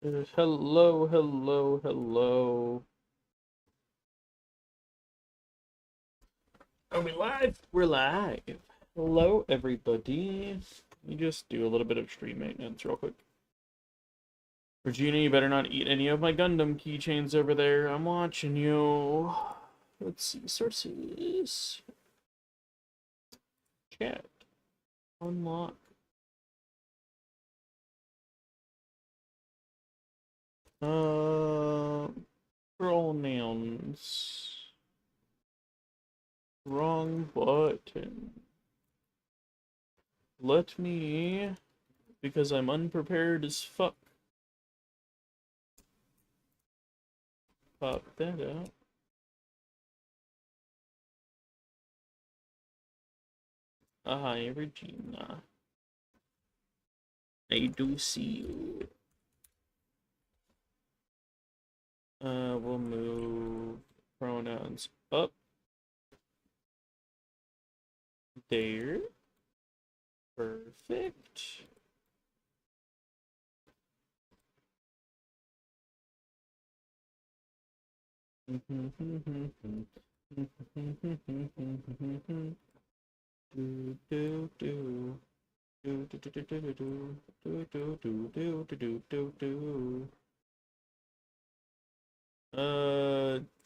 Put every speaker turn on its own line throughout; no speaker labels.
Hello, hello, hello. Are we live? We're live. Hello, everybody. Let me just do a little bit of stream maintenance real quick. Regina, you better not eat any of my Gundam keychains over there. I'm watching you. Let's see, sources. Chat. Unlock. Uh, pronouns. Wrong button. Let me, because I'm unprepared as fuck, pop that out. Hi, Regina. I do see you. We'll move pronouns up there. Perfect.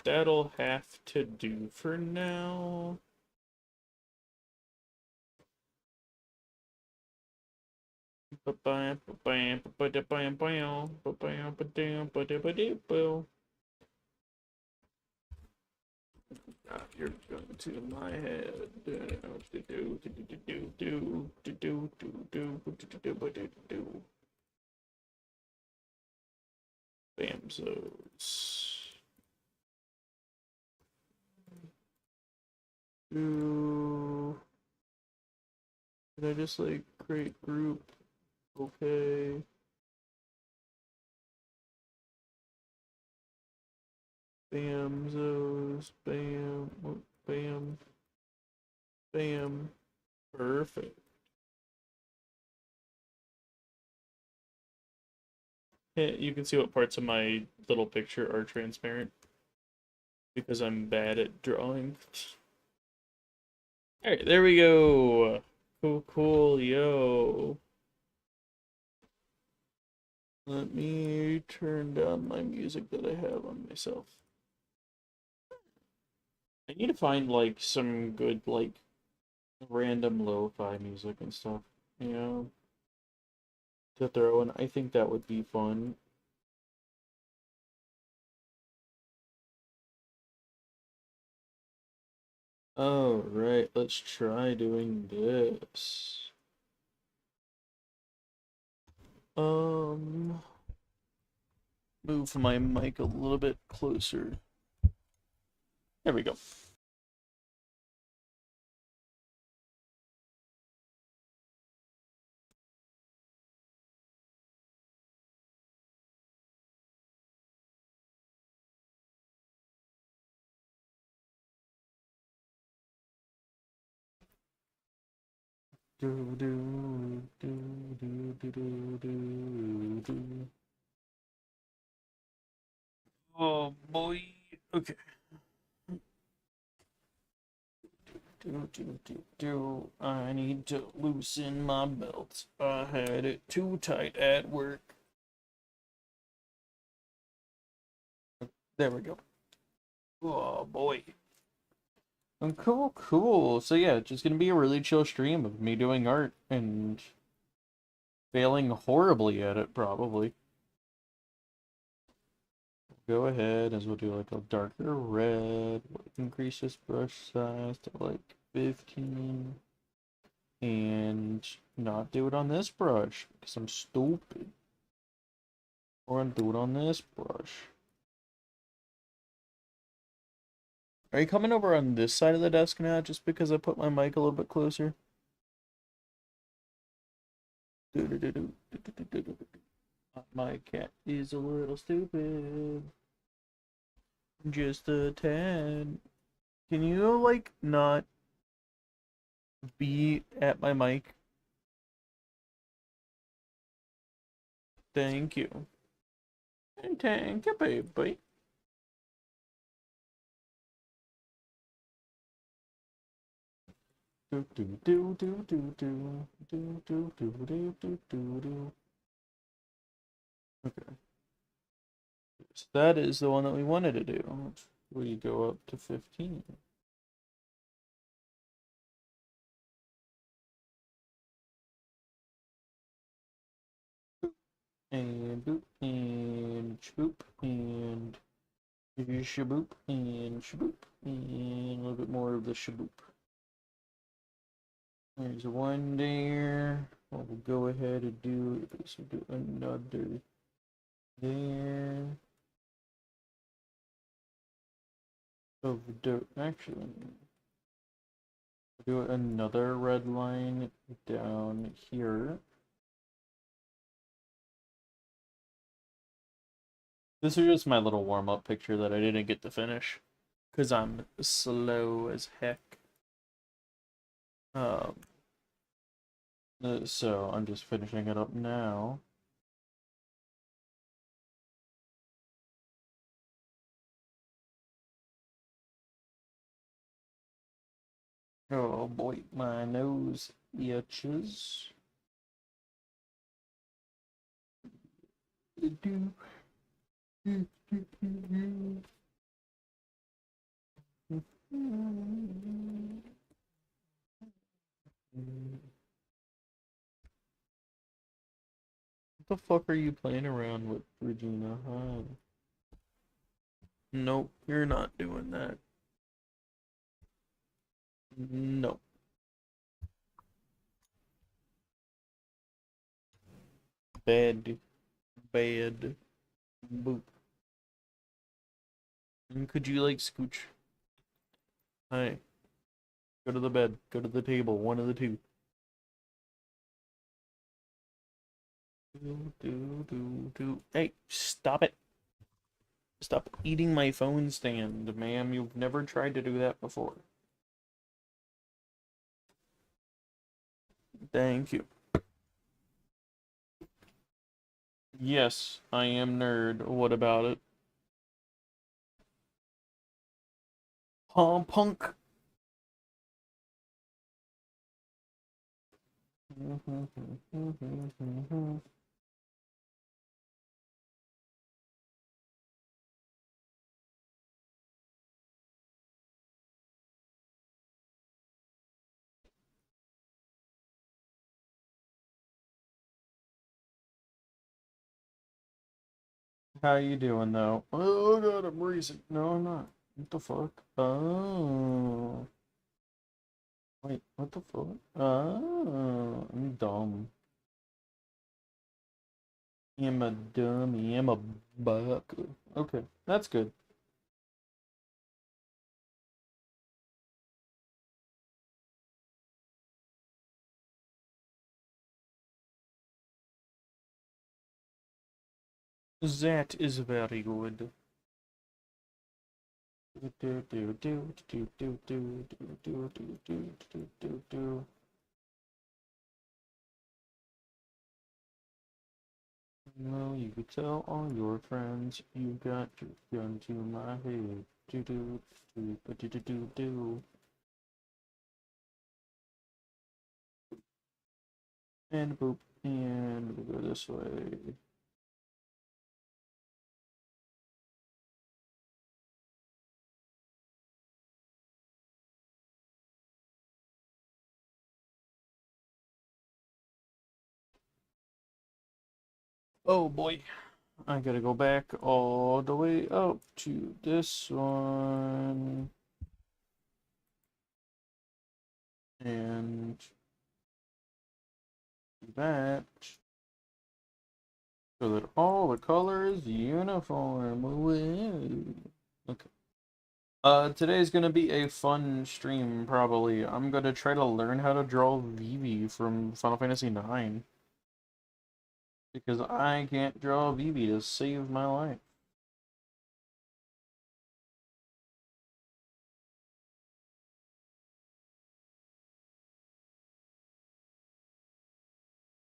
That'll have to do for now. You're going to my head. Bamzos. Did I just like create group? Okay. Bamzos. Bam. Bam. Bam. Perfect. You can see what parts of my little picture are transparent because I'm bad at drawing. Alright, there we go. Cool, cool, yo. Let me turn down my music that I have on myself. I need to find, like, some good, like, random lo-fi music and stuff, you know, to throw in. I think that would be fun. Alright, let's try doing this. Move my mic a little bit closer. There we go. Do do do do do do do do. Oh boy. Okay. I need to loosen my belt. I had it too tight at work. There we go. Oh boy. Cool, cool. So yeah, just gonna be a really chill stream of me doing art and failing horribly at it, probably. Go ahead, as we'll do like a darker red. We'll increase this brush size to like 15. And not do it on this brush, because I'm stupid. Or I'll do it on this brush. Are you coming over on this side of the desk now, just because I put my mic a little bit closer? My cat is a little stupid. Just a tad. Can you, like, not be at my mic? Thank you. Thank you, baby. Do do do do do do do do do do do do do. Okay, so that is the one that we wanted to do. We go up to 15. And boop and shaboop and shaboop and shaboop and a little bit more of the shaboop. There's one there. We'll go ahead and do this. We'll do another there. Of the actually, we'll do another red line down here. This is just my little warm-up picture that I didn't get to finish because I'm slow as heck. Um, so I'm just finishing it up now. Oh boy, my nose itches. What the fuck are you playing around with, Regina? Huh? Nope, you're not doing that. No. Bad. Bad. Boop. And could you, like, scooch? Hi. Go to the bed. Go to the table. One of the two. Hey, stop it. Stop eating my phone stand, ma'am. You've never tried to do that before. Thank you. Yes, I am nerd. What about it? Huh, punk? How you doing, though? Oh god, I'm freezing. No, I'm not. What the fuck? Oh. Wait, what the fuck? Oh, I'm dumb. I'm a dummy. I'm a buck. Okay, that's good. That is very good. Well, you could tell all your friends you got your gun to my head. Do do do do do do do. And boop. And we go this way. Oh boy. I gotta go back all the way up to this one. And that. So that all the color is uniform. Woo. Okay. Today's gonna be a fun stream, probably. I'm gonna try to learn how to draw Vivi from Final Fantasy IX. Because I can't draw Vivi to save my life.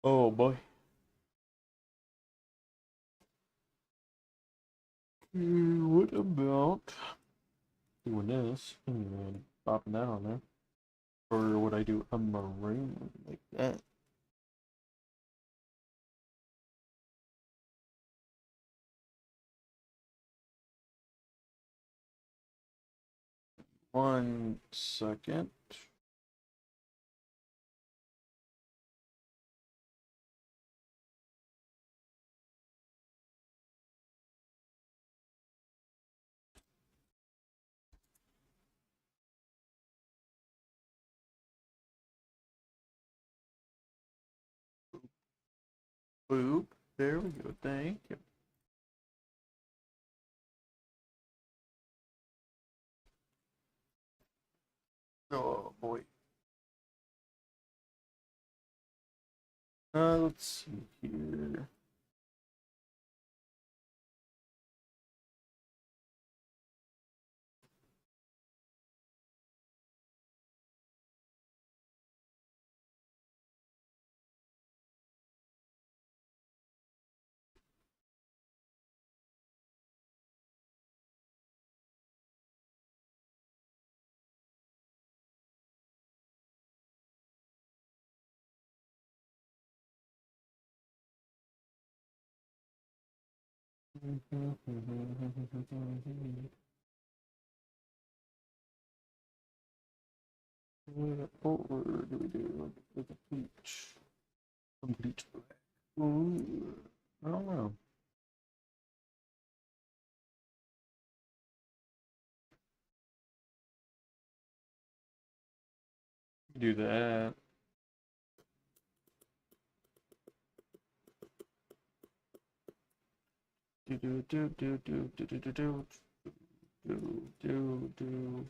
Oh boy. What about doing this and popping that on there? Or would I do a maroon like that? One second. Boop. There we go. Thank you. Oh boy. Let's see here. What color do we do with the peach? Some peach black. Ooh, I don't know. Do that. Do do do do do do do do do do do.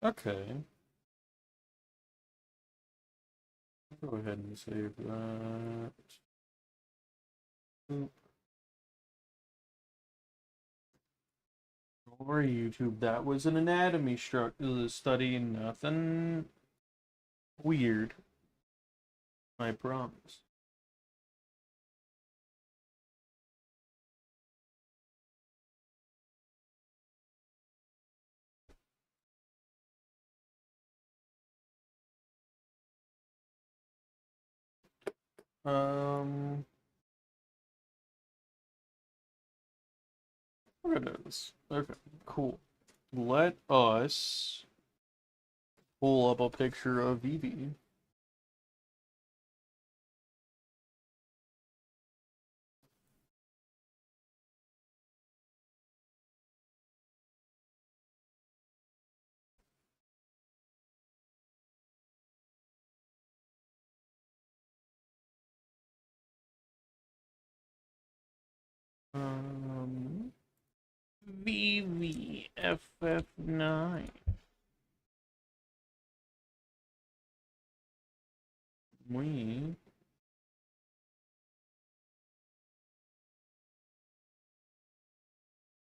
Okay. Go ahead and save that. Or YouTube. That was an anatomy study, nothing weird. I promise. Um, look at this. Okay, cool. Let us pull up a picture of Vivi. Um, VVFF9. We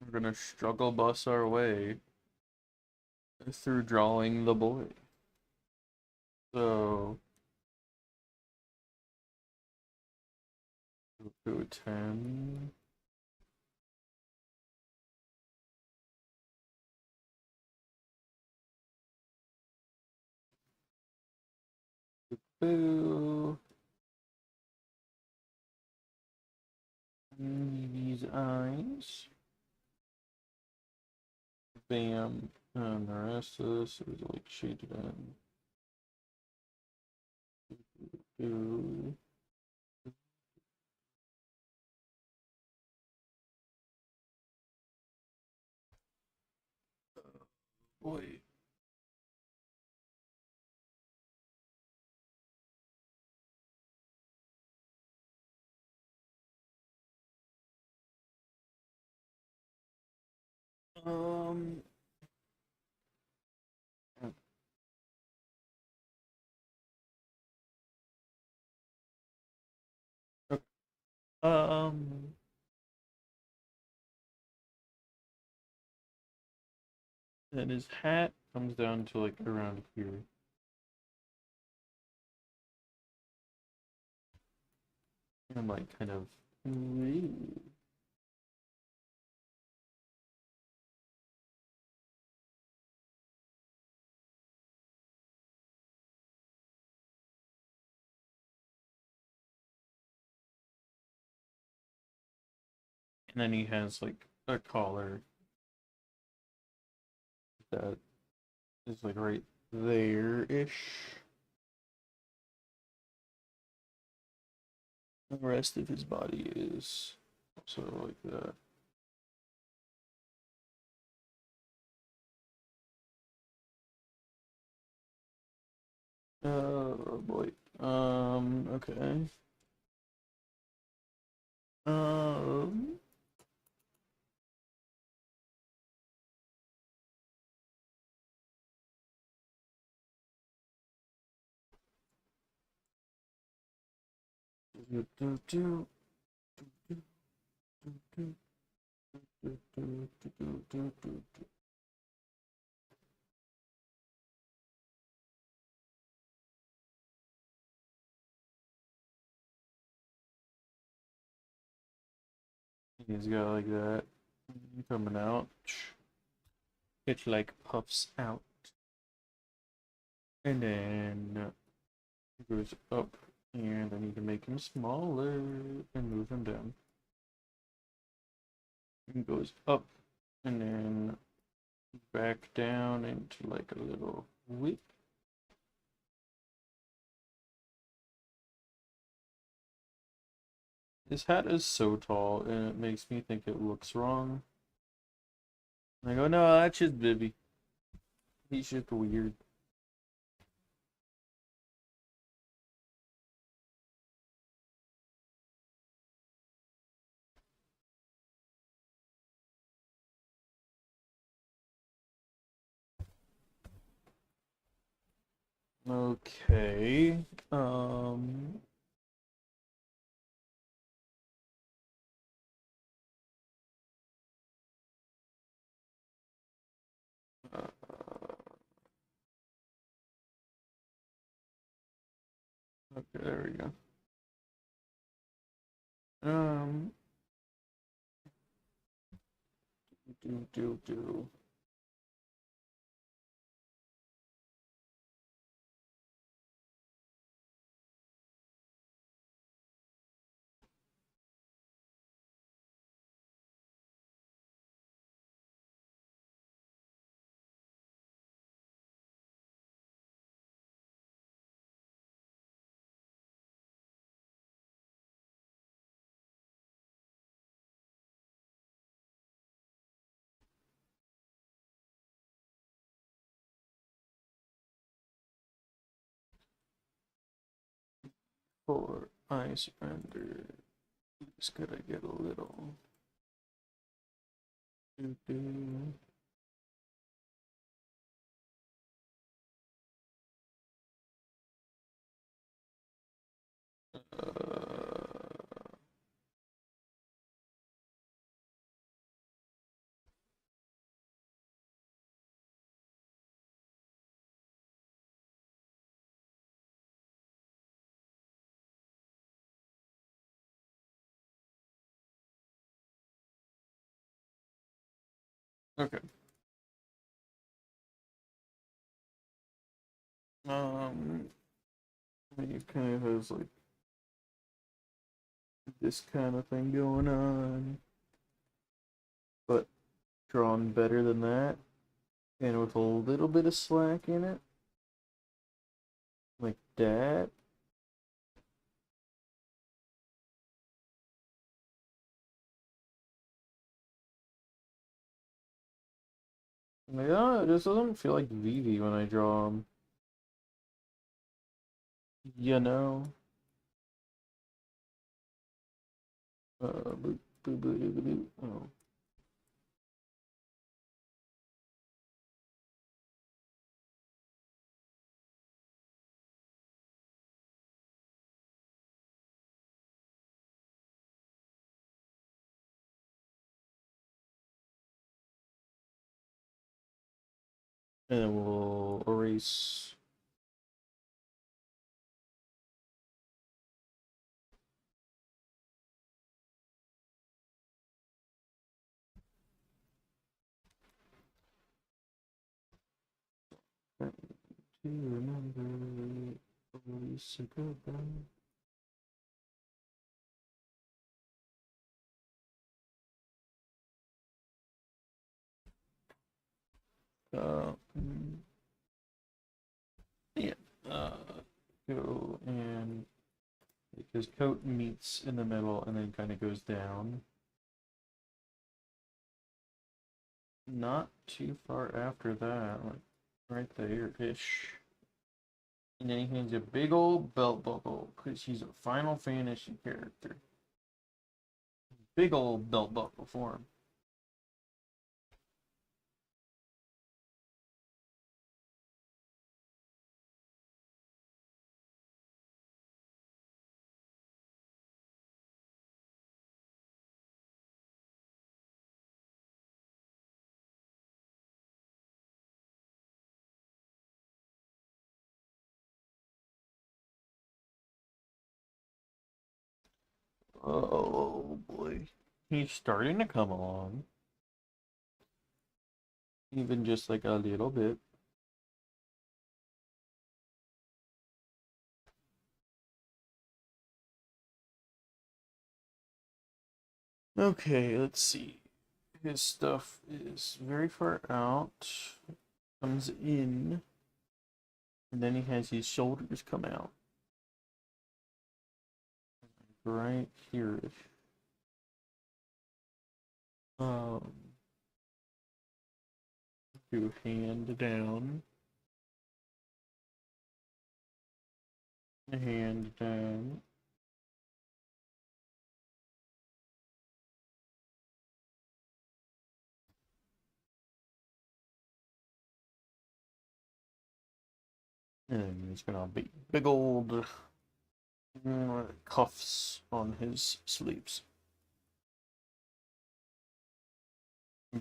are gonna struggle bus our way through drawing the boy. So, go 10. Boo. Vivi's eyes. Bam. And the rest of this is like shaded in. Ooh. Boy. Um. Okay. Then his hat comes down to like around here. and like kind of. Ooh. And then he has like a collar that is like right there-ish. The rest of his body is sort of like that. Oh boy. Okay. Um, do, do, do, do, do, do, do, do, do, do, do. He's got like that coming out. It like puffs out. And then it goes up. And I need to make him smaller and move him down. It goes up and then back down into like a little whip. His hat is so tall and it makes me think it looks wrong. And I go, no, that's just Vivi. He's just weird. Okay. Uh, okay, there we go. Um, do. For I surrender. Just gotta get a little. Do. Okay. Um, he kind of has like this kind of thing going on, but drawn better than that, and with a little bit of slack in it, like that. Yeah, it just doesn't feel like Vivi when I draw him. You know? Boop, boop, boop, boop, boop. Oh. And then we'll erase. to remember we said goodbye. Yeah. Uh, Go and his coat meets in the middle and then kind of goes down. Not too far after that, like right there-ish. And then he hands a big old belt buckle, because he's a Final Fantasy character. Big old belt buckle for him. Oh boy. He's starting to come along. Even just like a little bit. Okay, let's see. His stuff is very far out. Comes in. And then he has his shoulders come out. Right here. Um, do hand down. Hand down. And it's gonna be big old cuffs on his sleeves.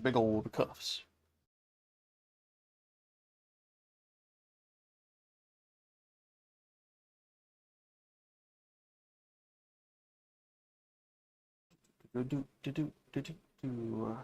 Big old cuffs. Do do do do do do do.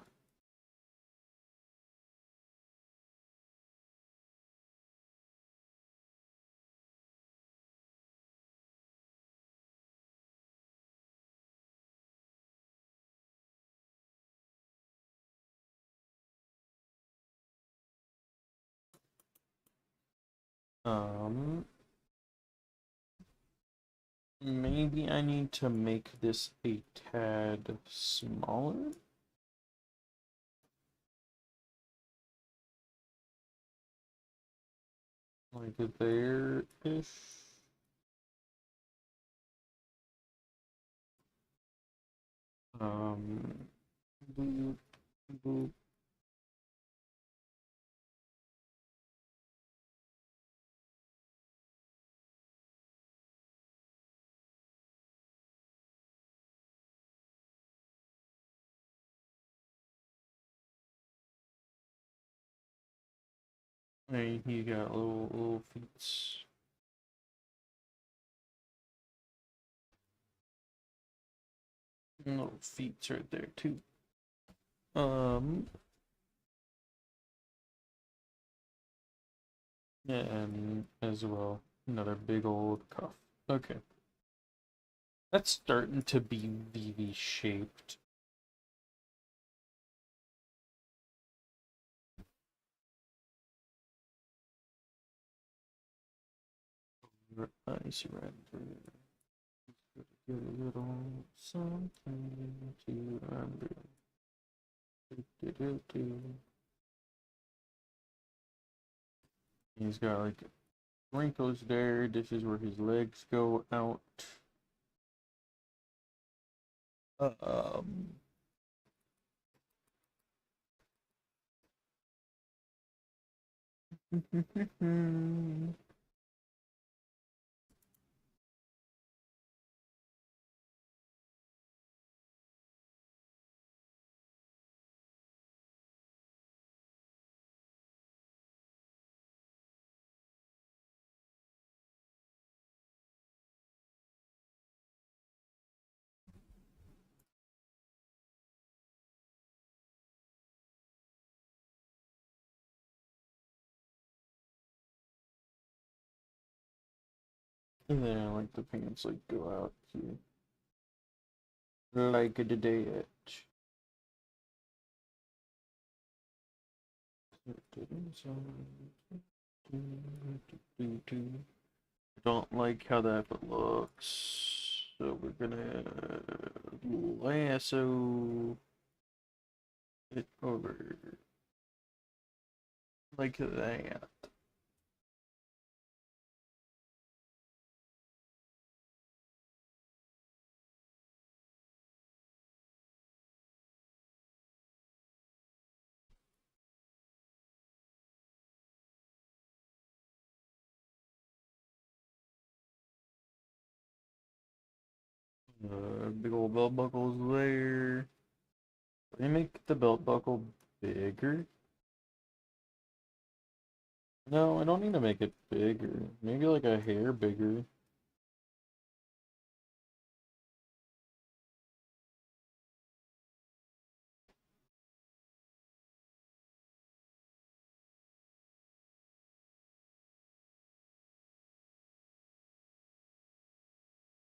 Maybe I need to make this a tad smaller. Like there-ish. Boop, boop. Hey, he got little feet. Little feet right there too. And as well, another big old cuff. Okay. That's starting to be VV shaped. Ice render. Get a little something to remember. He's got like wrinkles there. This is where his legs go out. Um, And then like the pants like go out here. Like a ditch. Don't like how that looks. So we're gonna lasso it over like that. Big old belt buckles there. Let me make the belt buckle bigger. No, I don't need to make it bigger. Maybe like a hair bigger.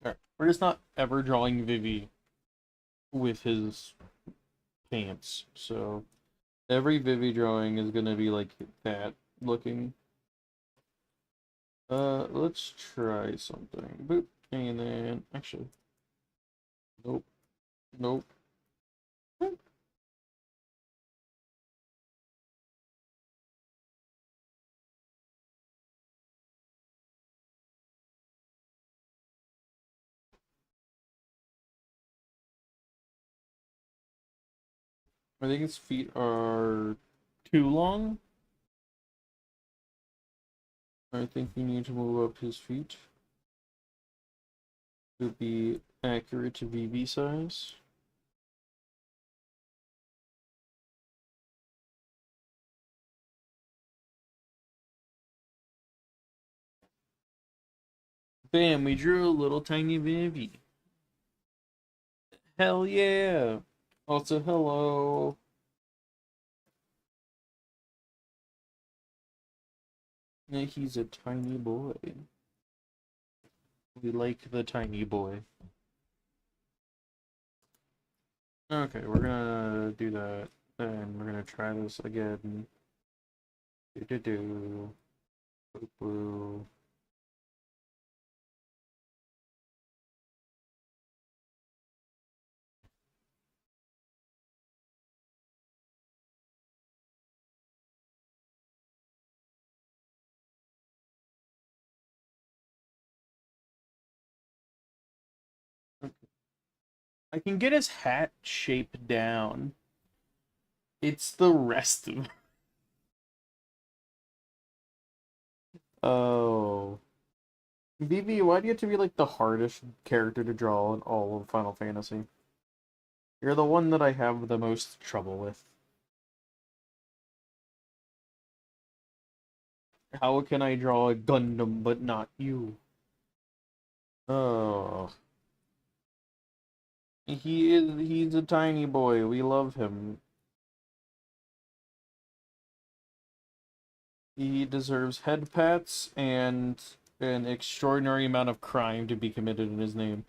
Alright, we're just not ever drawing Vivi with his pants. So every Vivi drawing is gonna be like that looking. Let's try something. Boop. And then actually. Nope. Nope. I think his feet are too long. I think we need to move up his feet to be accurate to VV size. Bam, we drew a little tiny Vivi. Hell yeah! Also, hello. Yeah, he's a tiny boy. We like the tiny boy. Okay, we're gonna do that. Then we're gonna try this again. Do do do. Boo boo. Okay. I can get his hat shape down. It's the rest of. Oh. BB, why do you have to be like the hardest character to draw in all of Final Fantasy? You're the one that I have the most trouble with. How can I draw a Gundam but not you? Oh. He's a tiny boy. We love him. He deserves head pats and an extraordinary amount of crime to be committed in his name.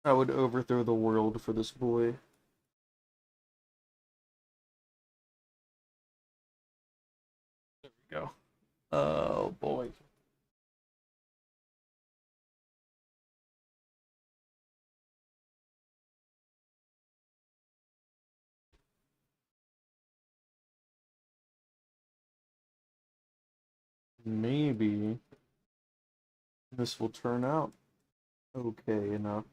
I would overthrow the world for this boy. There we go. Oh boy. Maybe this will turn out okay enough.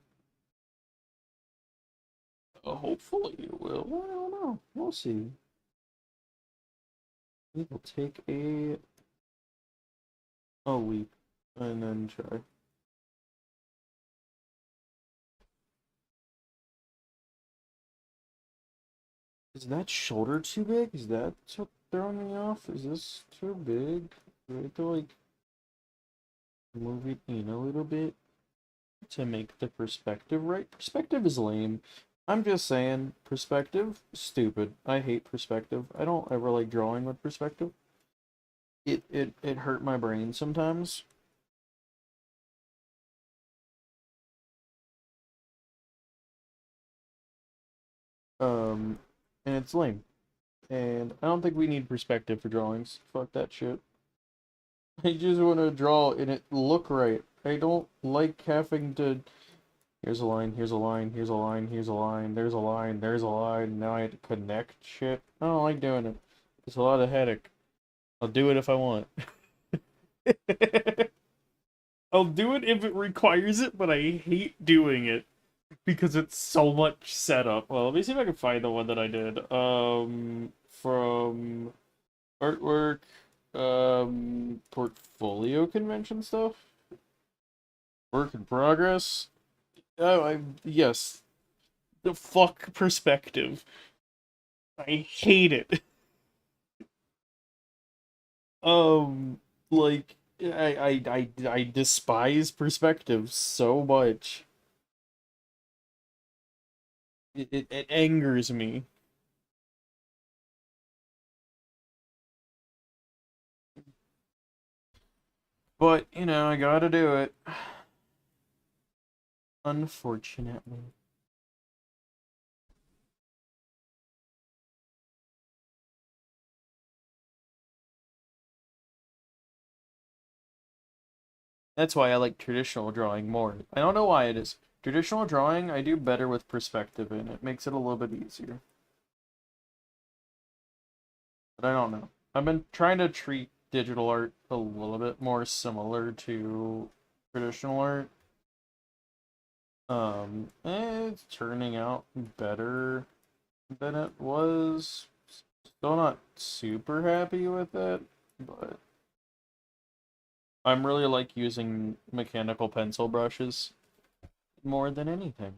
Hopefully it will. I don't know. We'll see. We will take a week and then try. Is that shoulder too big? Is that throwing me off? Is this too big? Do I have to like move it in a little bit to make the perspective right? Perspective is lame. I'm just saying, perspective, stupid. I hate perspective. I don't ever like drawing with perspective. It hurt my brain sometimes. Um, and it's lame. And I don't think we need perspective for drawings. Fuck that shit. I just want to draw and it look right. I don't like having to. Here's a line, here's a line, here's a line, here's a line, there's a line, there's a line. Now I have to connect shit. I don't like doing it. It's a lot of headache. I'll do it if I want. I'll do it if it requires it, but I hate doing it because it's so much setup. Well, let me see if I can find the one that I did. From artwork, portfolio convention stuff, work in progress. Oh, yes, the fuck perspective. I hate it. Um, like I despise perspective so much. It angers me. But, I gotta do it. Unfortunately. That's why I like traditional drawing more. I don't know why it is. Traditional drawing, I do better with perspective in it. Makes it a little bit easier. But I don't know. I've been trying to treat digital art a little bit more similar to traditional art. It's turning out better than it was. Still not super happy with it, but I'm really like using mechanical pencil brushes more than anything.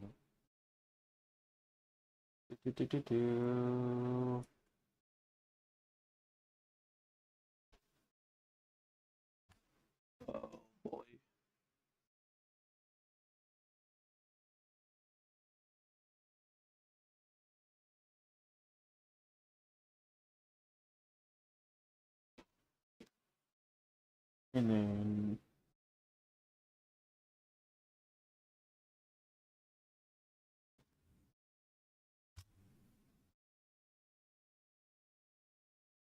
Do, do, do, do. Oh boy. And then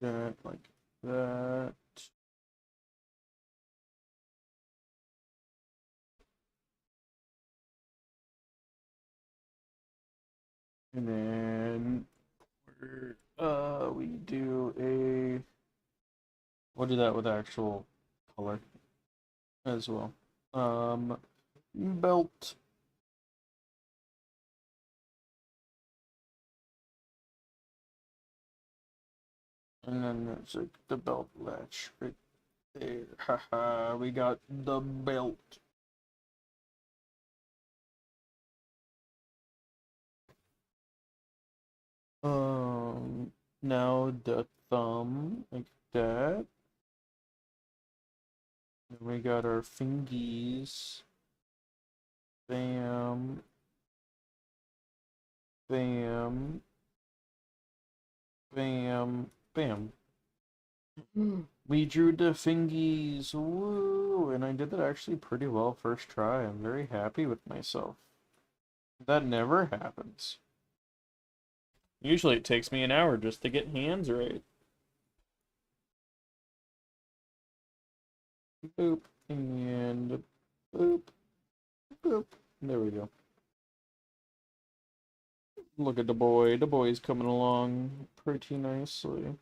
that, like that. And then we do a we'll do that with actual color as well. Um belt. And then there's like the belt latch right there. Haha, we got the belt. Now the thumb, like that. And we got our fingies. Bam. Bam. Bam. Bam. We drew the fingies. Woo! And I did that actually pretty well first try. I'm very happy with myself. That never happens. Usually it takes me an hour just to get hands right. Boop. And boop. Boop. There we go. Look at the boy. The boy's coming along pretty nicely.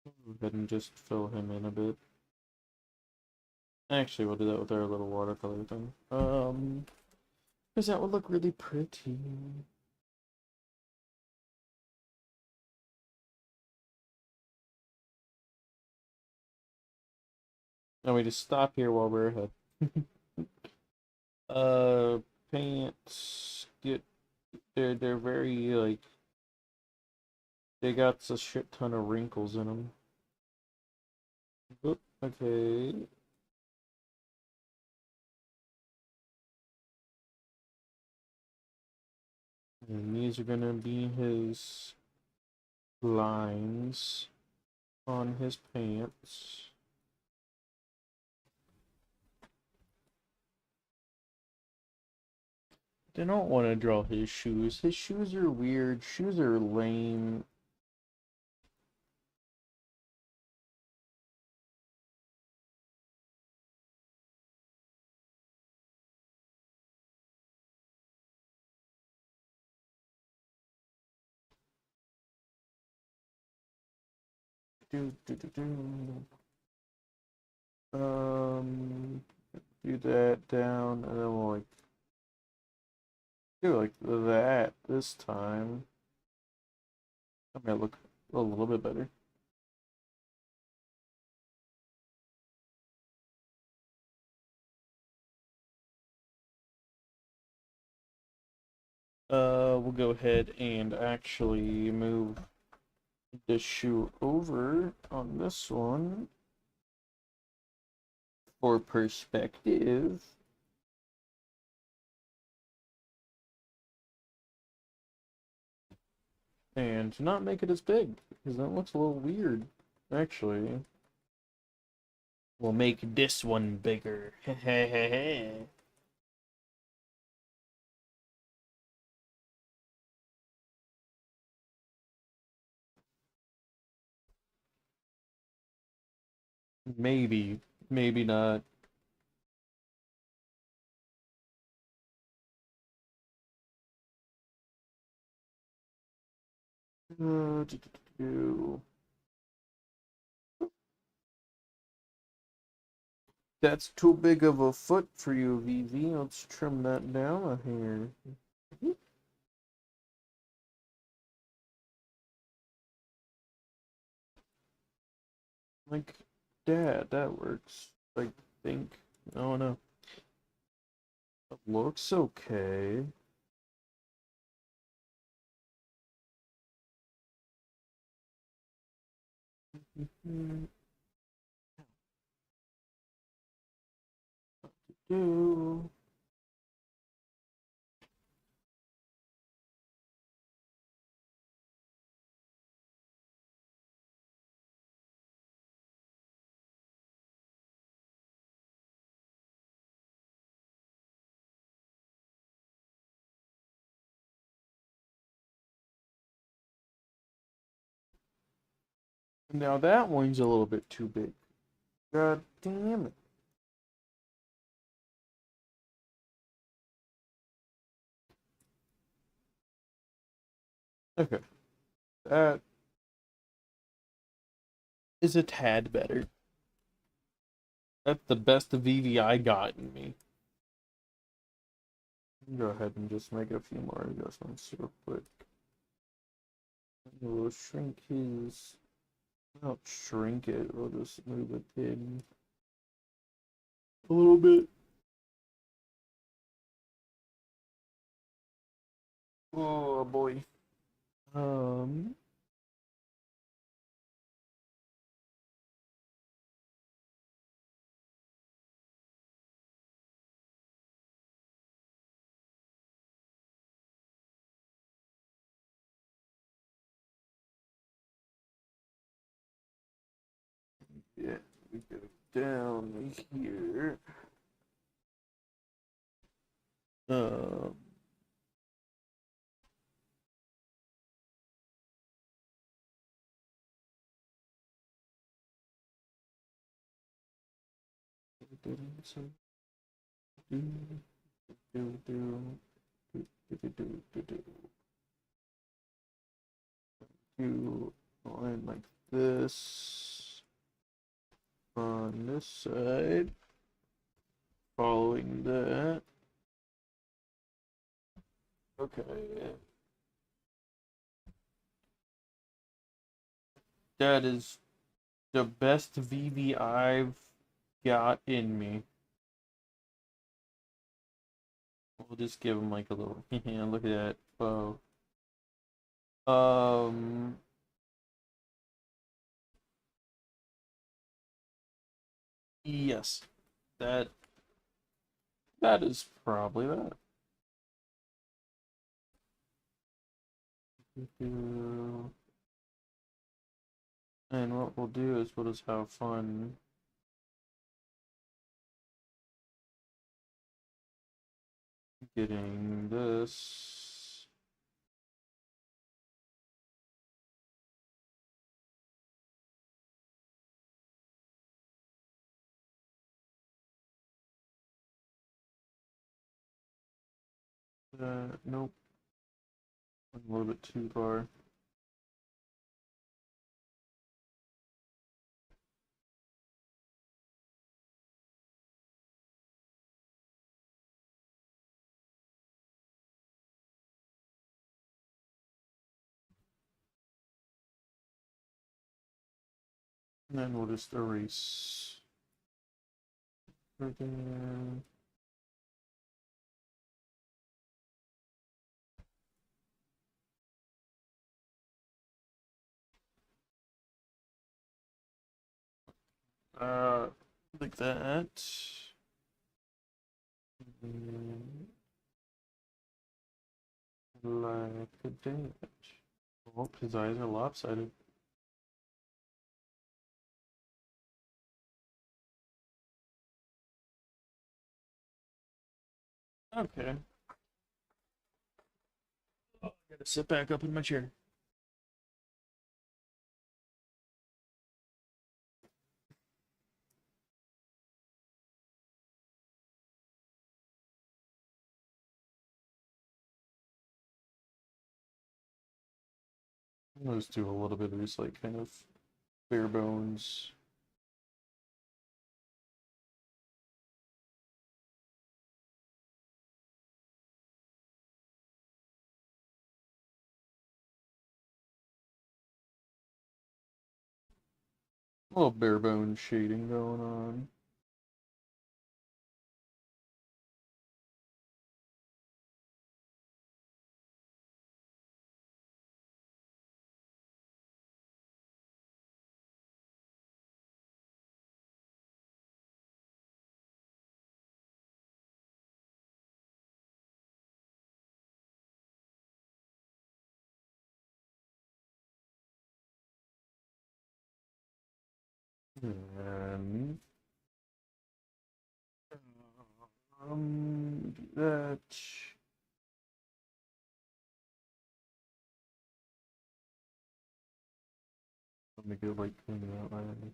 Go ahead and just fill him in a bit. Actually, we'll do that with our little watercolor thing. Because that would look really pretty. And we just stop here while we're ahead. uh, Pants get they're very like they got a shit ton of wrinkles in them. Oop, okay. And these are gonna be his lines on his pants. I don't want to draw his shoes. His shoes are weird. Shoes are lame. Do. Do that down, and then we'll like do like that this time. That might look a little bit better. We'll go ahead and actually move the shoe over on this one for perspective. And to not make it as big, because that looks a little weird, actually. We'll make this one bigger. Maybe, maybe not. Uh, do, do, do. That's too big of a foot for you, VV. Let's trim that down a hair. Like that works. I think. I don't know. It looks okay. Do. Now that one's a little bit too big. God damn it. Okay. That is a tad better. That's the best the VVI got in me. Go ahead and just make a few more adjustments real quick. We'll shrink his. Not shrink it, we'll just move it in a little bit. Oh boy. Um. Yeah, we go down here. Um. Do line like this on this side, following that. Okay. That is the best VV I've got in me. We'll just give him like a little. Yeah, look at that. Oh. Um. Yes. That. That is probably that. And what we'll do is we'll just have fun getting this. Nope. Went a little bit too far. And then we'll just erase right there. Like that. Like that. Oh, his eyes are lopsided. Okay. Oh, I gotta sit back up in my chair. Let's do a little bit of just like kind of bare bones. A little bare bones shading going on. And do that. I'll make it like kind of outline.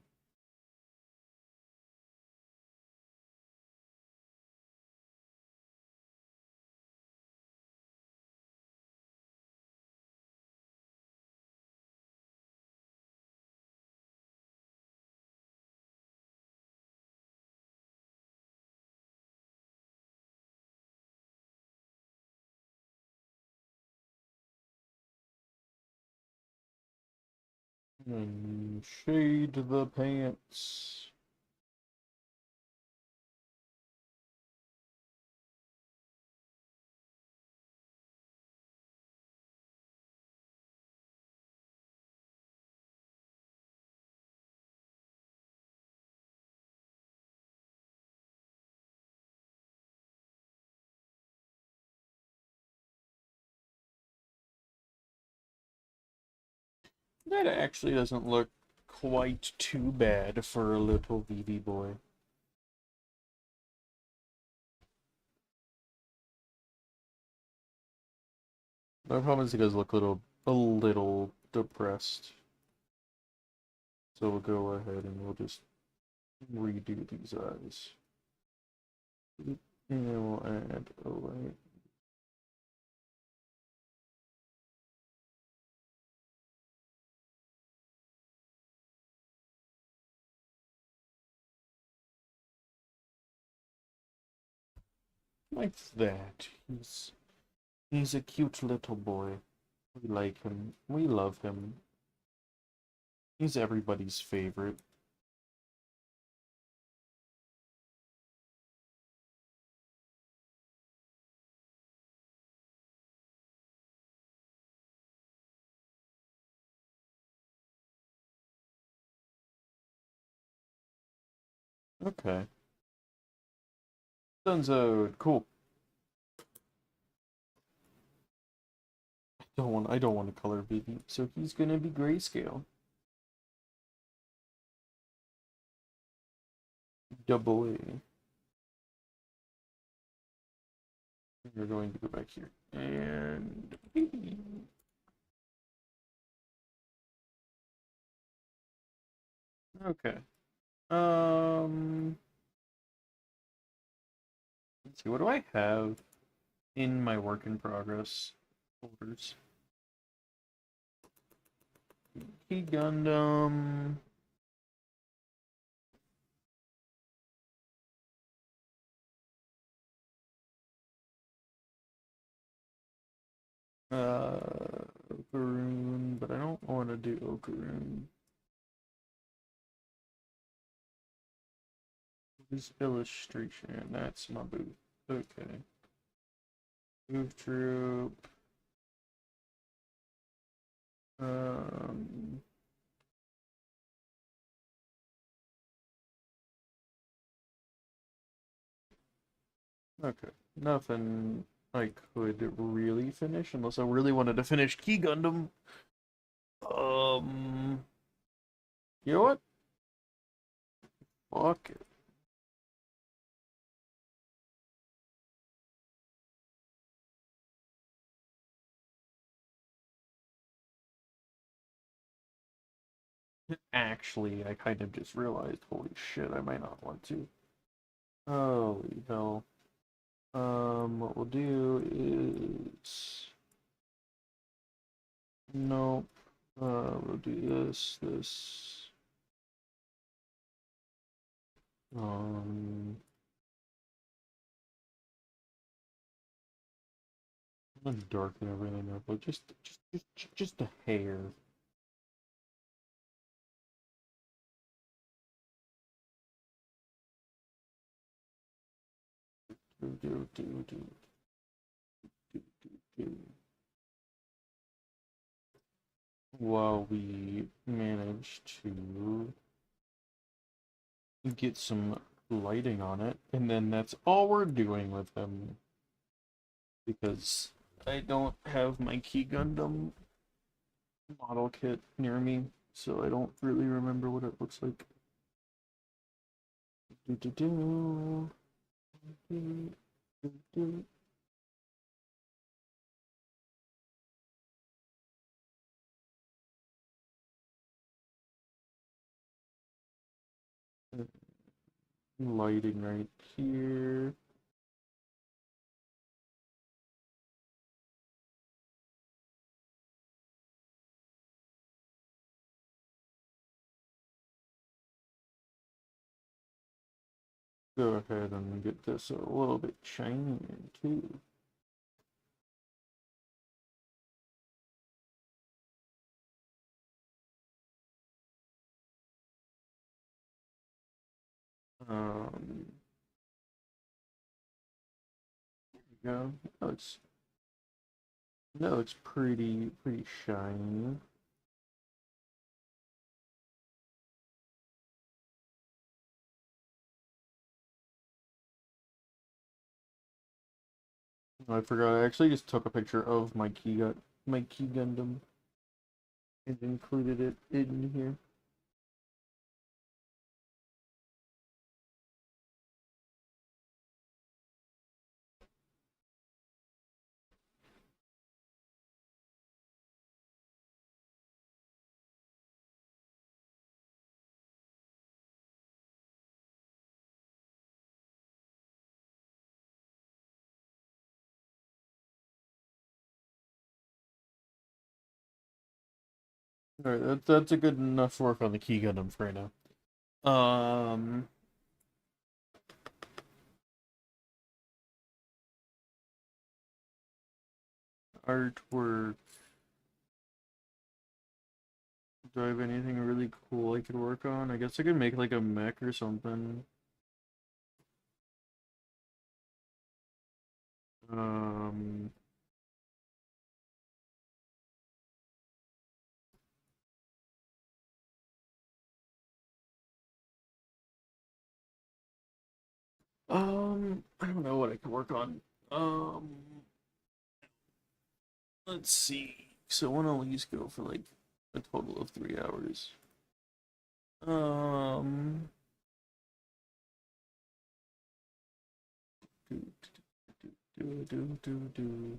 And shade the pants. That actually doesn't look quite too bad for a little VV boy. My problem is he does look a little depressed. So we'll go ahead and we'll just redo these eyes. And then we'll add a light. Like that. He's a cute little boy. We like him. We love him. He's everybody's favorite. Okay. Dunzo. Cool. I don't want to color baby, so he's gonna be grayscale. Double A. We're going to go back here. And okay. Let's see, what do I have in my work in progress folders? Key Gundam. Okaroon, but I don't want to do Okaroon. This illustration, that's my booth. Okay. Move troop. Um, okay. Nothing I could really finish unless I really wanted to finish Key Gundam. Um, you know what? Fuck it. Actually, I kind of just realized, holy shit, I might not want to. Holy hell. What we'll do is nope. We'll do this. Um, I'm gonna darken everything up, but just a hair. Do. While we manage to get some lighting on it, and then that's all we're doing with him. Because I don't have my Key Gundam model kit near me, so I don't really remember what it looks like. Do, do, do. Do, do, do. Lighting right here. Go ahead and get this a little bit shinier too. Um, there you go. No, it's pretty shiny. I forgot. I actually just took a picture of my Key Gundam and included it in here. Alright, that's a good enough work on the Key Gundam for right now. Artwork. Do I have anything really cool I could work on? I guess I could make like a mech or something. Um, I don't know what I could work on. Um, Let's see. So I want to at least go for like a total of 3 hours. Um. Do, do.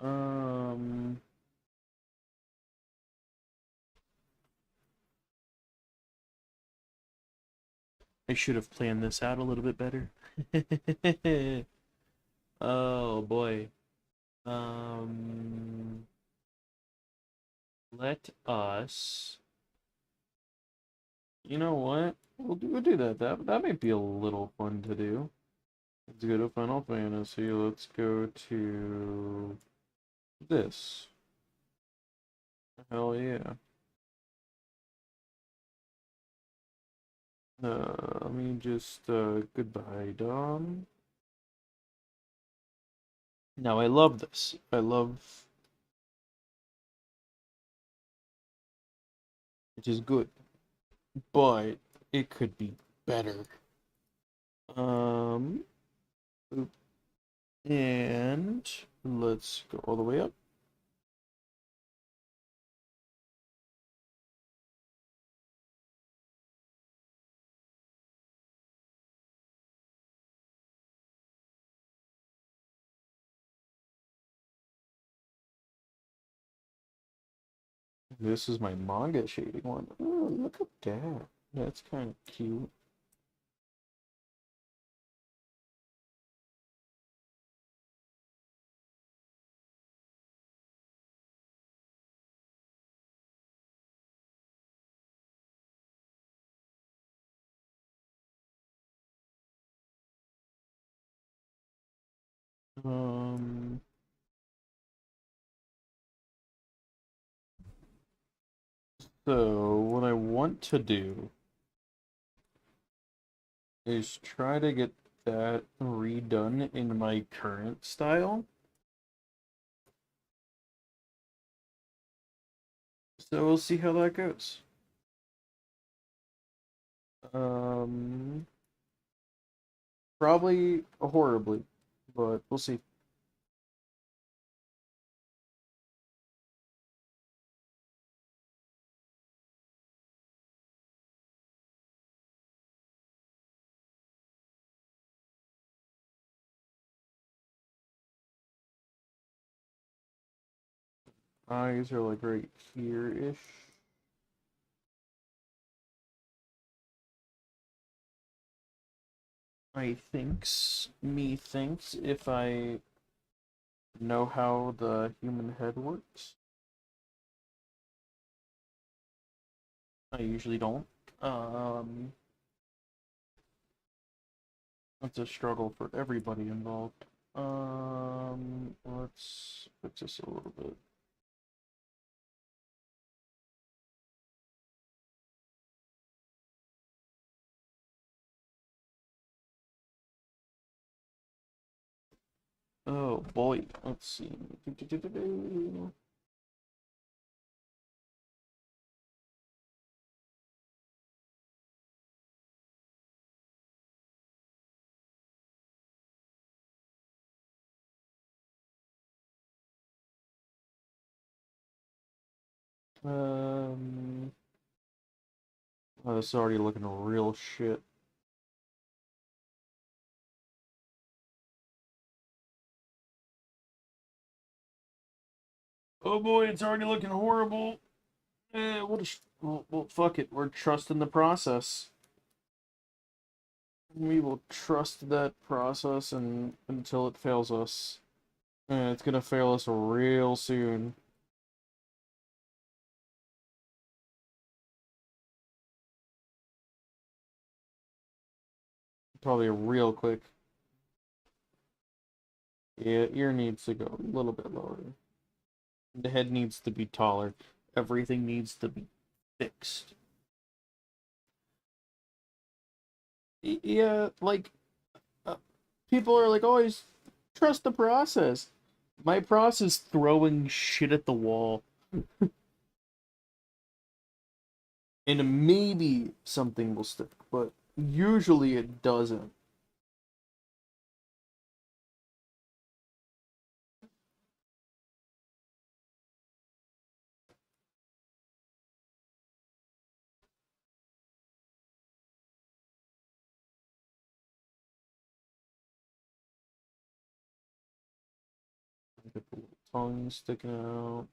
Um. I should have planned this out a little bit better. Oh boy. Um. Let us. You know what? We'll do that. That might be a little fun to do. Let's go to Final Fantasy. Let's go to this. Hell yeah. Let me just goodbye, Dom. Now I love this. I love it is good, but it could be better. Um, and let's go all the way up. This is my manga shading one. Oh, look at that. That's kind of cute. Um, so what I want to do is try to get that redone in my current style. So we'll see how that goes. Um, Probably horribly, but we'll see. Eyes are like right here-ish. Methinks if I know how the human head works. I usually don't. Um, That's a struggle for everybody involved. Let's fix this a little bit. Oh boy, let's see. Um, oh, this is already looking real shit. Oh boy, it's already looking horrible. Well, fuck it. We're trusting the process. We will trust that process and until it fails us. And it's gonna fail us real soon. Probably real quick. Yeah, ear needs to go a little bit lower. The head needs to be taller. Everything needs to be fixed. Yeah, like uh, people are like, always trust the process. My process throwing shit at the wall, and maybe something will stick, but usually it doesn't. tongue sticking out.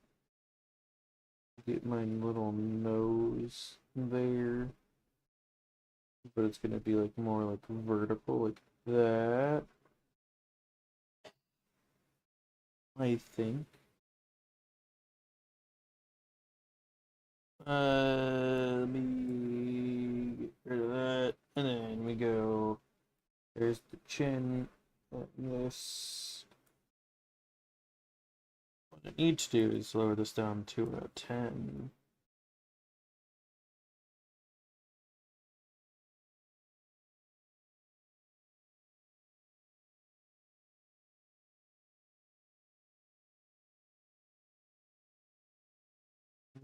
Get my little nose there. But it's gonna be like more like vertical, like that. I think. Let me get rid of that. And then we go. There's the chin. This. What I need to do is lower this down to a 10.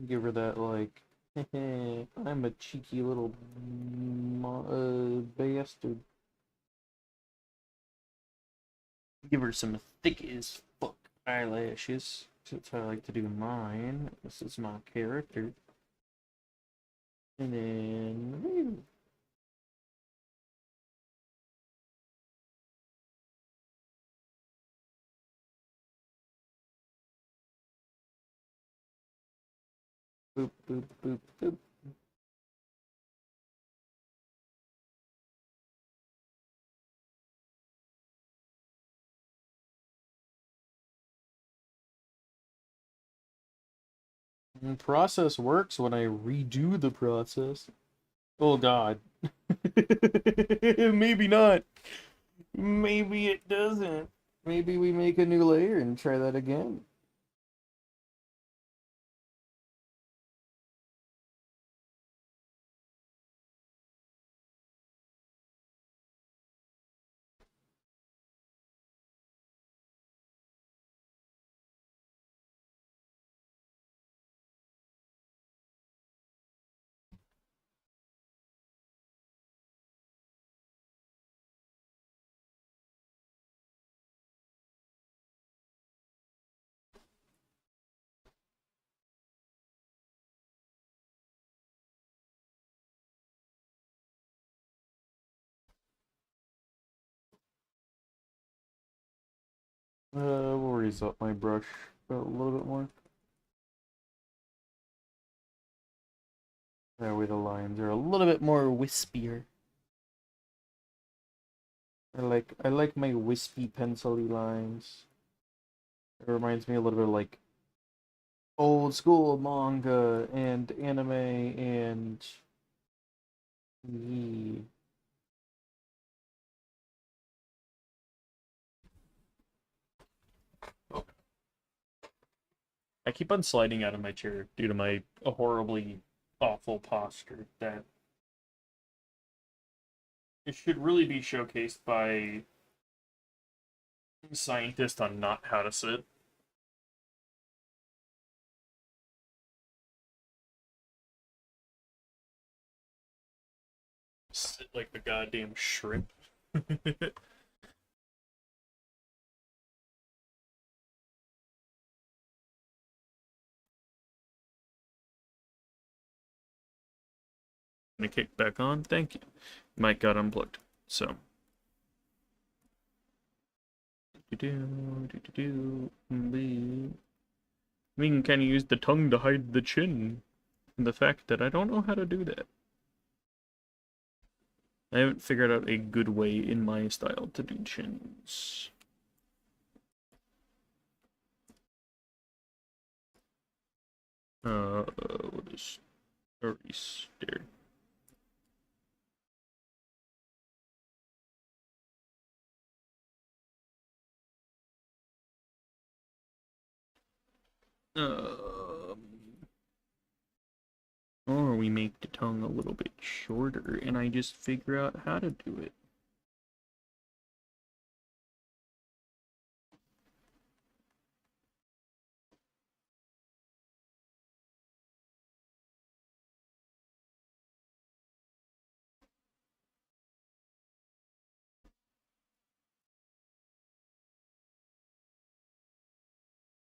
Give her that, like, I'm a cheeky little bastard. Give her some thick as fuck eyelashes. That's how I like to do mine. This is my character. And then, boop, boop, boop, boop. And process works when I redo the process. Oh god. Maybe not. Maybe it doesn't. Maybe we make a new layer and try that again. We'll raise up my brush a little bit more. That way the lines are a little bit more wispier. I like my wispy pencil-y lines. It reminds me a little bit of like old school manga and anime and yeah. I keep on sliding out of my chair due to my horribly awful posture that it should really be showcased by scientists on not how to sit. Sit like the goddamn shrimp. Gonna kick back on. Thank you. Mic got unplugged. So. We can kind of use the tongue to hide the chin. And the fact that I don't know how to do that. I haven't figured out a good way in my style to do chins. We'll just erase there. Or we make the tongue a little bit shorter and I just figure out how to do it.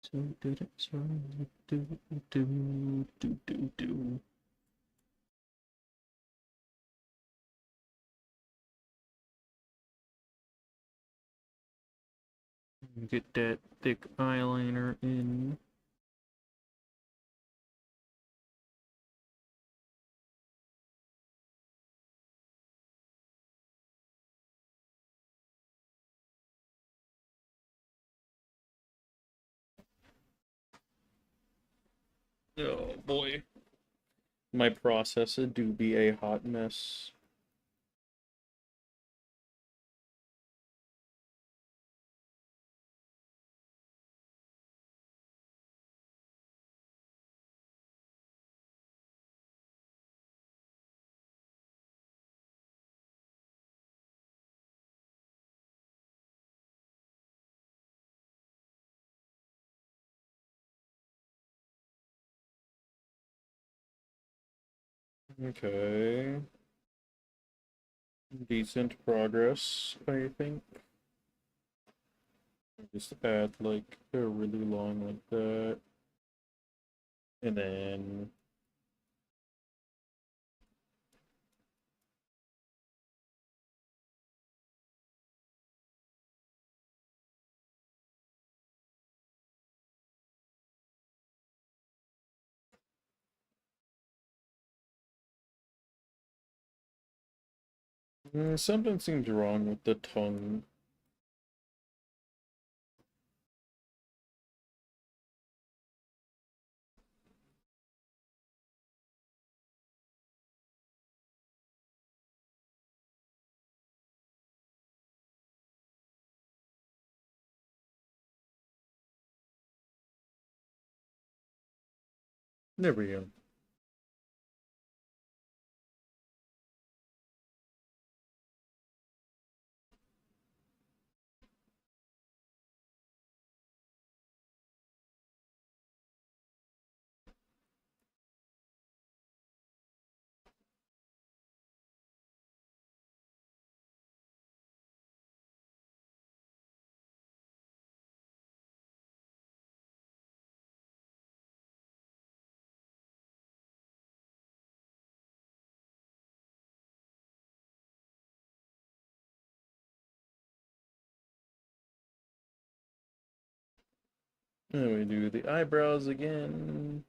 So do do so do do do do do. Get that thick eyeliner in. Oh boy. My process do be a hot mess. Okay. Decent progress, I think. Just add like a really long like that. And then something seems wrong with the tongue. There we go. Then we do the eyebrows again.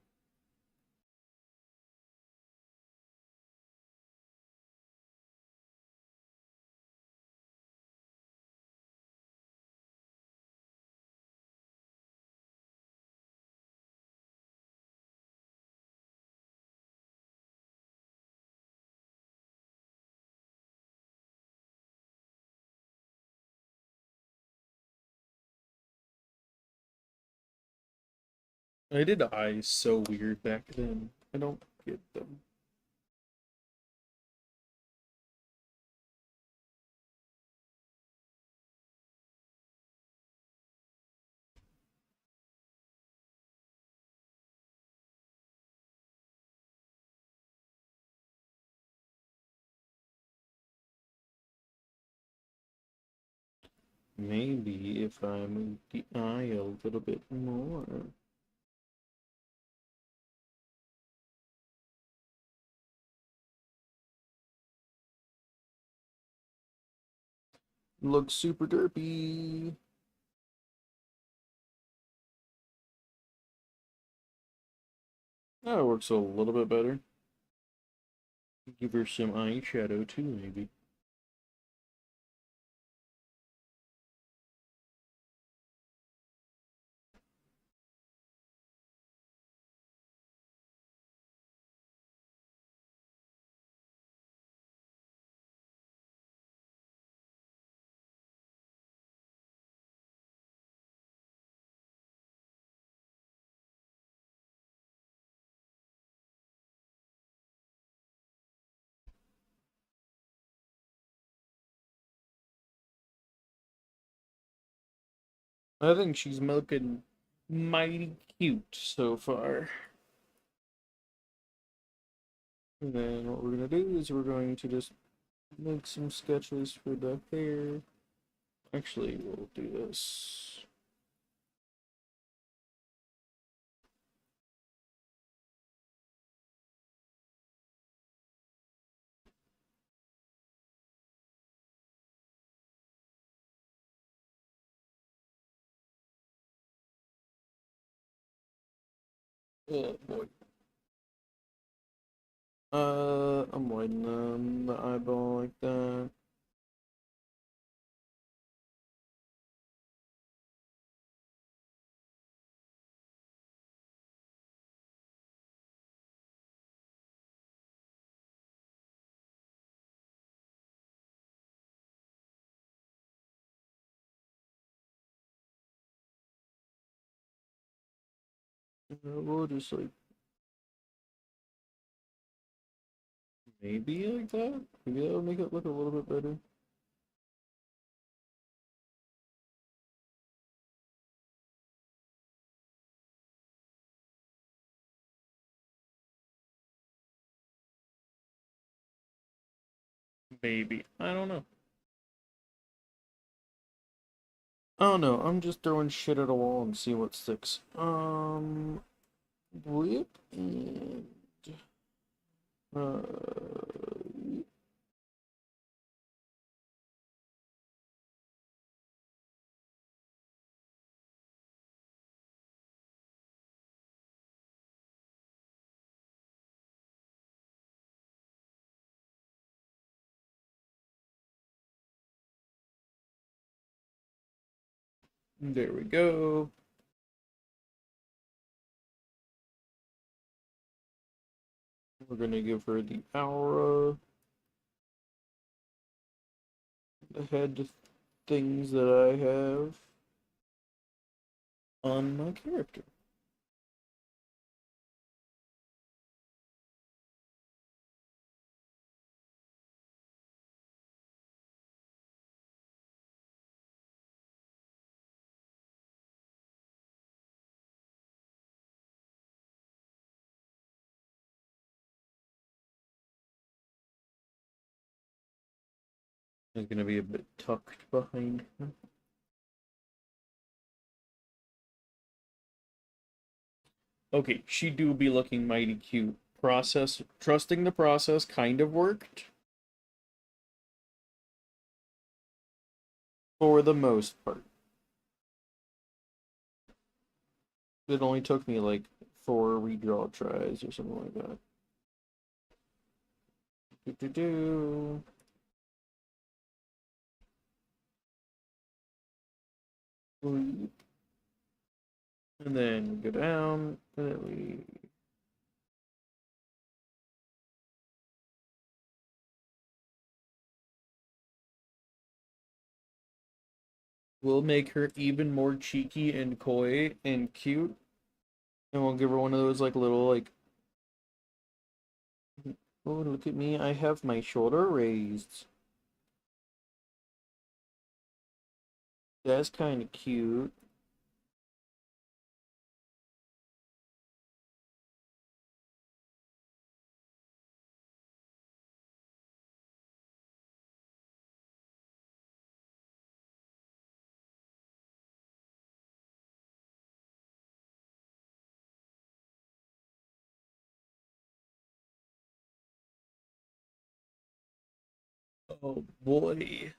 I did eyes so weird back then. I don't get them. Maybe if I move the eye a little bit more. Looks super derpy. That works a little bit better. Give her some eyeshadow too, maybe. I think she's looking mighty cute so far. And then what we're gonna do is we're going to just make some sketches for the hair. Actually, we'll do this. Oh boy. I'm widening the eyeball like that. We'll just like maybe like that. Maybe that'll make it look a little bit better. Maybe. I don't know. I don't know. I'm just throwing shit at a wall and see what sticks. Whip and uh, there we go. We're gonna give her the aura, the head things that I have on my character. It's gonna be a bit tucked behind her. Okay, she do be looking mighty cute. Trusting the process kind of worked. For the most part. It only took me like 4 redraw tries or something like that. Do do do. And then go down, and then we will make her even more cheeky and coy and cute. And we'll give her one of those like little like, oh look at me, I have my shoulder raised. That's kind of cute. Oh boy.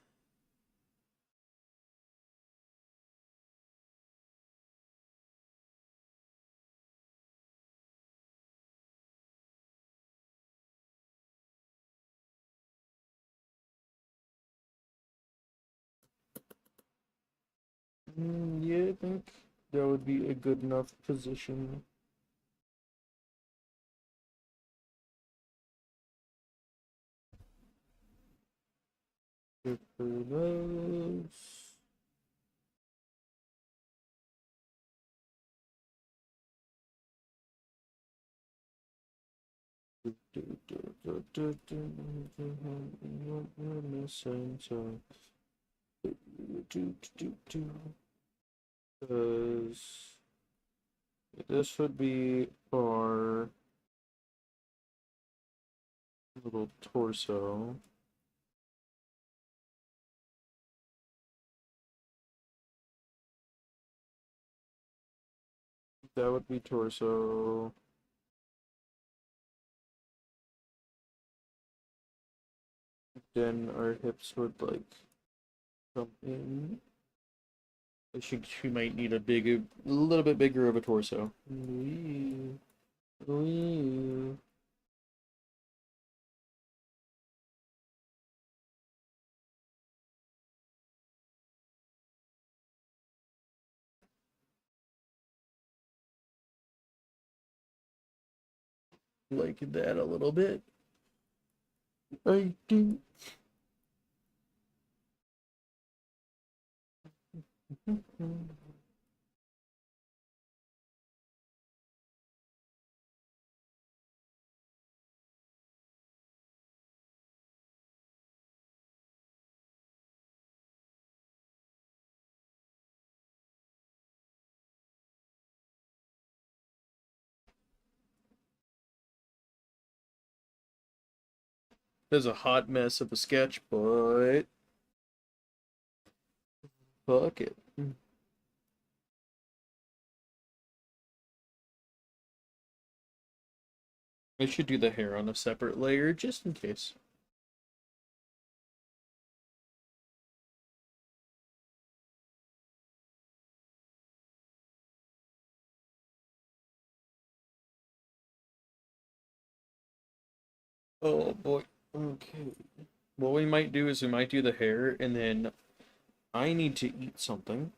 Yeah, I think that would be a good enough position. Good for those. Because this would be our little torso. That would be torso. Then our hips would like come in. She might need a little bit bigger of a torso. Wee. Ooh. Like that a little bit. I do. There's a hot mess of a sketch, but fuck it. I should do the hair on a separate layer just in case. Oh boy. Okay. What we might do is we might do the hair and then I need to eat something.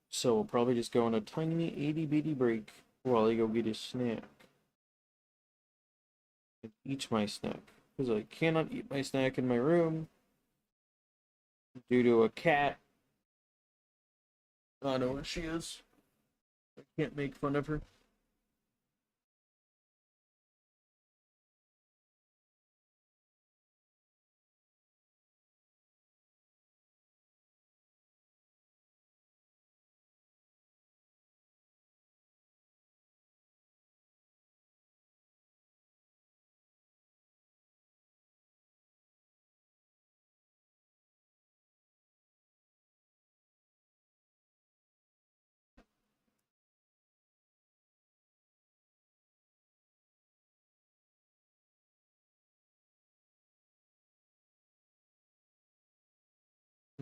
So we'll probably just go on a tiny itty bitty break while I go get a snack. And eat my snack. Because I cannot eat my snack in my room due to a cat. I don't know where she is. I can't make fun of her.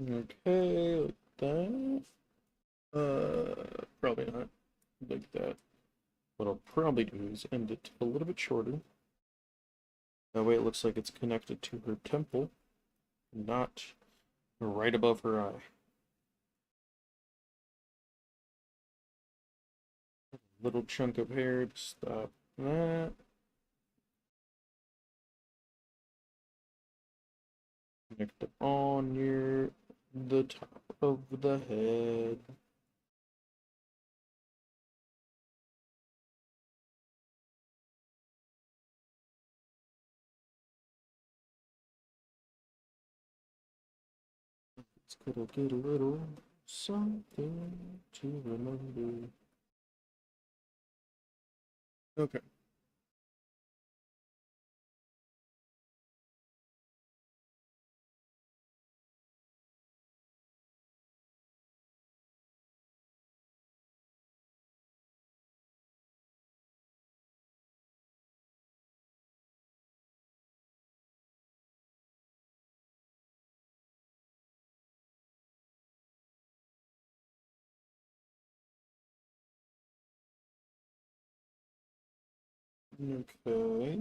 Okay, like that. Probably not like that. What I'll probably do is end it a little bit shorter. That way it looks like it's connected to her temple, not right above her eye. Little chunk of hair to stop that. Connect it on near the top of the head. It's gonna get a little something to remember. Okay. Okay.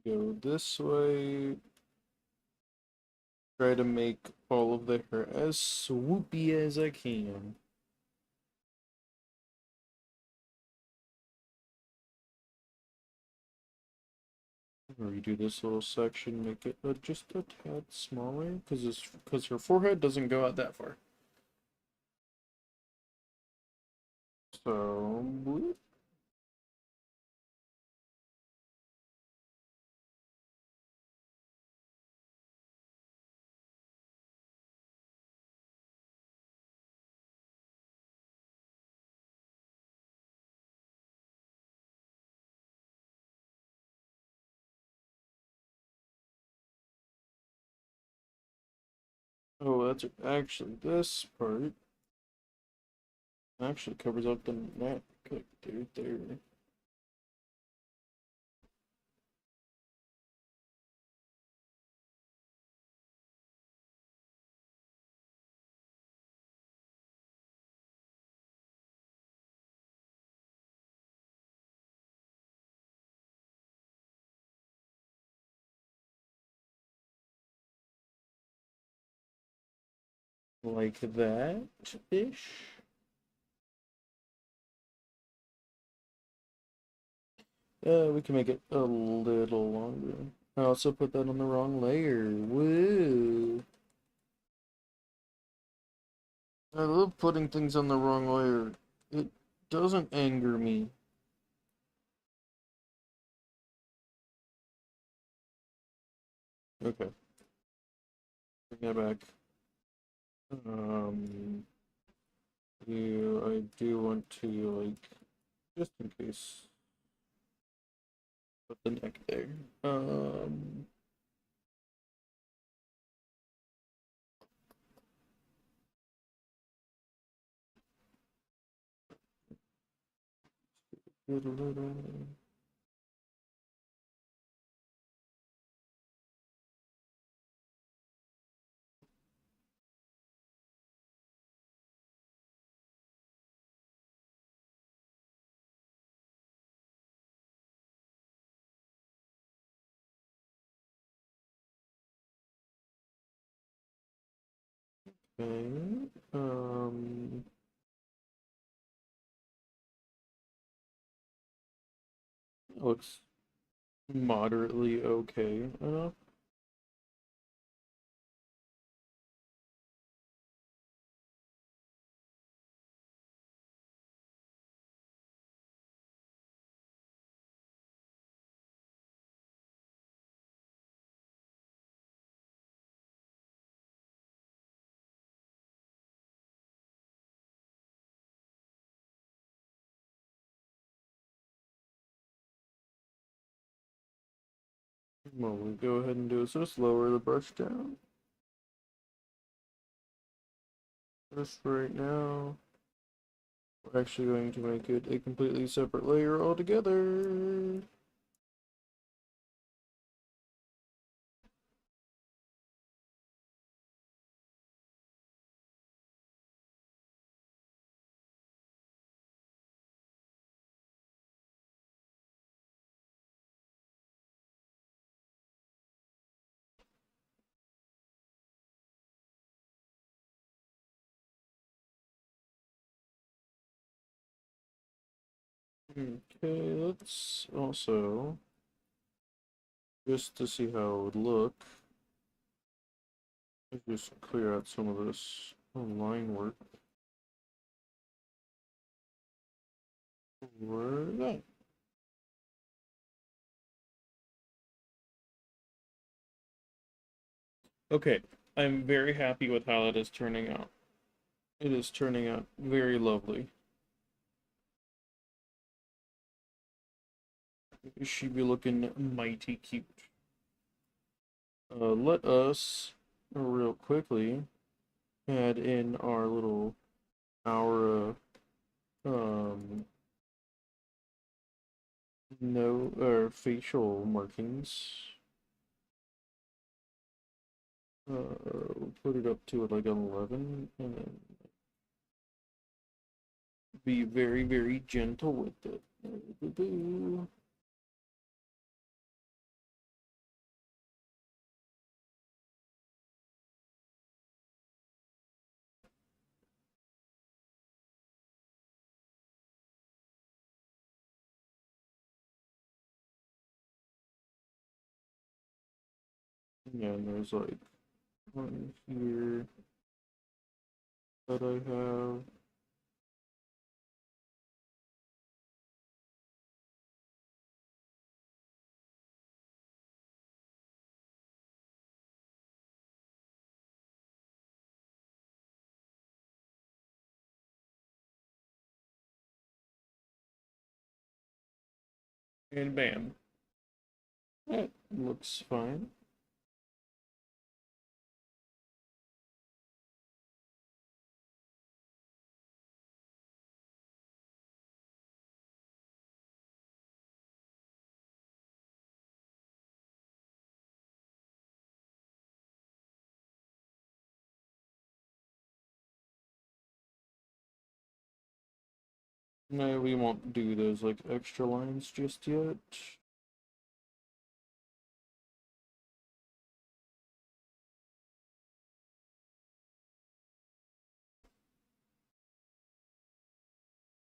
Go this way. Try to make all of the hair as swoopy as I can. Redo this little section, make it just a tad smaller, because her forehead doesn't go out that far. So, bloop. Oh, that's actually this part. Actually covers up the neck. Like, dude, there. Like that-ish. We can make it a little longer. I also put that on the wrong layer. Woo! I love putting things on the wrong layer. It doesn't anger me. Okay, bring that back. Um, yeah, I do want to, like, just in case, put the neck there. Um, okay. Looks moderately okay. Well, we go ahead and do is just lower the brush down. Just right now. We're actually going to make it a completely separate layer altogether. Okay, let's also, just to see how it would look, let's just clear out some of this line work. Where that? Okay, I'm very happy with how it is turning out. It is turning out very lovely. She be looking mighty cute. Let us real quickly add in our little aura no facial markings. We'll put it up to like 11 and then be very, very gentle with it. Yeah, and there's like one here that I have. And bam. That looks fine. No, we won't do those like extra lines just yet.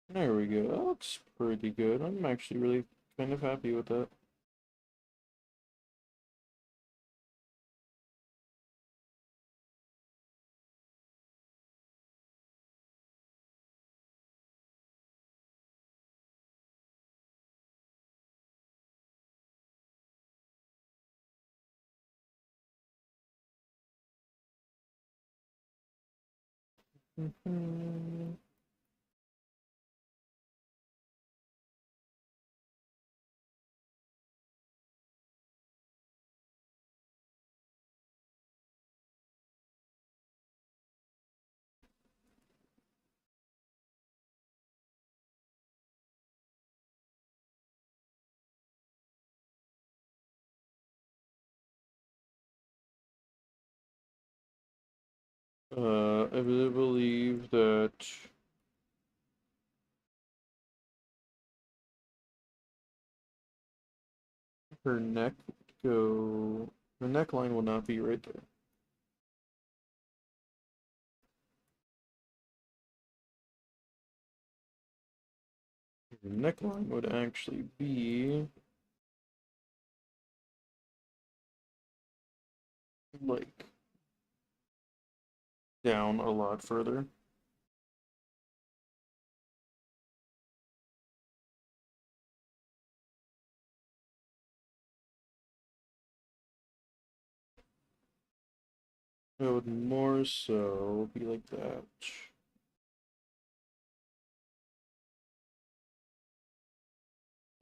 There we go. That looks pretty good. I'm actually really kind of happy with that. I really believe that her neck would go. Her neckline will not be right there. Her neckline would actually be like down a lot further. It would more so be like that.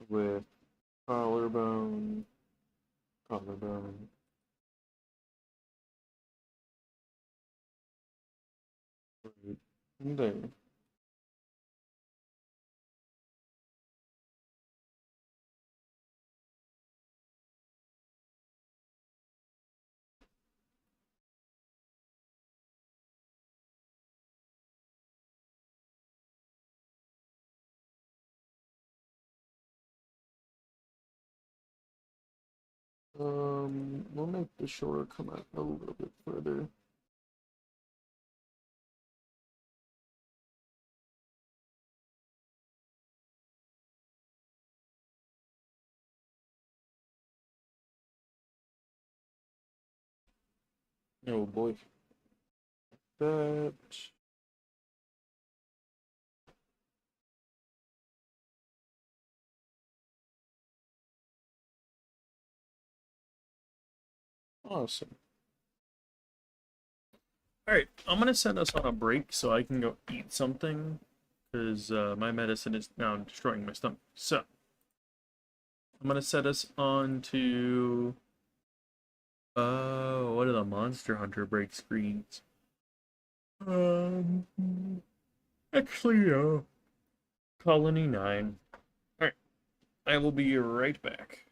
With collarbone, collarbone. Right there. We'll make the shoulder come out a little bit further. Oh boy. That. Awesome. Alright, I'm gonna send us on a break so I can go eat something. Because my medicine is now destroying my stomach. So, I'm gonna set us on to. What are the Monster Hunter break screens? Um, actually, Colony 9. Alright, I will be right back.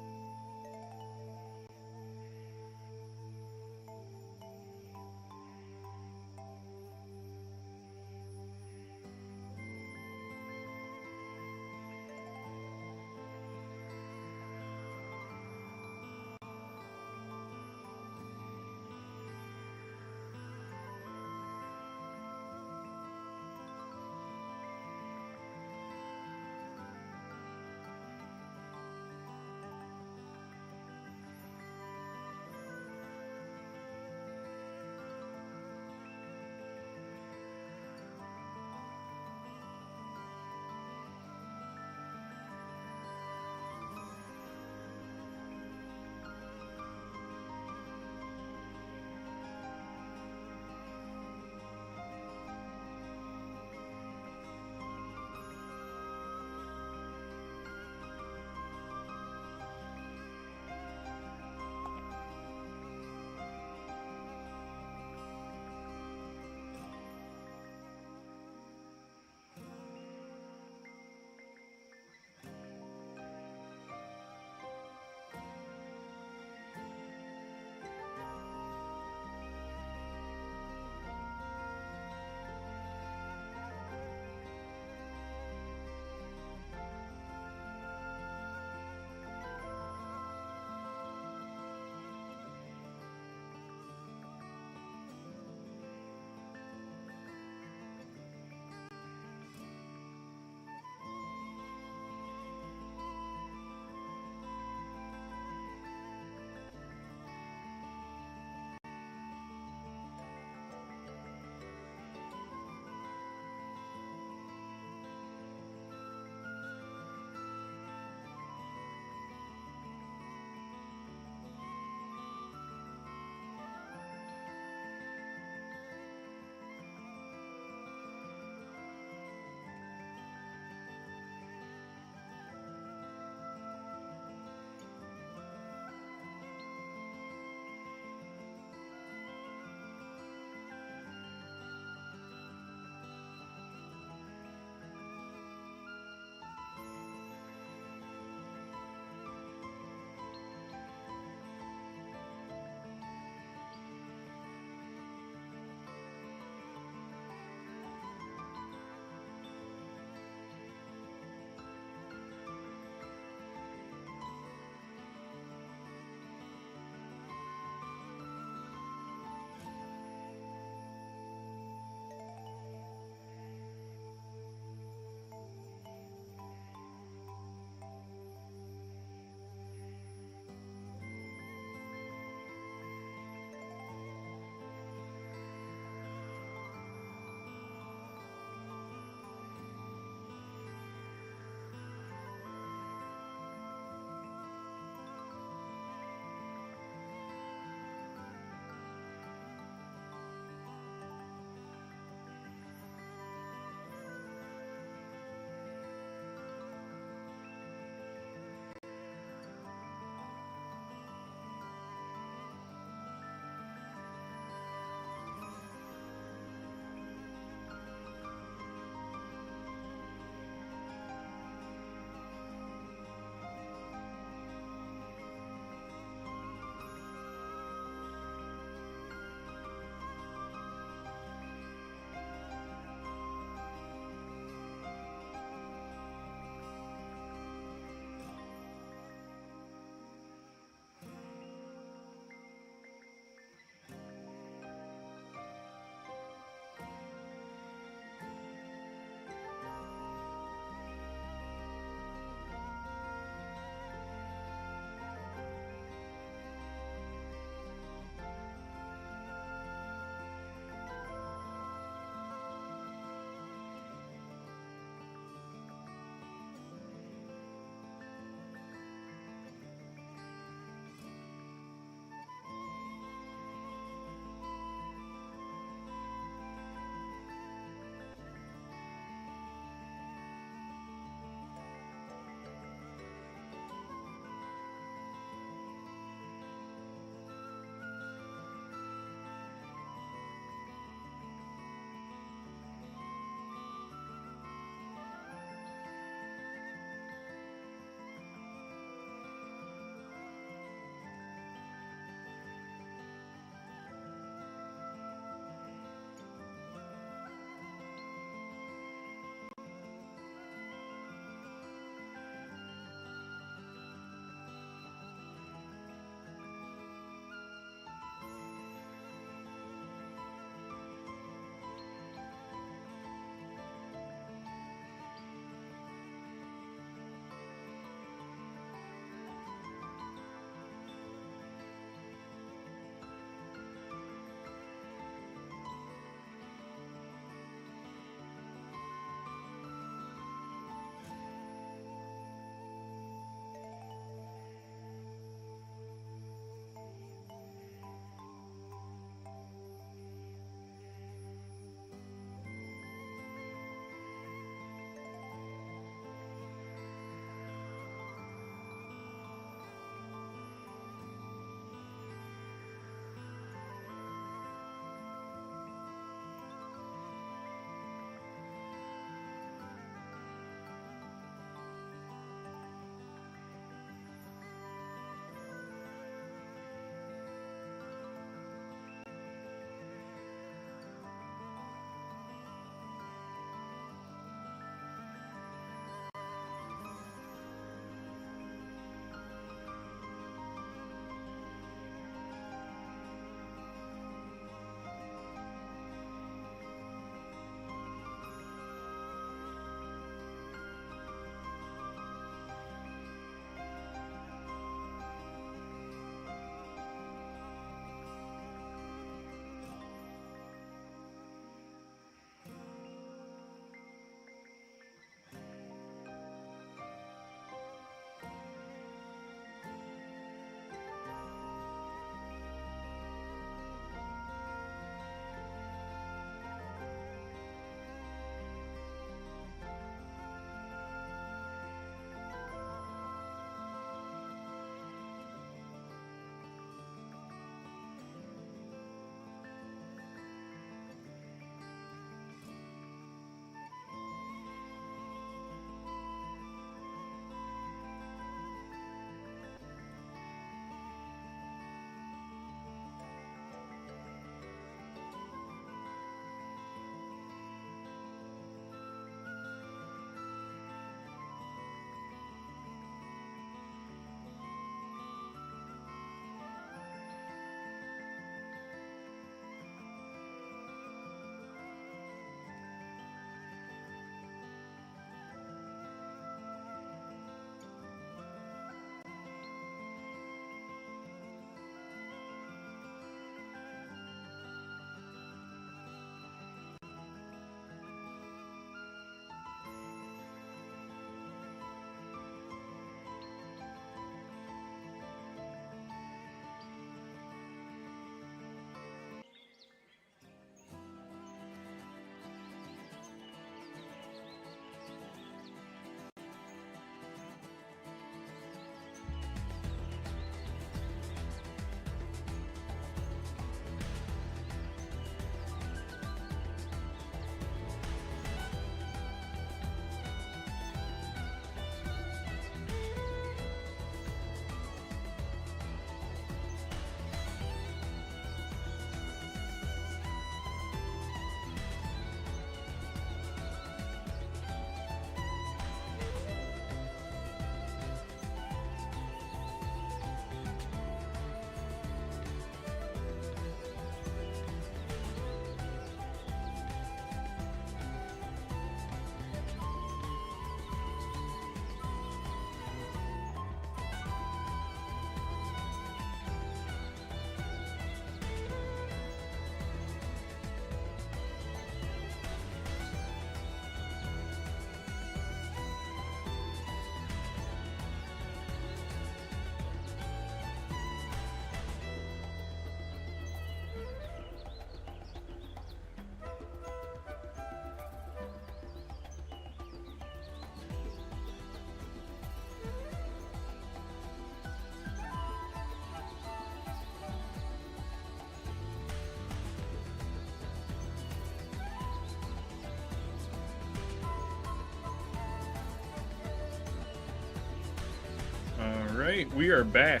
right, we are back.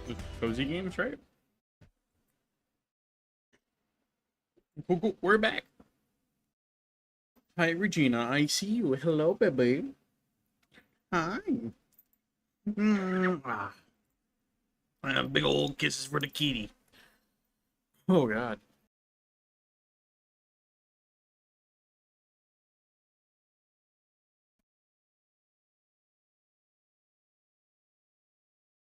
With Cozy Games, right? Cool. We're back. Hi, Regina. I see you. Hello, baby. Hi. Ah. I have big old kisses for the kitty. Oh God.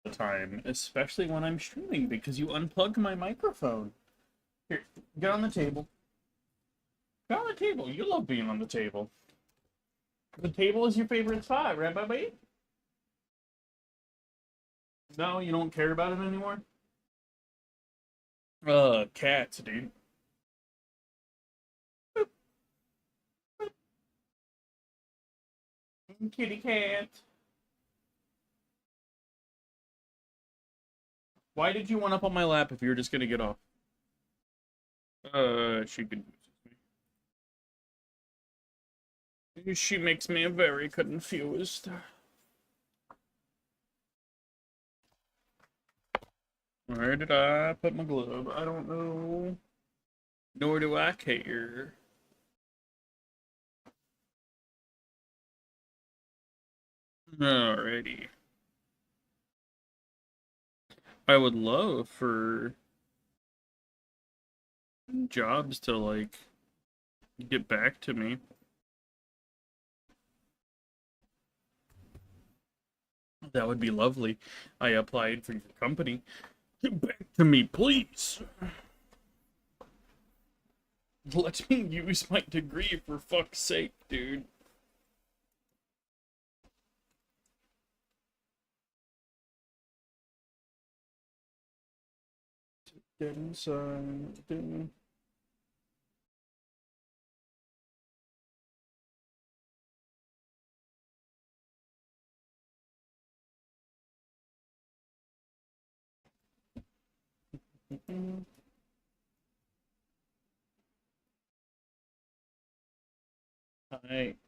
The time, especially when I'm streaming, because you unplug my microphone. Here, get on the table. Get on the table. You love being on the table. The table is your favorite spot, right, baby? No, you don't care about it anymore? Cats, dude. Kitty cat. Why did you want up on my lap if you were just gonna get off? She confuses me. She makes me very confused. Where did I put my glove? I don't know. Nor do I care. Alrighty. I would love for jobs to, like, get back to me. That would be lovely. I applied for your company. Get back to me, please. Let me use my degree for fuck's sake, dude. Get inside.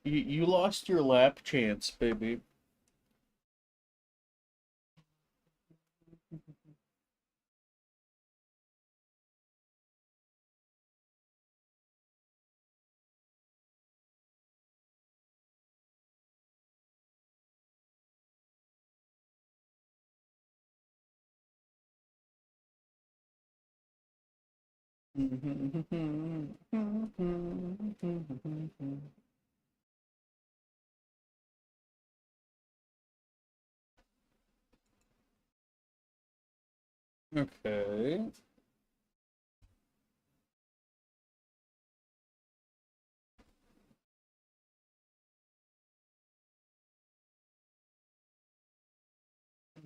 You lost your lap chance, baby. Okay.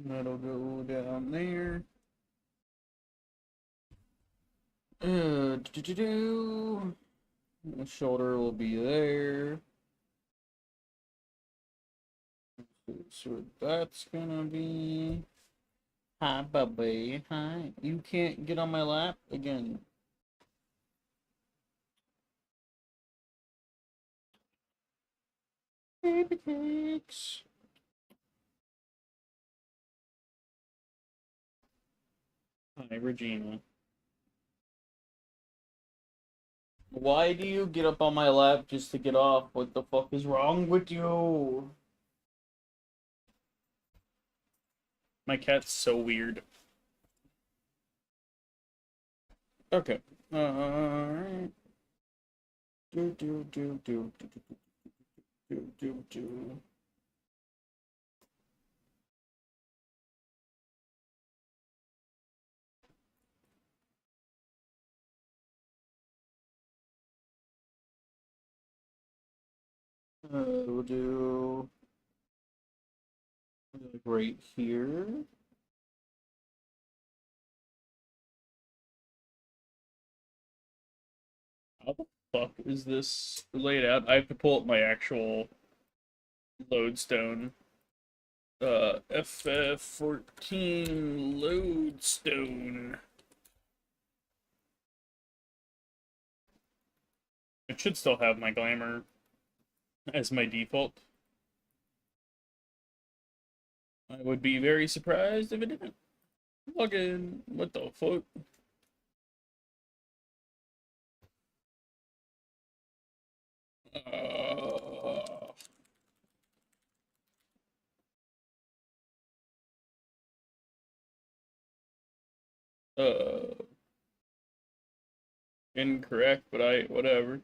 That'll go down there. Do. The shoulder will be there. So that's gonna be. Hi, baby. Hi. You can't get on my lap again. Baby cakes. Hi, Regina. Why do you get up on my lap just to get off? What the fuck is wrong with you? My cat's so weird. Okay. Alright. Do. We'll do like right here. How the fuck is this laid out? I have to pull up my actual lodestone. FF14 lodestone. It should still have my glamour as my default. I would be very surprised if it didn't. Fucking, what the fuck? Uh, uh, incorrect, but whatever.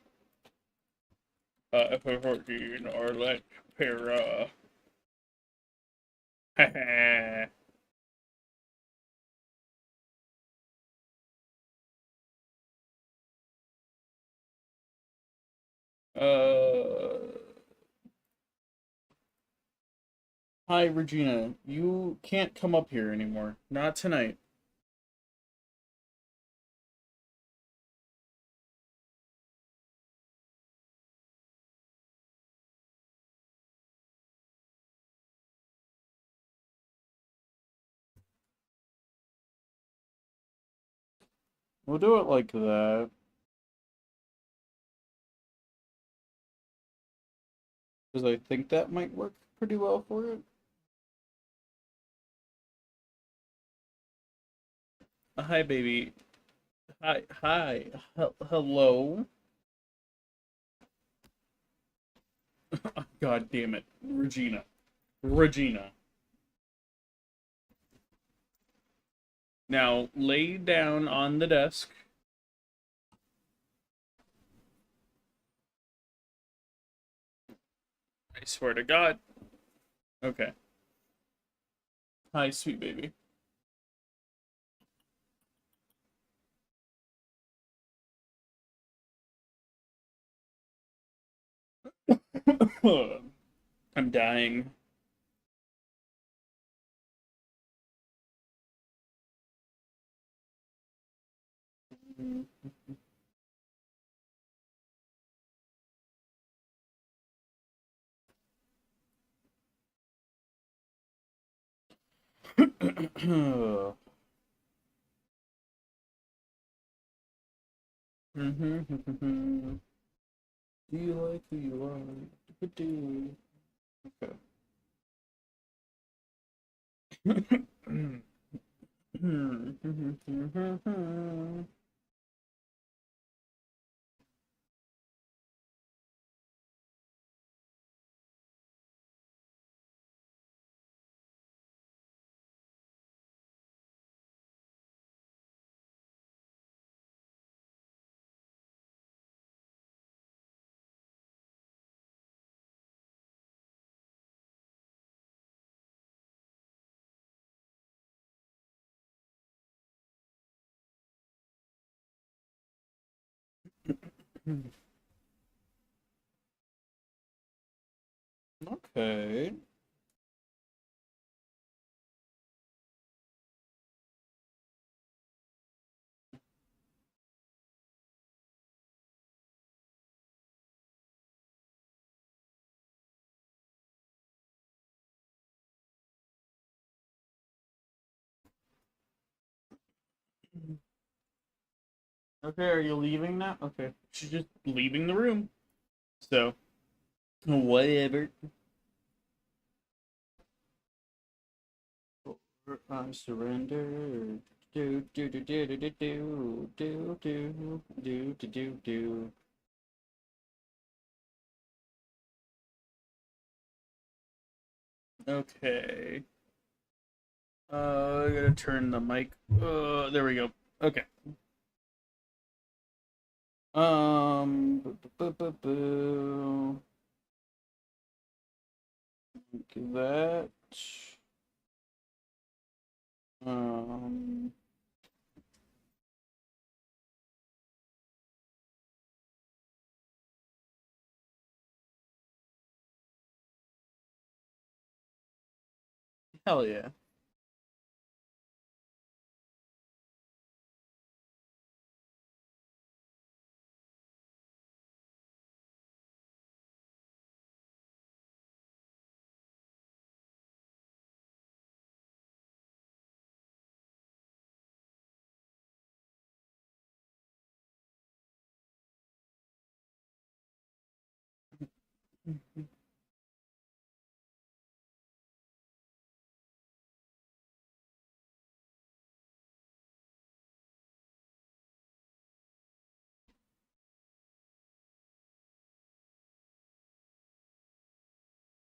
F14 or let para. uh, Hi, Regina. You can't come up here anymore. Not tonight. We'll do it like that. Because I think that might work pretty well for it. Hi, baby. Hi. Hello. God damn it. Regina. Regina. Now, lay down on the desk. I swear to God. Okay. Hi, sweet baby. I'm dying. Do you like who you are? Do. Okay. Okay. Okay, are you leaving now? Okay. She's just leaving the room. So, whatever. I surrender. Do. Okay. I gotta turn the mic. There we go. Okay. Boo. Like that. Um, Hell yeah.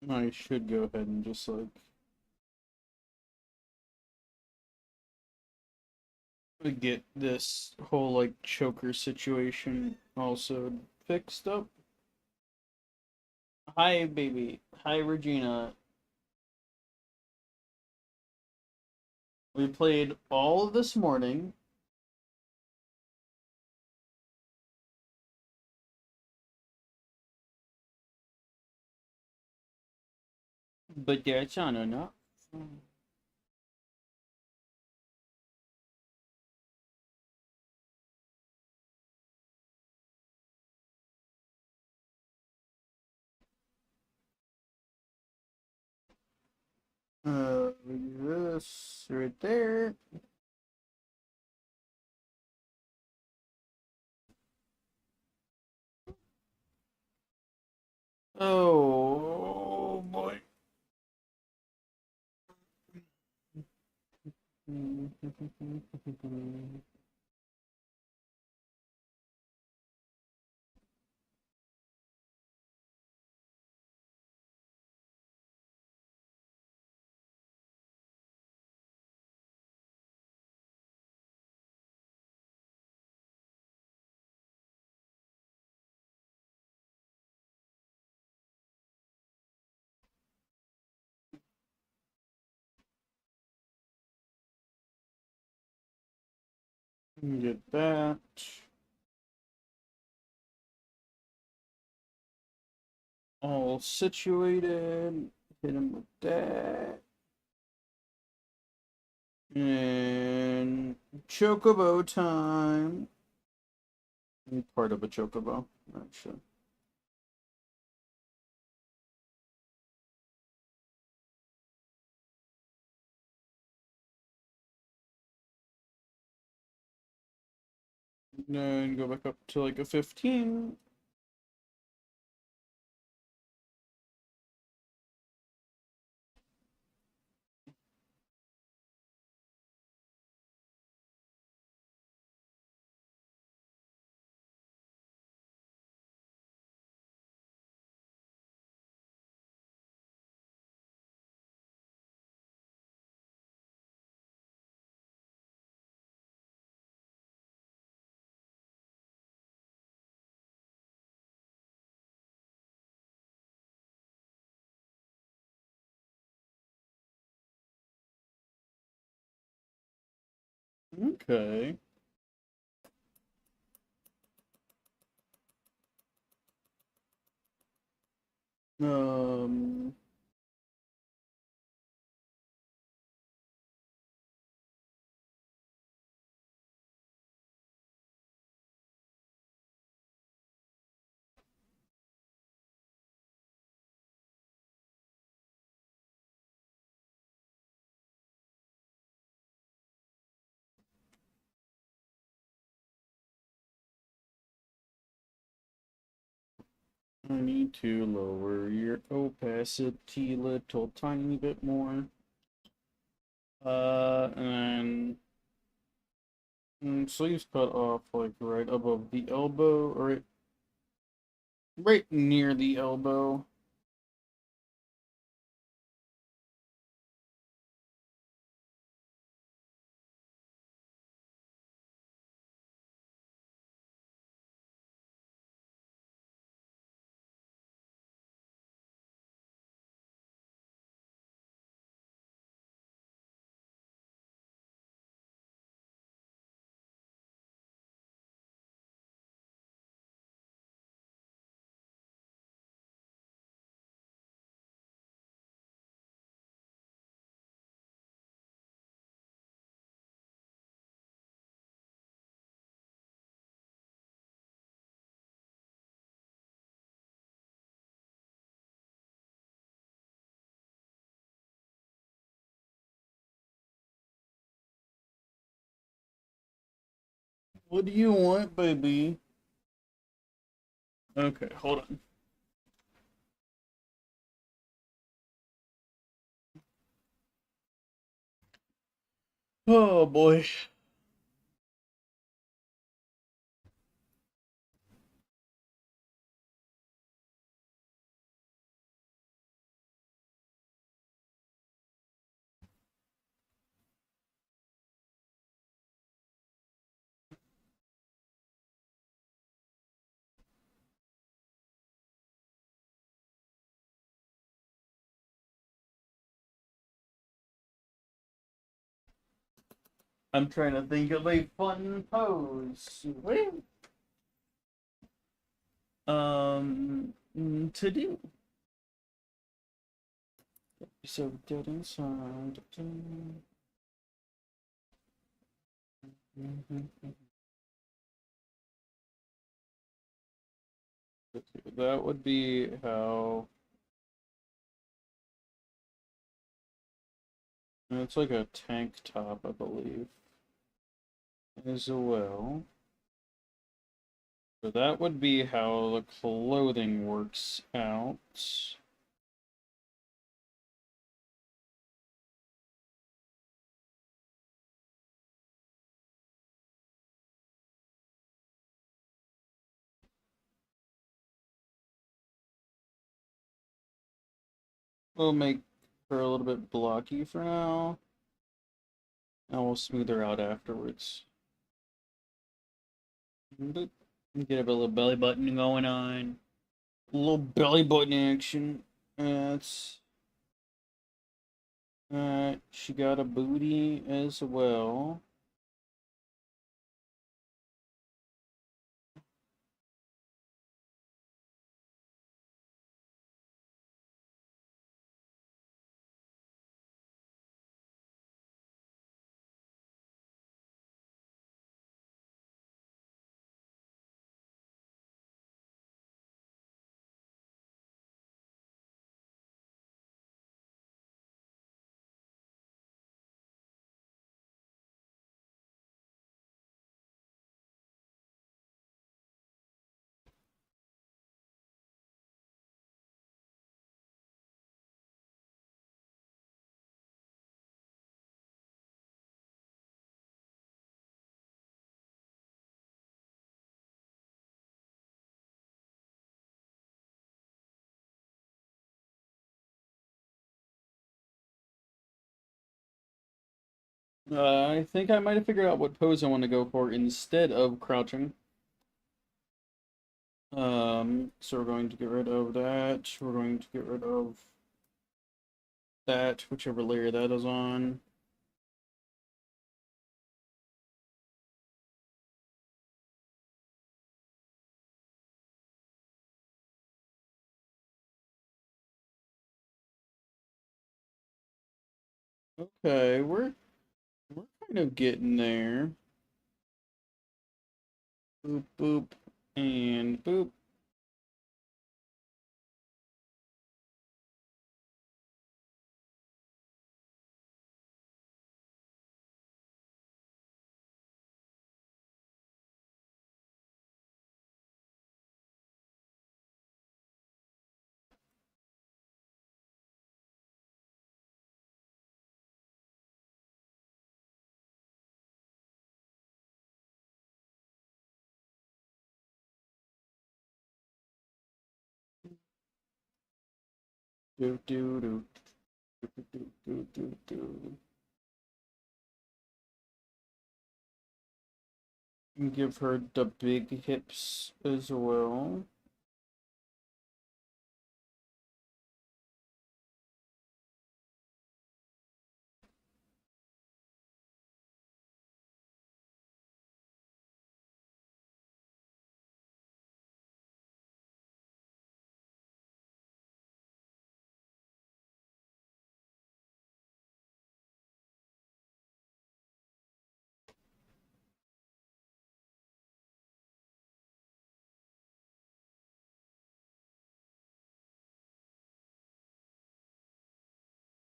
I should go ahead and just get this whole choker situation also fixed up. Hi, baby. Hi, Regina. We played all this morning. But that's not enough. This right there. Oh boy. Get that. All situated. Hit him with that. And chocobo time. Part of a chocobo, actually. Then go back up to a 15. Okay. Um, I need to lower your opacity a little tiny bit more. And sleeves cut off right above the elbow, or right near the elbow. What do you want, baby? Okay, hold on. Oh boy. I'm trying to think of a fun pose. To do. So dead inside. That would be how. It's like a tank top, I believe, as well. So that would be how the clothing works out. We'll make her a little bit blocky for now, and we'll smooth her out afterwards. Boop. Get a little belly button going on. A little belly button action. That's she got a booty as well. I think I might have figured out what pose I want to go for instead of crouching. So we're going to get rid of that. We're going to get rid of that, whichever layer that is on. Okay, we're kind of getting there. Boop boop and boop. Do do do do do do do do. And give her the big hips as well.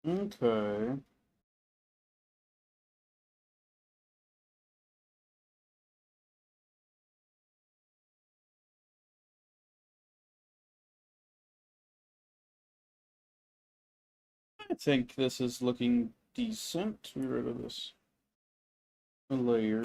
Okay. I think this is looking decent. Get rid of this layer.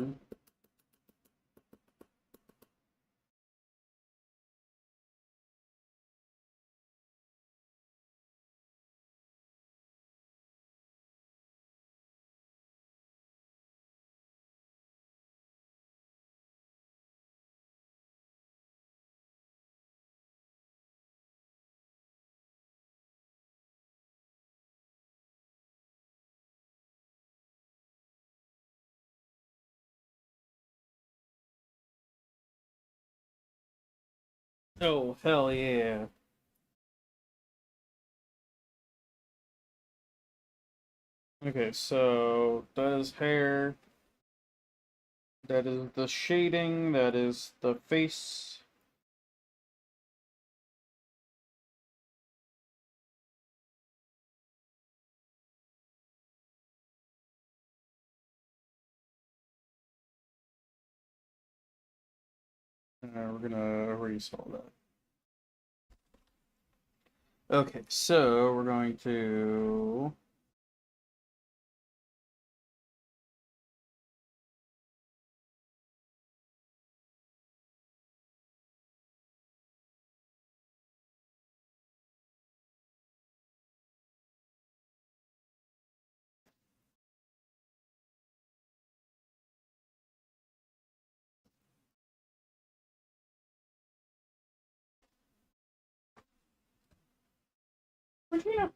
Oh, hell yeah. Okay, so that is hair, that is the shading, that is the face. We're gonna erase all that. Okay, so we're going to. Regina,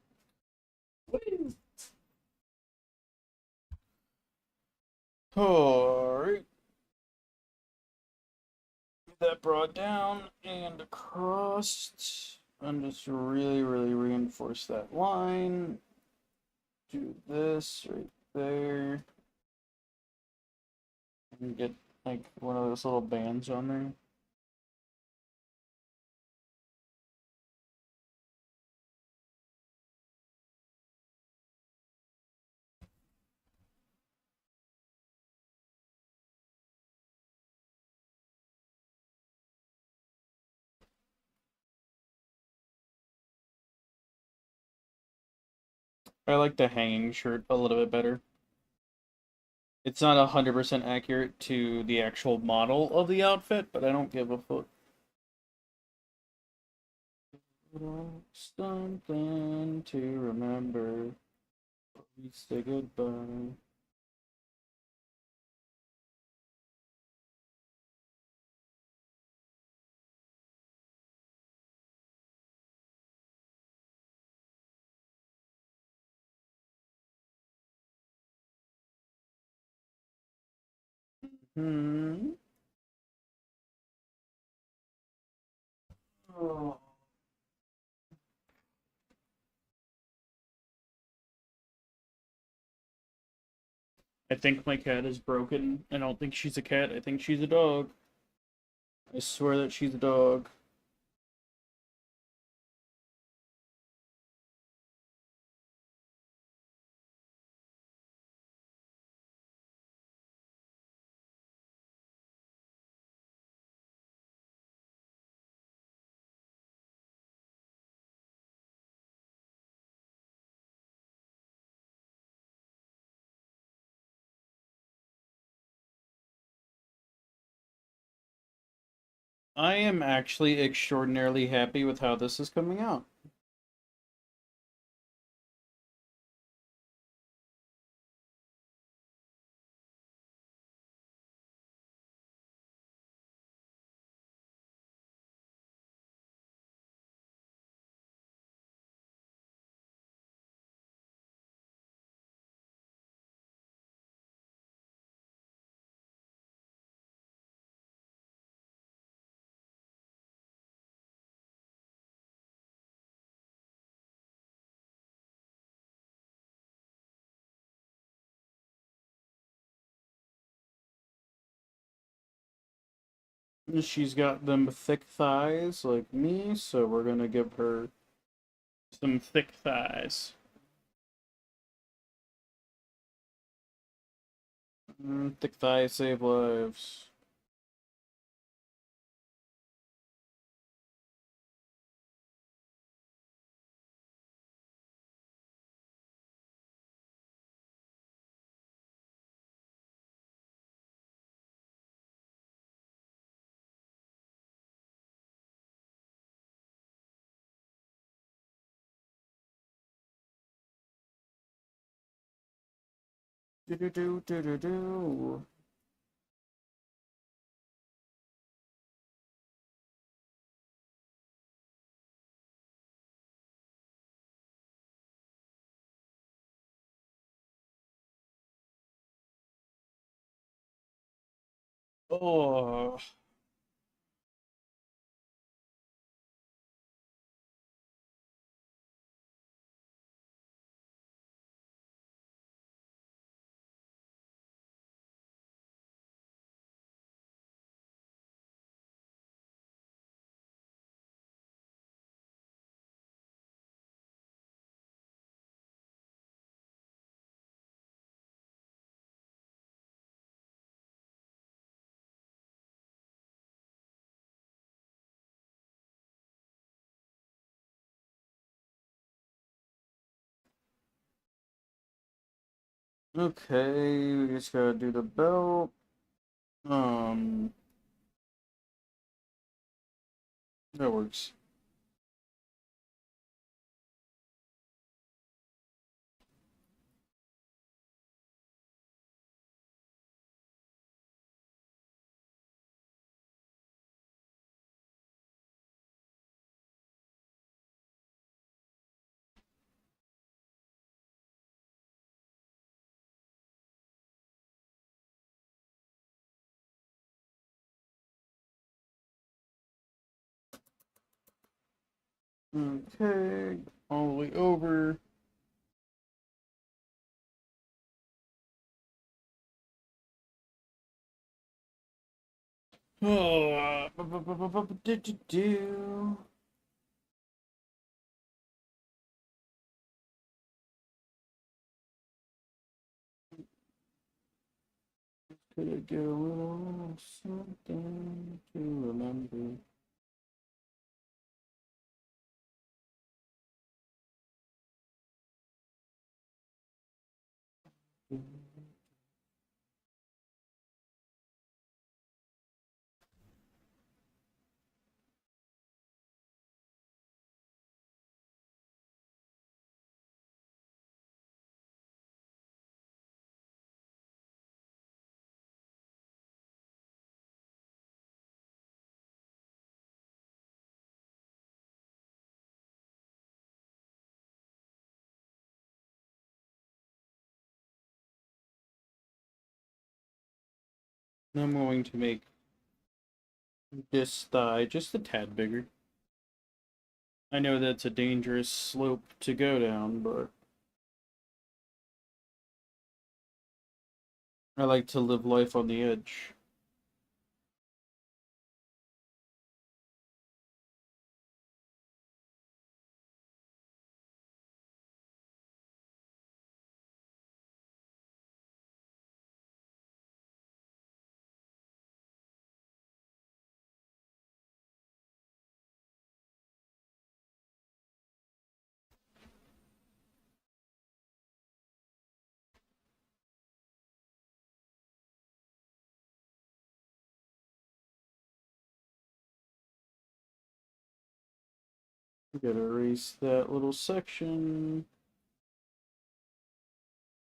please. Alright. Get that brought down and across. And just really reinforce that line. Do this right there. And get like one of those little bands on there. I like the hanging shirt a little bit better. It's not 100% accurate to the actual model of the outfit, but I don't give a fuck. Something to remember. We say goodbye. Hmm. Oh. I think my cat is broken. I don't think she's a cat. I think she's a dog. I swear that she's a dog. I am actually extraordinarily happy with how this is coming out. She's got them thick thighs like me, so we're gonna give her some thick thighs. Thick thighs save lives. Do do do do do do. Oh, Okay, we just gotta do the belt. That works. Okay, all the way over. Oh, do. Could I get a little something to remember? I'm going to make this thigh just a tad bigger. I know that's a dangerous slope to go down, but I like to live life on the edge. Gotta erase that little section.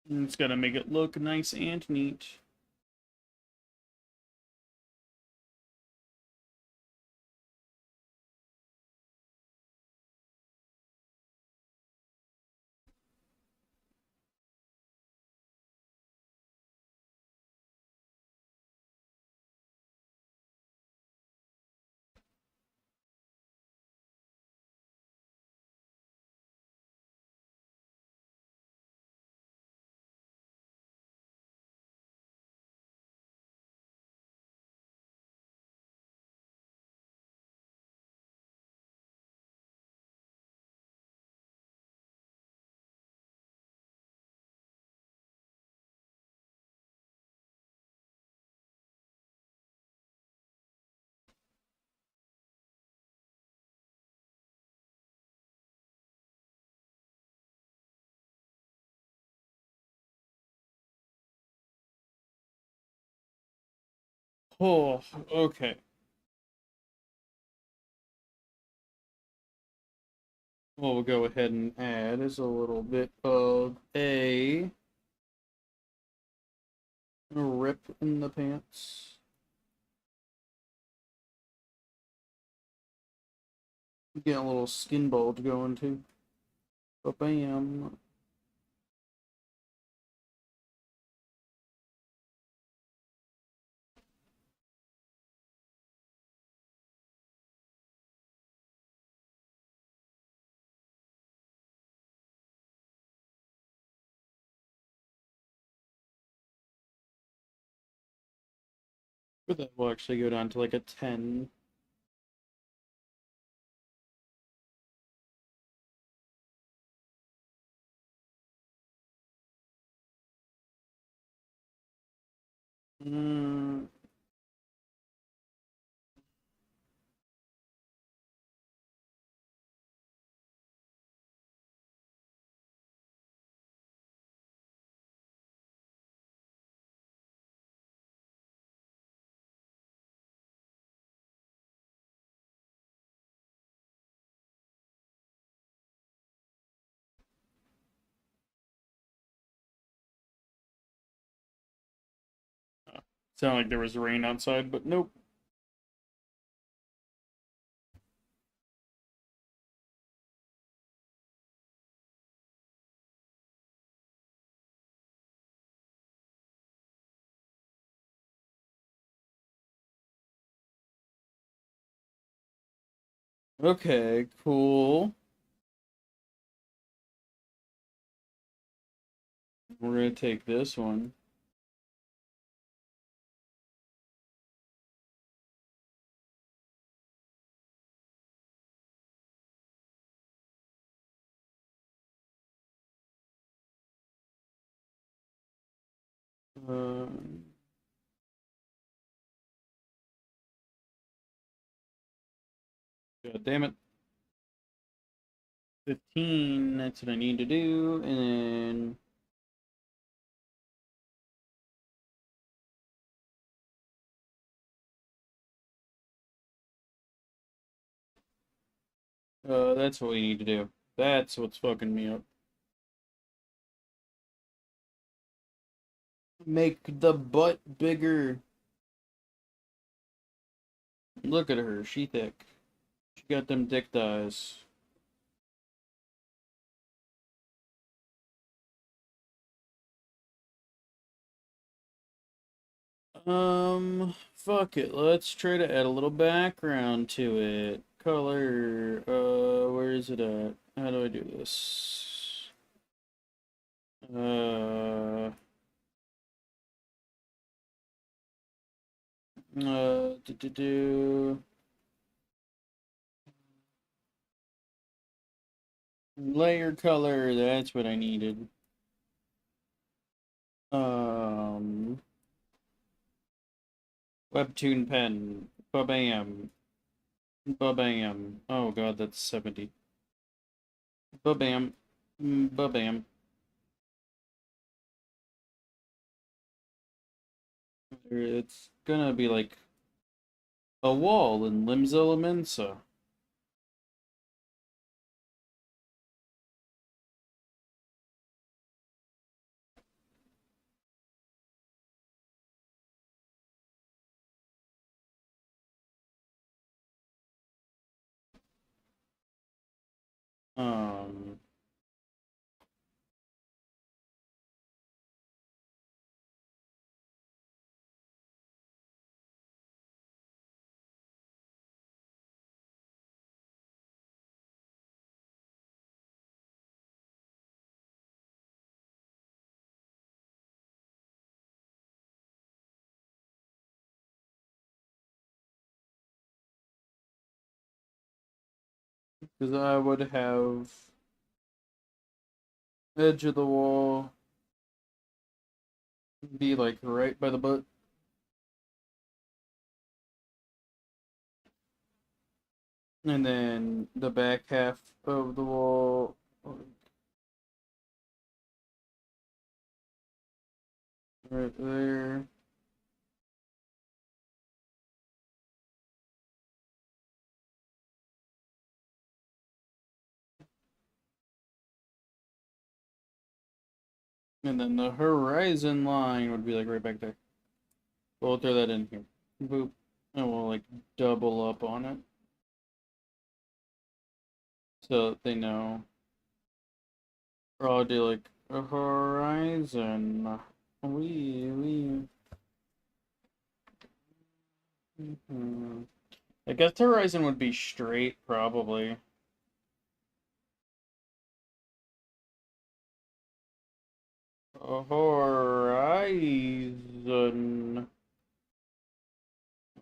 And it's gonna make it look nice and neat. Oh, okay. What we'll go ahead and add is a little bit of a rip in the pants. Get a little skin bulge going too. Ba-bam. But that will actually go down to like a 10. Mm, Sounded like there was rain outside, but nope. Okay, cool. We're gonna take this one. Uh, God damn it. 15, that's what I need to do, and then that's what we need to do. That's what's fucking me up. Make the butt bigger. Look at her, she thick. She got them dick thighs. Fuck it. Let's try to add a little background to it. Color. Where is it at? How do I do this? Do. Layer color. That's what I needed. Um, Webtoon pen. Ba-bam. Ba-bam. Oh god, that's 70. Ba-bam. Ba-bam. It's gonna be like a wall in Limbs Elemensa. Um, because I would have edge of the wall be like right by the butt. And then the back half of the wall right there. And then the horizon line would be like right back there. We'll throw that in here. Boop. And we'll like double up on it. So that they know. Or I'll do like a horizon. We. I guess the horizon would be straight, probably. A horizon.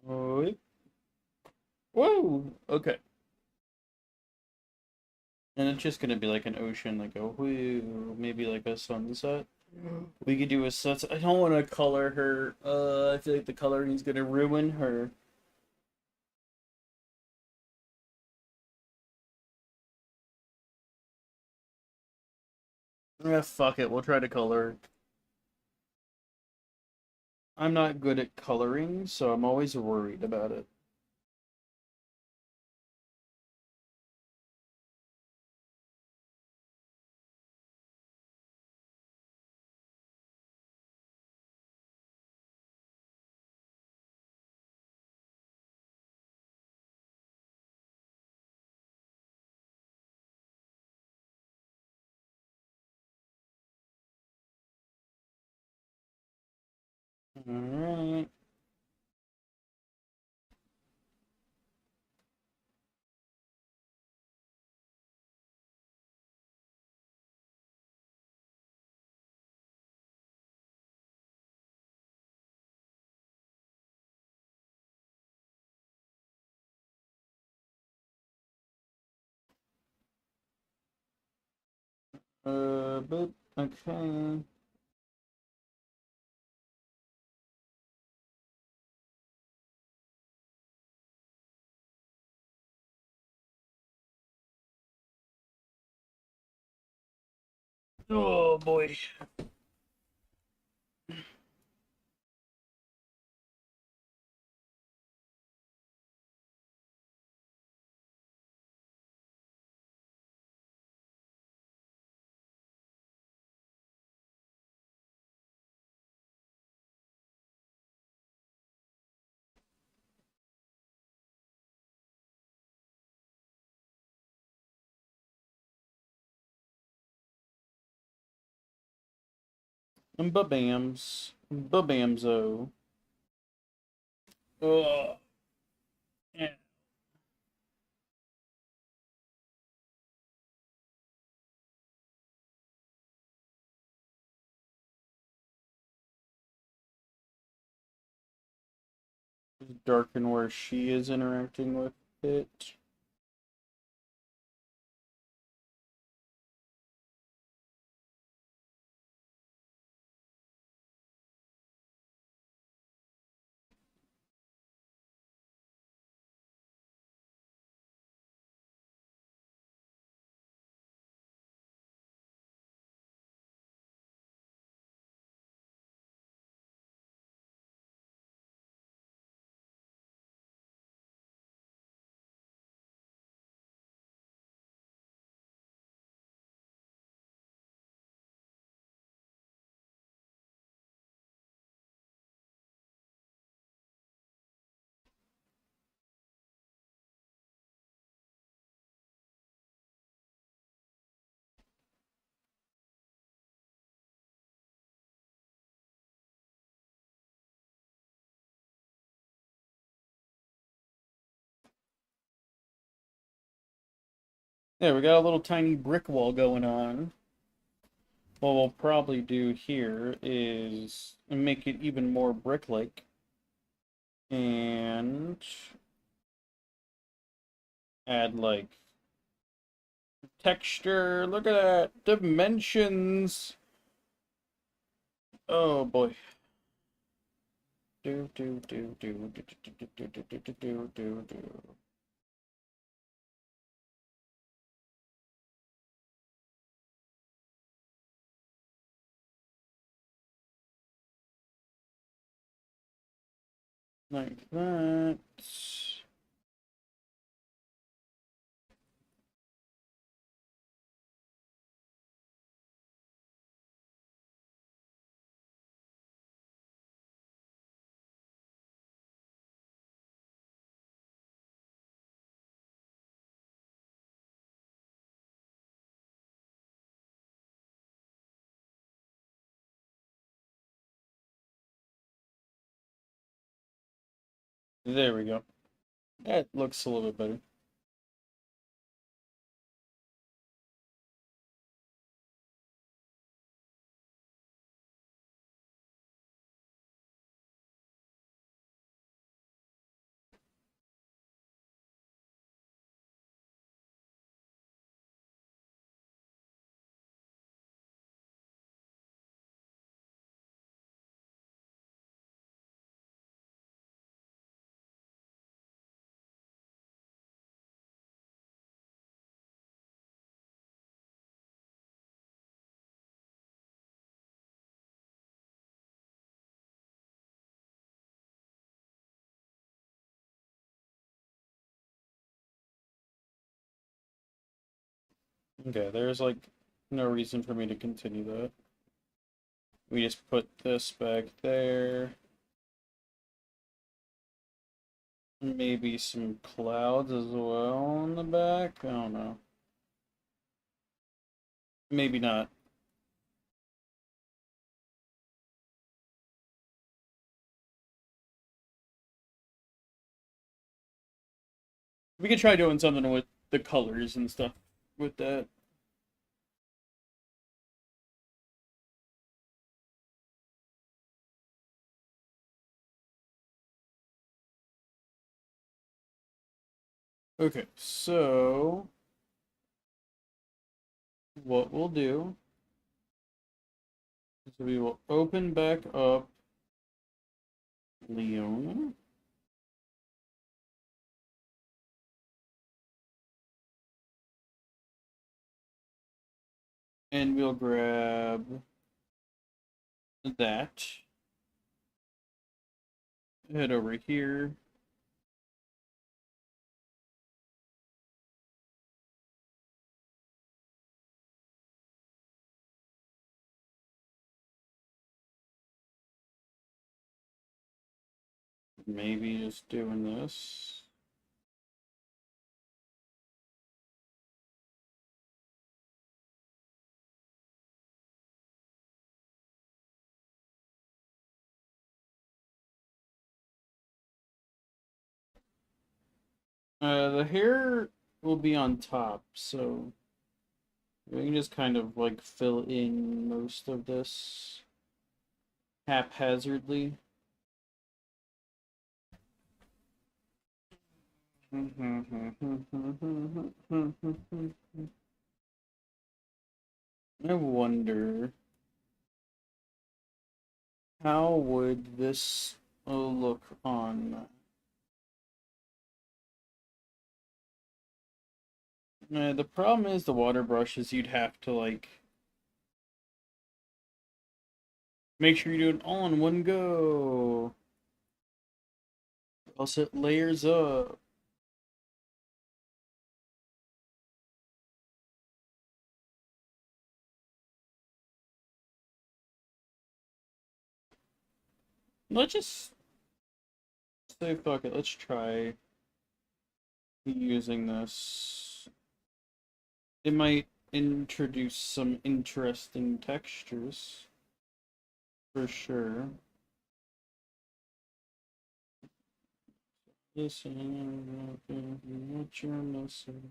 Oh, whoa! Okay. And it's just gonna be like an ocean, like a whoo, maybe like a sunset. We could do a sunset. I don't want to color her. I feel like the coloring is gonna ruin her. Yeah, fuck it. We'll try to color. I'm not good at coloring, so I'm always worried about it. Alright. But okay. Oh boy. Babams. Babamzo. Ugh. Yeah. Darken where she is interacting with it. Yeah, we got a little tiny brick wall going on. What we'll probably do here is make it even more brick-like. And add like texture. Look at that. Dimensions. Oh boy. Do do do do do do do do do do do do do. Like that. There we go. That looks a little bit better. Okay, there's like no reason for me to continue that. We just put this back there. Maybe some clouds as well on the back. I don't know. Maybe not. We could try doing something with the colors and stuff with that. Okay, so what we'll do is we will open back up Leona. And we'll grab that. Head over here. Maybe just doing this. The hair will be on top, so we can just kind of like fill in most of this haphazardly. I wonder how would this look on. The problem is the water brushes, you'd have to like make sure you do it all in one go. Else it layers up. Let's just say fuck it. Let's try using this. It might introduce some interesting textures. For sure. Listen, what you're missing.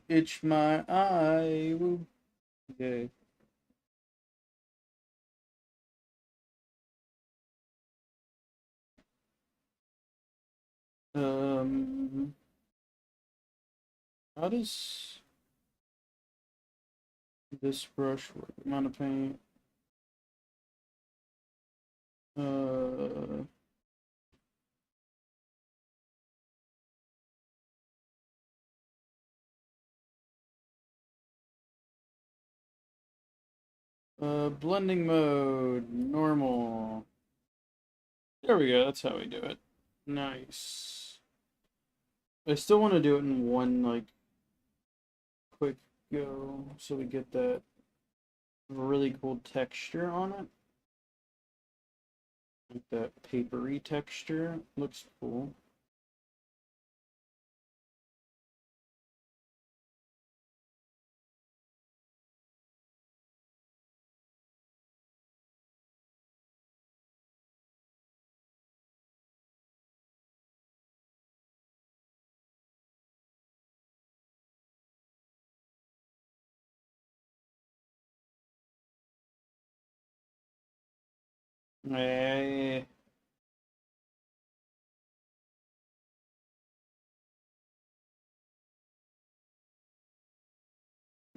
Itch my eye. Woo. Okay. Um, how does this brush work? Amount of paint. Uh, blending mode, normal. There we go. That's how we do it. Nice. I still want to do it in one like quick go, so we get that really cool texture on it. Like that papery texture. Looks cool. Eh,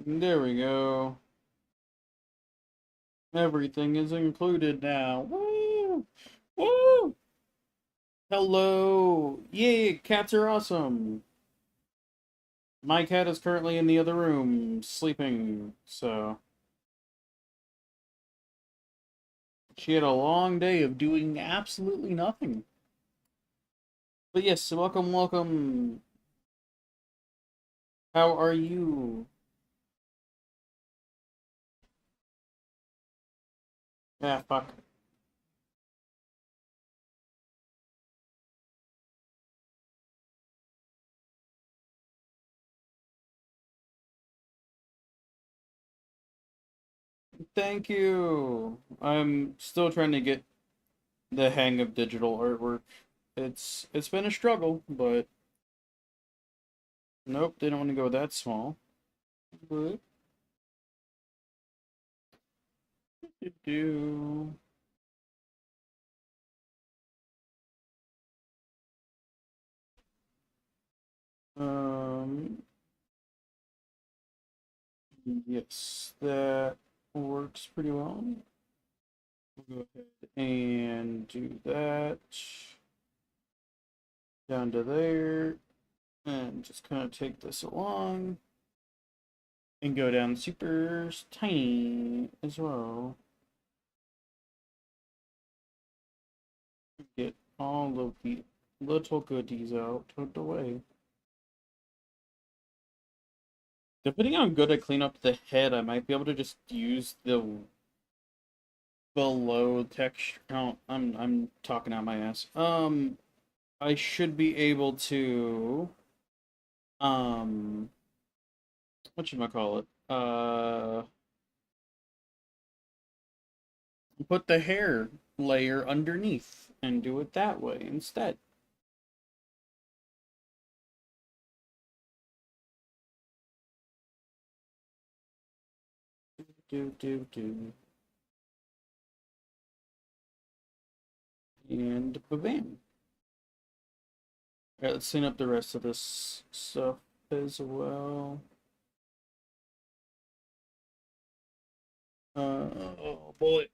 there we go. Everything is included now. Woo! Woo! Hello! Yay, cats are awesome! My cat is currently in the other room, sleeping, so... She had a long day of doing absolutely nothing. But yes, welcome, welcome. How are you? Ah, fuck. Thank you. I'm still trying to get the hang of digital artwork. It's been a struggle, but nope, they don't want to go that small. But do. Um, yes, that works pretty well. We'll go ahead and do that down to there, and just kind of take this along and go down super tiny as well. Get all of the little goodies out of the way. Depending on how good I clean up the head, I might be able to just use the below texture. Oh, I'm talking out my ass. I should be able to what should I call it? Put the hair layer underneath and do it that way instead. Do. And bam. Alright, let's clean up the rest of this stuff as well. Oh boy.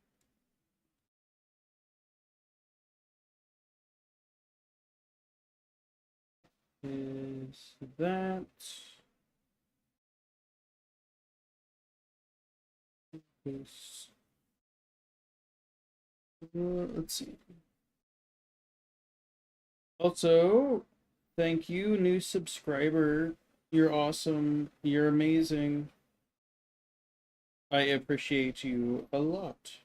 Is that is let's see. Also, thank you, new subscriber. You're awesome. You're amazing. I appreciate you a lot.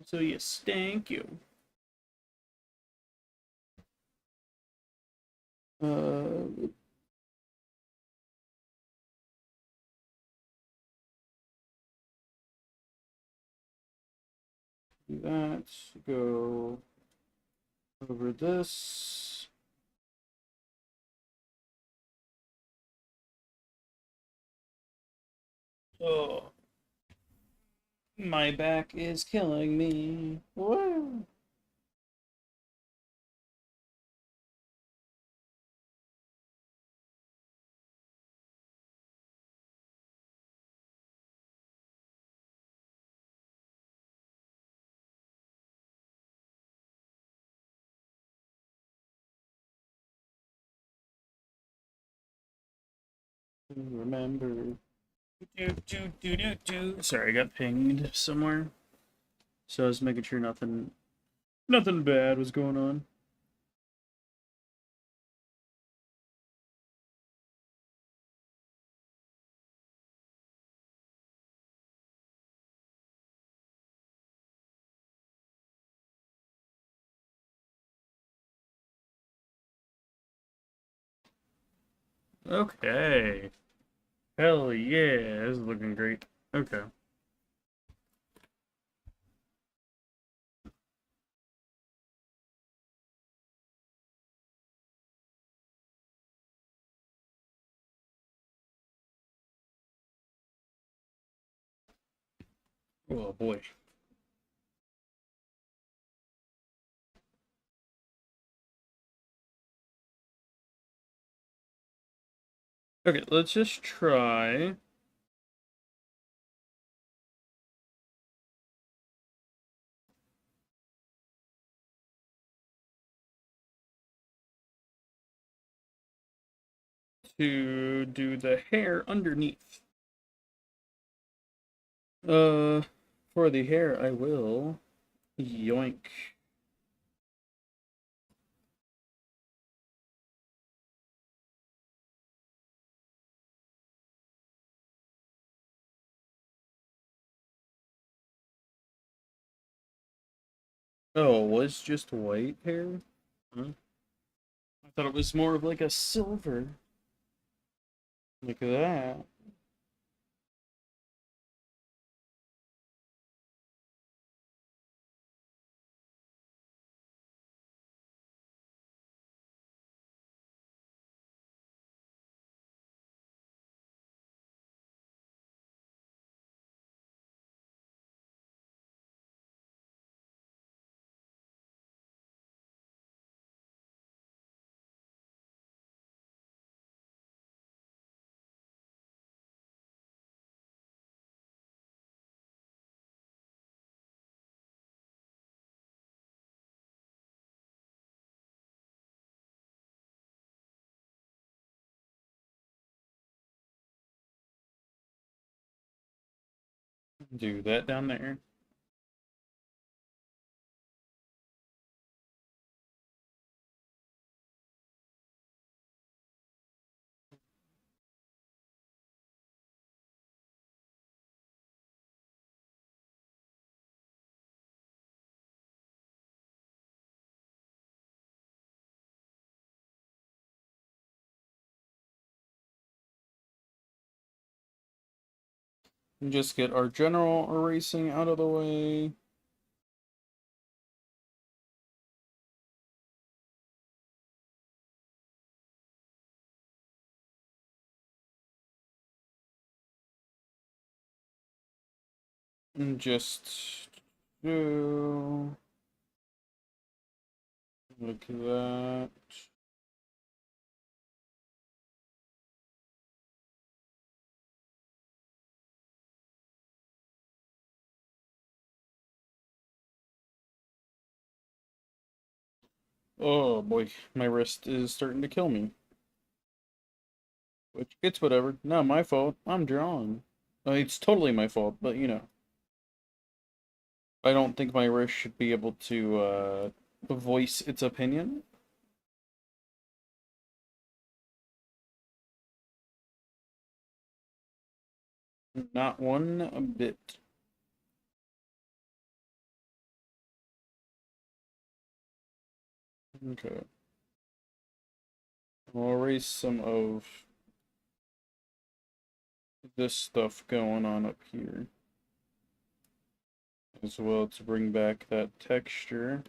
So yes, thank you. Uh, do that. Go over this. Oh, my back is killing me. Whoa. Remember. Sorry, I got pinged somewhere. So I was making sure nothing bad was going on. Okay. Hell yeah, this is looking great. Okay. Oh boy. Okay, let's just try. To do the hair underneath. Uh, for the hair, I will yoink Oh, it was just white hair? Huh? I thought it was more of like a silver. Look at that. Do that down there. And just get our general erasing out of the way. And just do. Look at that. Oh boy, my wrist is starting to kill me. Which, it's whatever. Not my fault. I'm drawing. It's totally my fault, but you know. I don't think my wrist should be able to voice its opinion. Not one bit. Okay. I'll erase some of this stuff going on up here as well to bring back that texture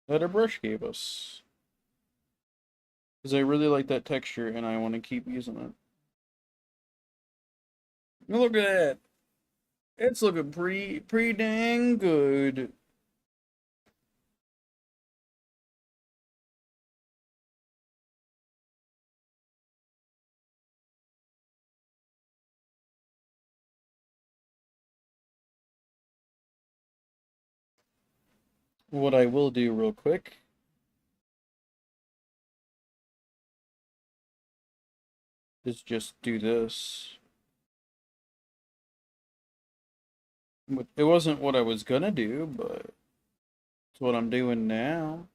that our brush gave us. Because I really like that texture and I want to keep using it. Look at that! It's looking pretty dang good. What I will do real quick is just do this. It wasn't what I was gonna do, but it's what I'm doing now.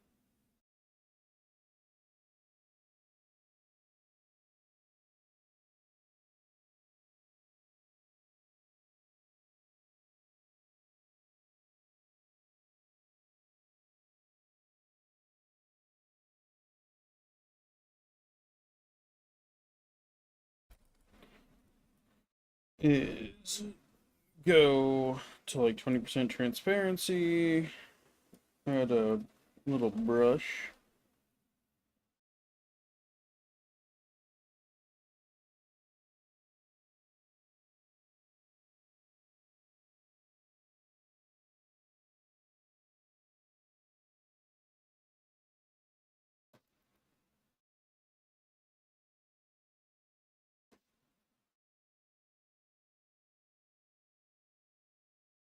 Is go to like 20% transparency, add a little brush.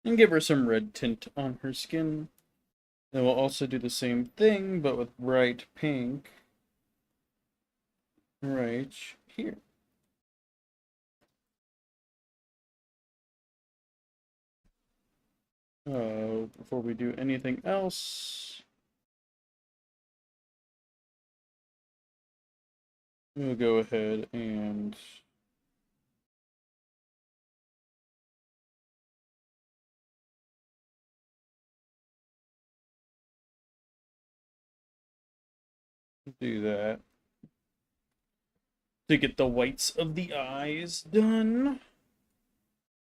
And give her some red tint on her skin. Then we'll also do the same thing, but with bright pink right here. Before we do anything else, we'll go ahead and Do that to get the whites of the eyes done.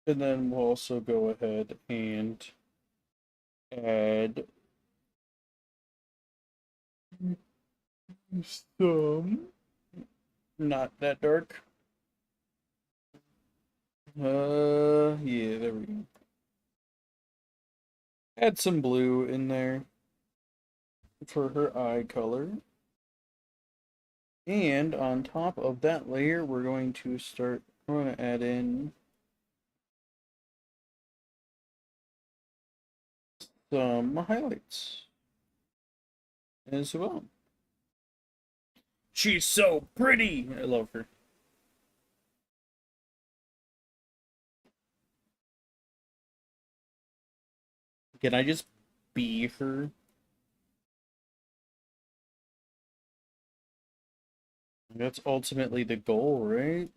And then we'll also go ahead and add some, not that dark. Yeah, there we go. Add some blue in there for her eye color. And on top of that layer, we're going to add in some highlights as well. She's so pretty! I love her. Can I just be her? That's ultimately the goal, right?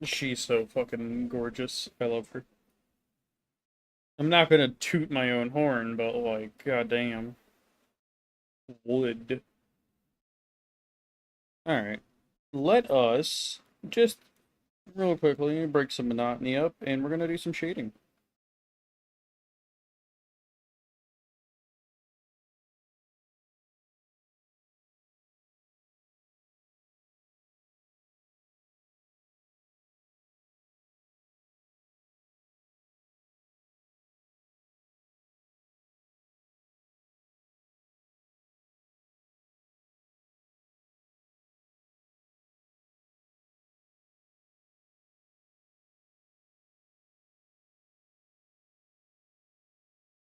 She's so fucking gorgeous. I love her. I'm not gonna toot my own horn, but like, goddamn. Would. Alright. Let us just real quickly break some monotony up, and we're gonna do some shading.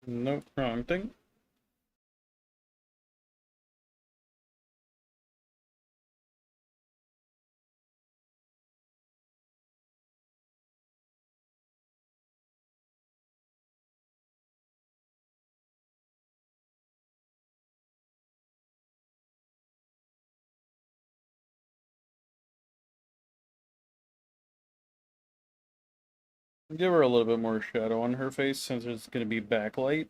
Nope, wrong thing. Give her a little bit more shadow on her face since it's gonna be backlight.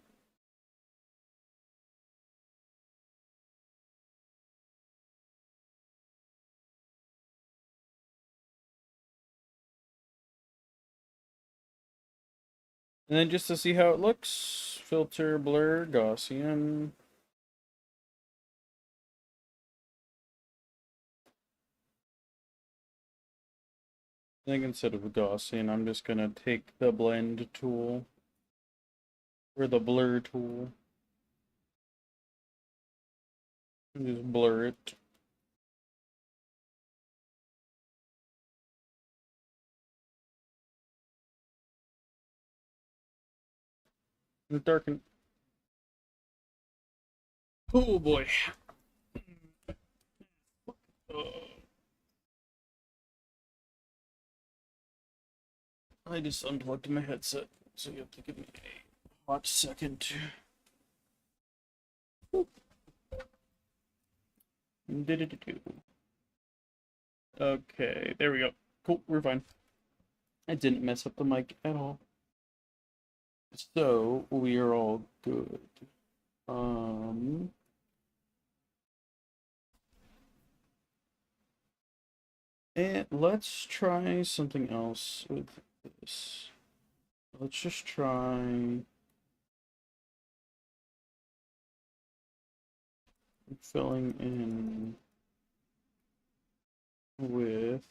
And then just to see how it looks, filter, blur, Gaussian. I think instead of Gaussian, I'm just gonna take the blend tool, or the blur tool, and just blur it. And darken. Oh boy. I just unplugged my headset, so you have to give me a hot second. Okay, there we go. Cool, we're fine. I didn't mess up the mic at all. So, we are all good. And let's try something else with this. Let's just try filling in with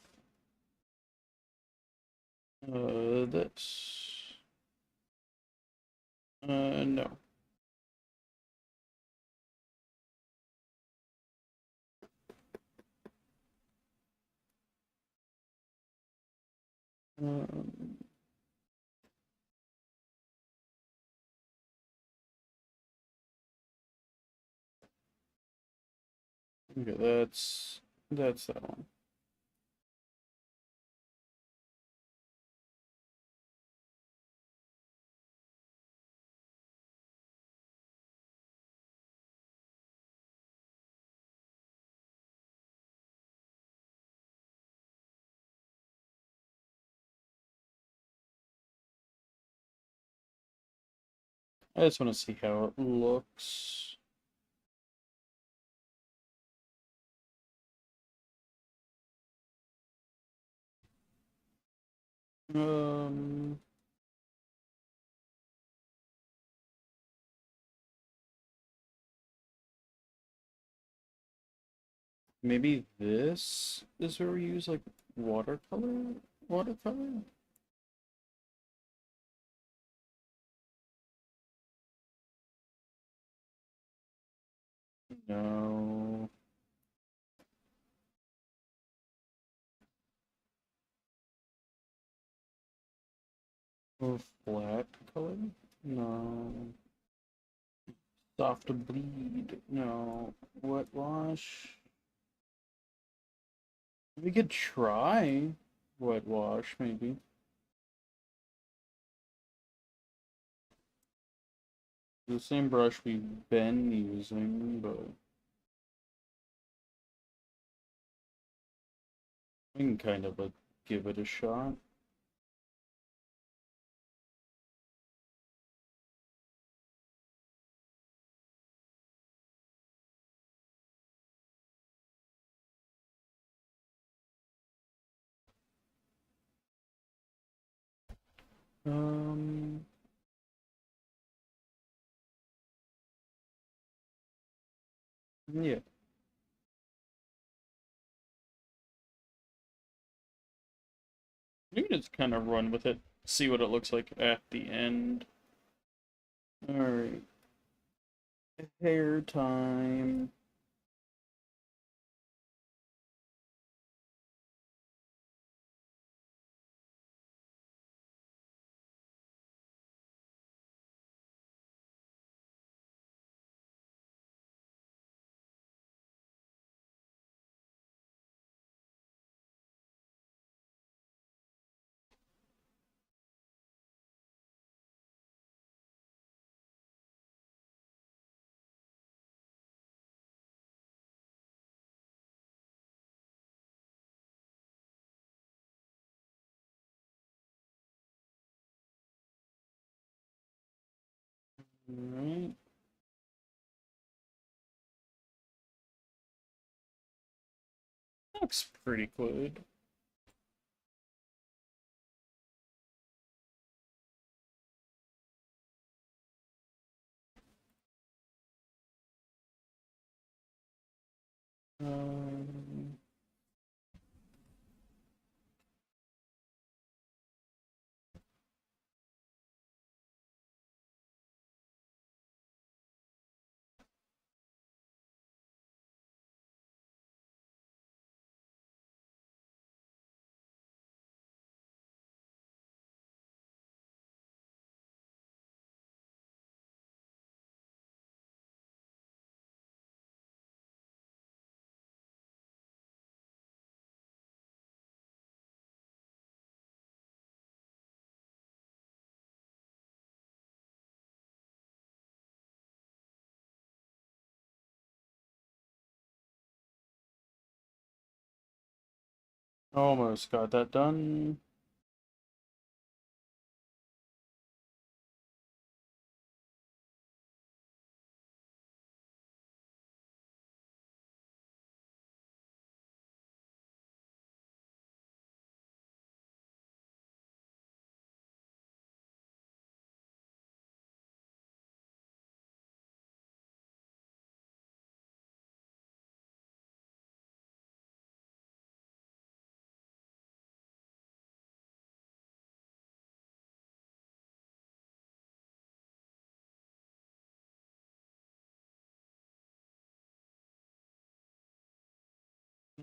this. No. Um, okay, that's that one. I just want to see how it looks. Um, Maybe this is where we use like watercolor? Watercolor? No. Or flat color? No. Soft to bleed? No. Wet wash? We could try wet wash, maybe. The same brush we've been using, but we can kind of give it a shot. Um, yeah. We can just kind of run with it, see what it looks like at the end. Alright. Hair time. Alright. Looks pretty good. Um, Almost got that done.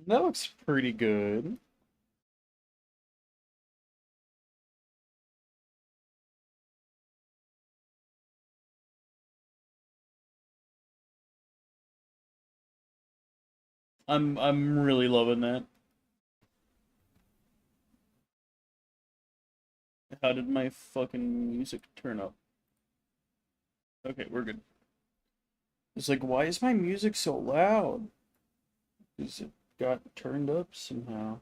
That looks pretty good. I'm really loving that. How did my fucking music turn up? Okay, we're good. It's like, why is my music so loud? Because it got turned up somehow.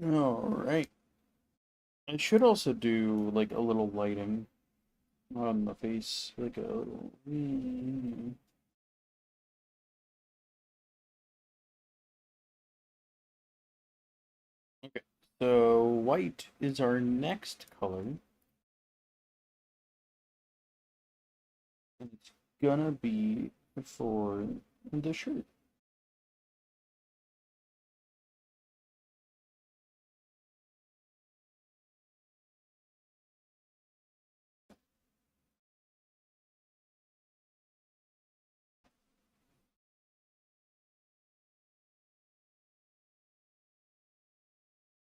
Alright. I should also do like a little lighting on the face, like a little. Okay, so white is our next color, and it's gonna be for the shirt.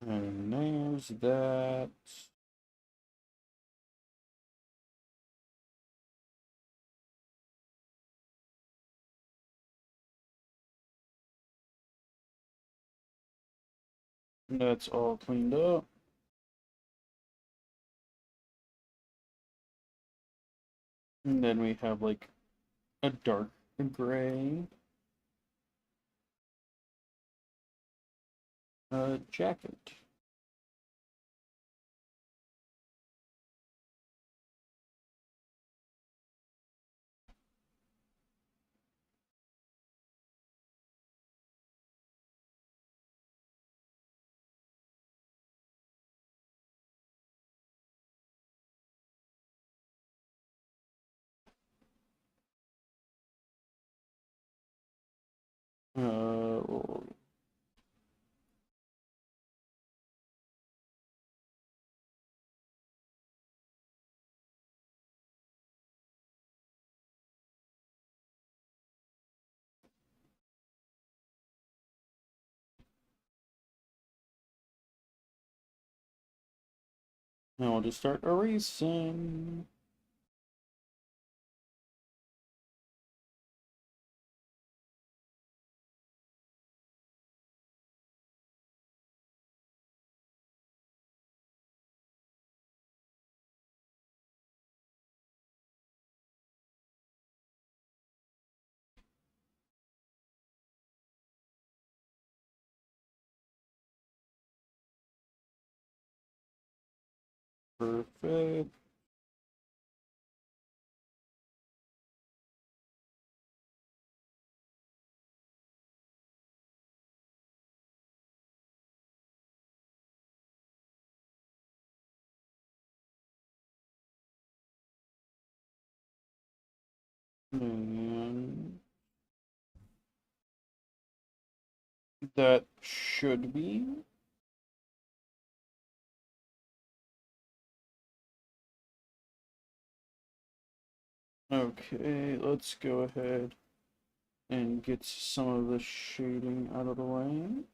And there's that. That's all cleaned up. And then we have like a dark gray jacket. Uh, now we'll just start erasing. Perfect. And that should be. Okay, let's go ahead and get some of the shading out of the way.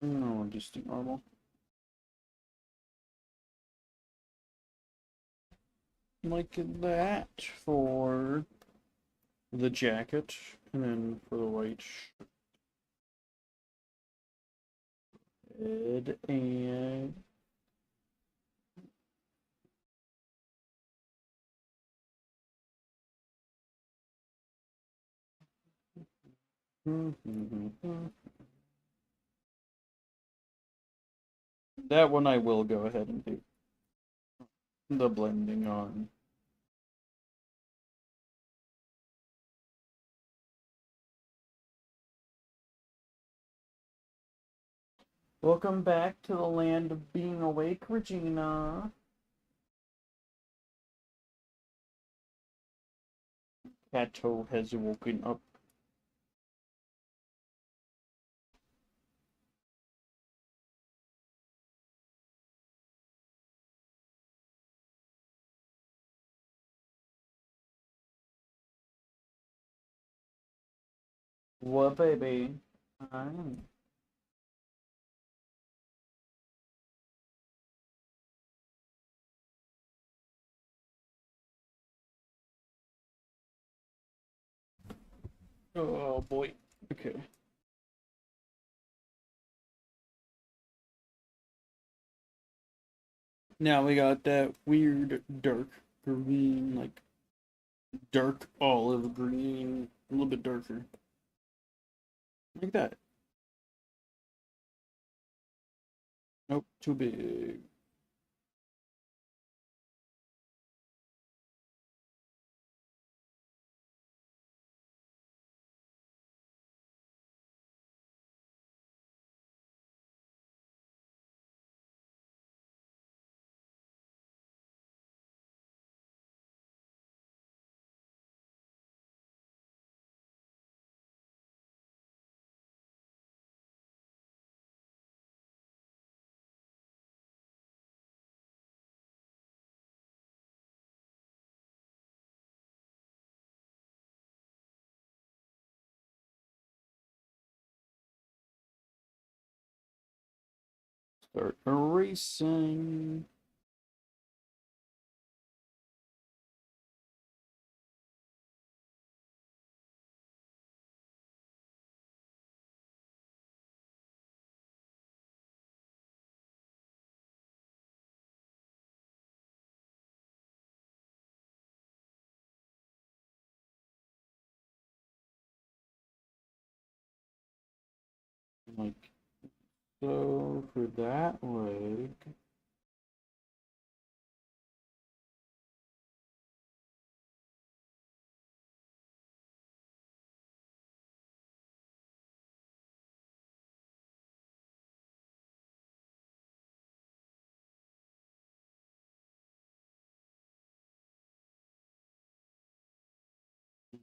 No, just do normal. Like that for the jacket, and then for the white shirt and that one I will go ahead and do the blending on. Welcome back to the land of being awake, Regina. Kato has woken up. What, baby? I'm... Oh boy. Okay. Now we got that weird dark green, like dark olive green, a little bit darker. Like that. Nope, too big. Start erasing. Like so for that leg.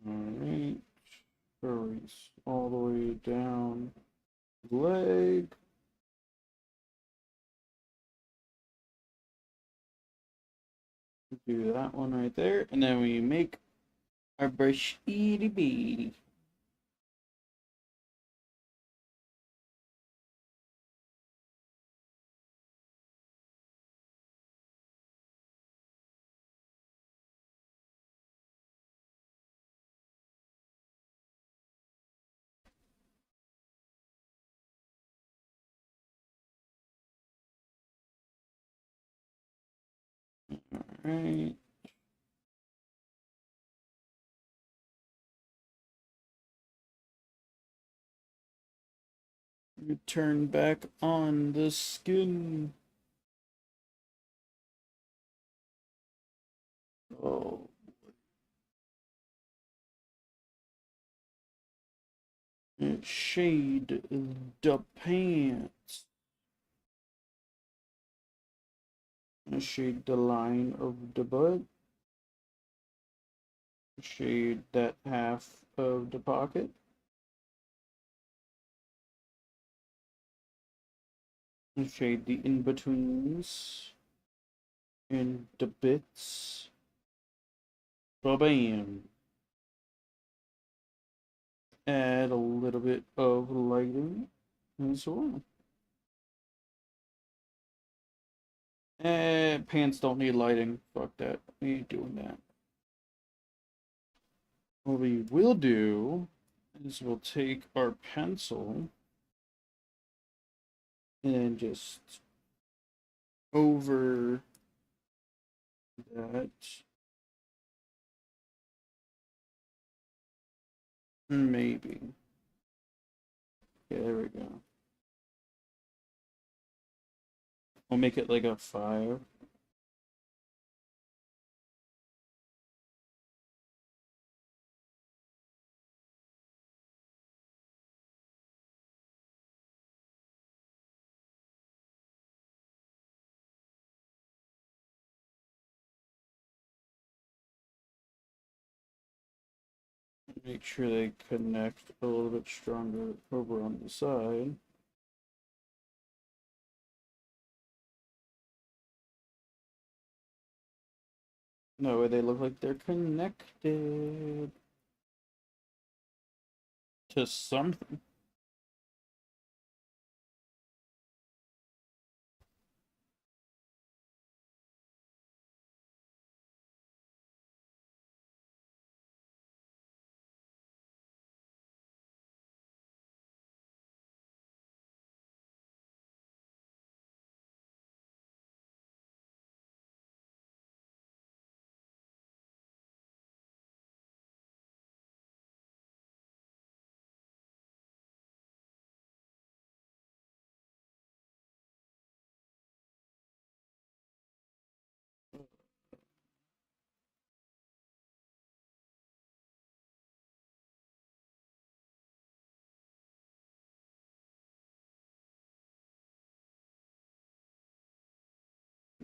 Alright. Erase all the way down the leg. Do that one right there. And then we make our brush itty bitty. Alright. Turn back on the skin. Oh, and shade the pants. And shade the line of the butt. Shade that half of the pocket. And shade the in-betweens. And the bits. Ba-bam. Add a little bit of lighting as well. Pants don't need lighting. Fuck that. We ain't doing that. What we will do is we'll take our pencil and just over that. Maybe. Yeah, there we go. We'll make it like a 5. Make sure they connect a little bit stronger over on the side. That way they look like they're connected. to something.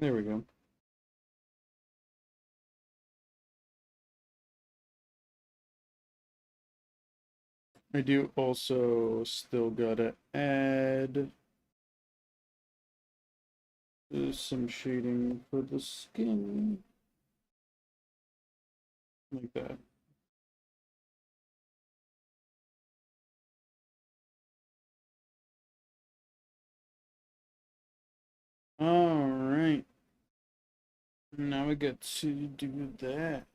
There we go. I do also still gotta add some shading for the skin. Like that. Alright. Now we get to do that.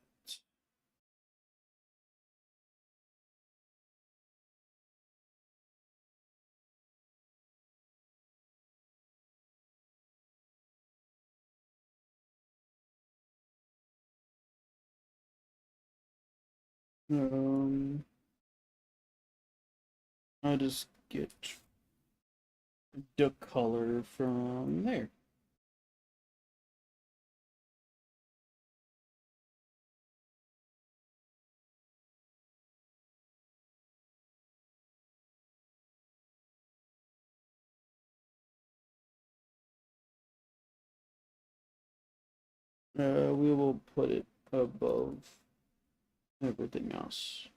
I'll just get the color from there. We will put it above everything else.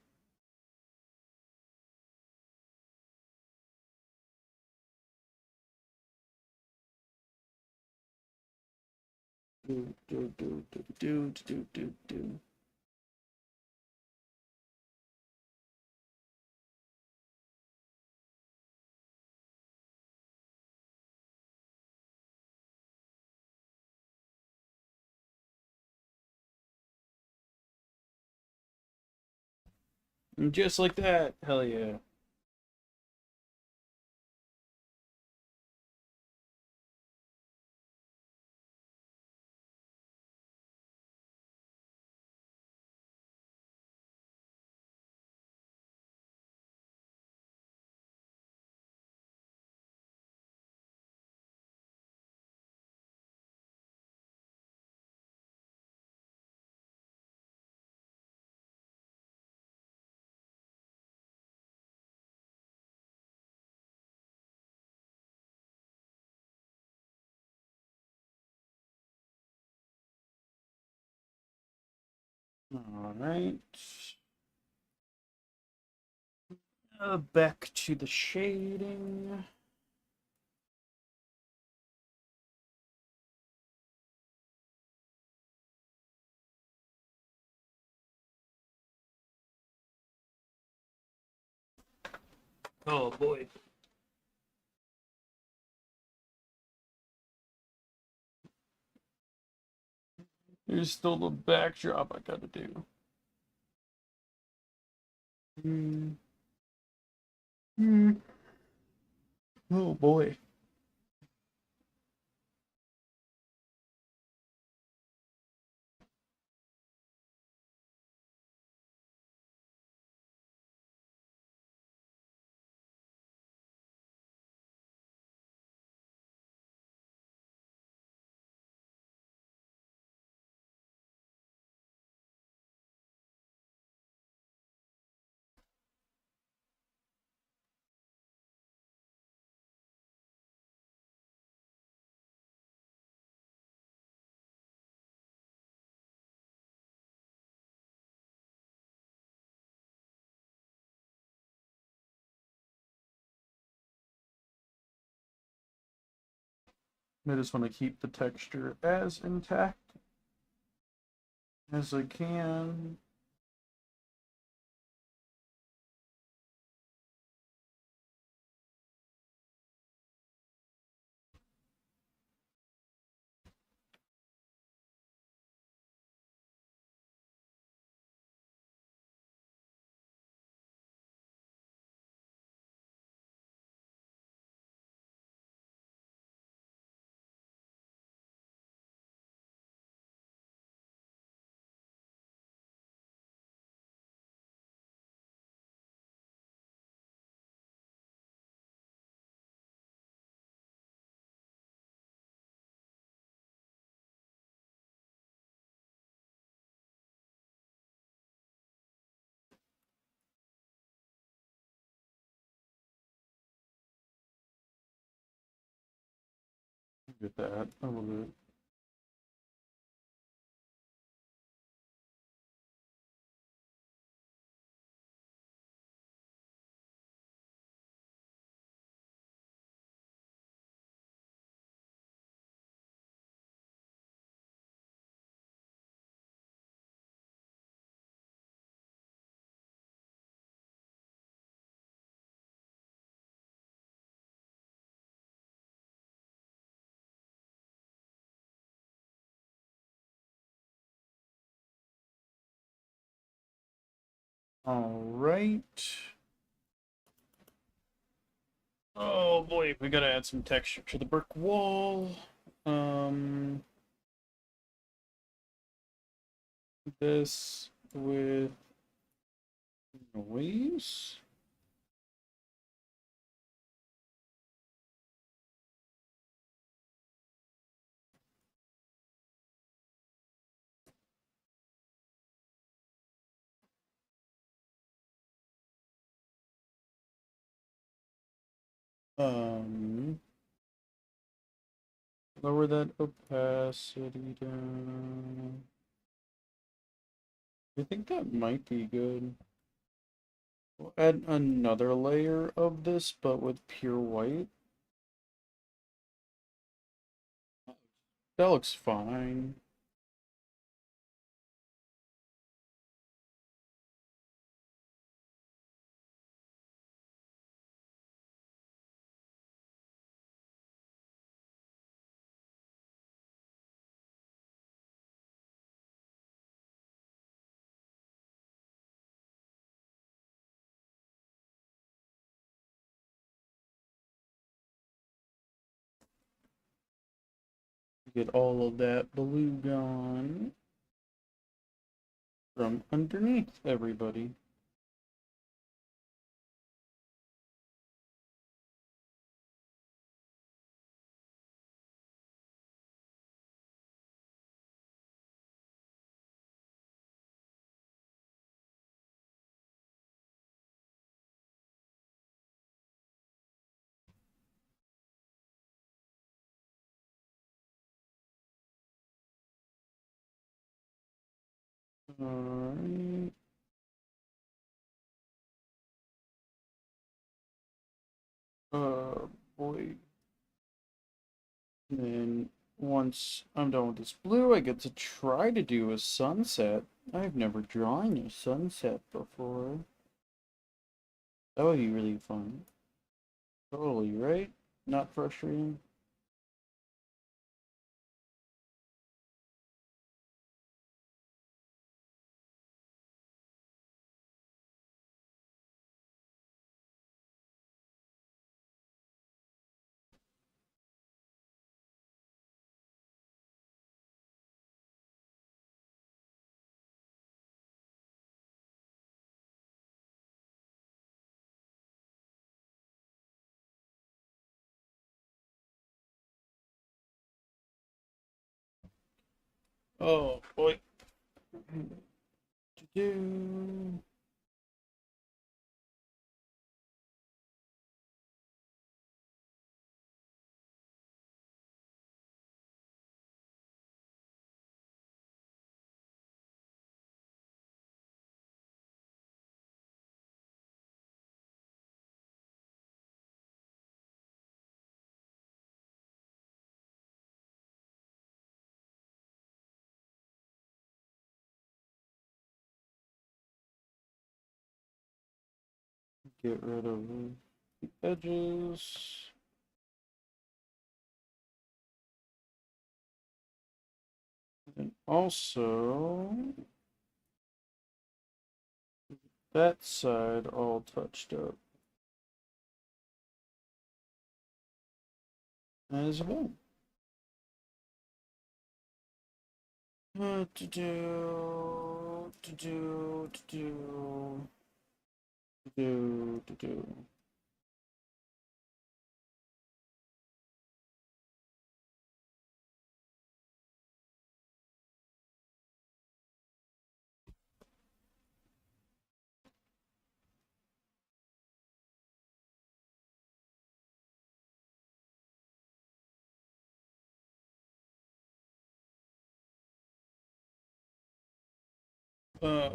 Do. And just like that, hell yeah. All right. Back to the shading. Oh boy. Here's still the backdrop I gotta do. Hmm. Hmm. Oh boy. I just want to keep the texture as intact as I can. Get that a little bit. All right. Oh boy, we gotta add some texture to the brick wall. Um, this with noise. Um, Lower that opacity down. I think that might be good. We'll add another layer of this, but with pure white. That looks fine. Get all of that blue gone from underneath everybody. Alright. Boy. And then once I'm done with this blue, I get to try to do a sunset. I've never drawn a sunset before. That would be really fun. Totally, right? Not frustrating. Oh boy. Do. Get rid of the edges. And also that side all touched up as well. To do, to do, to do, to do, to do. Uh,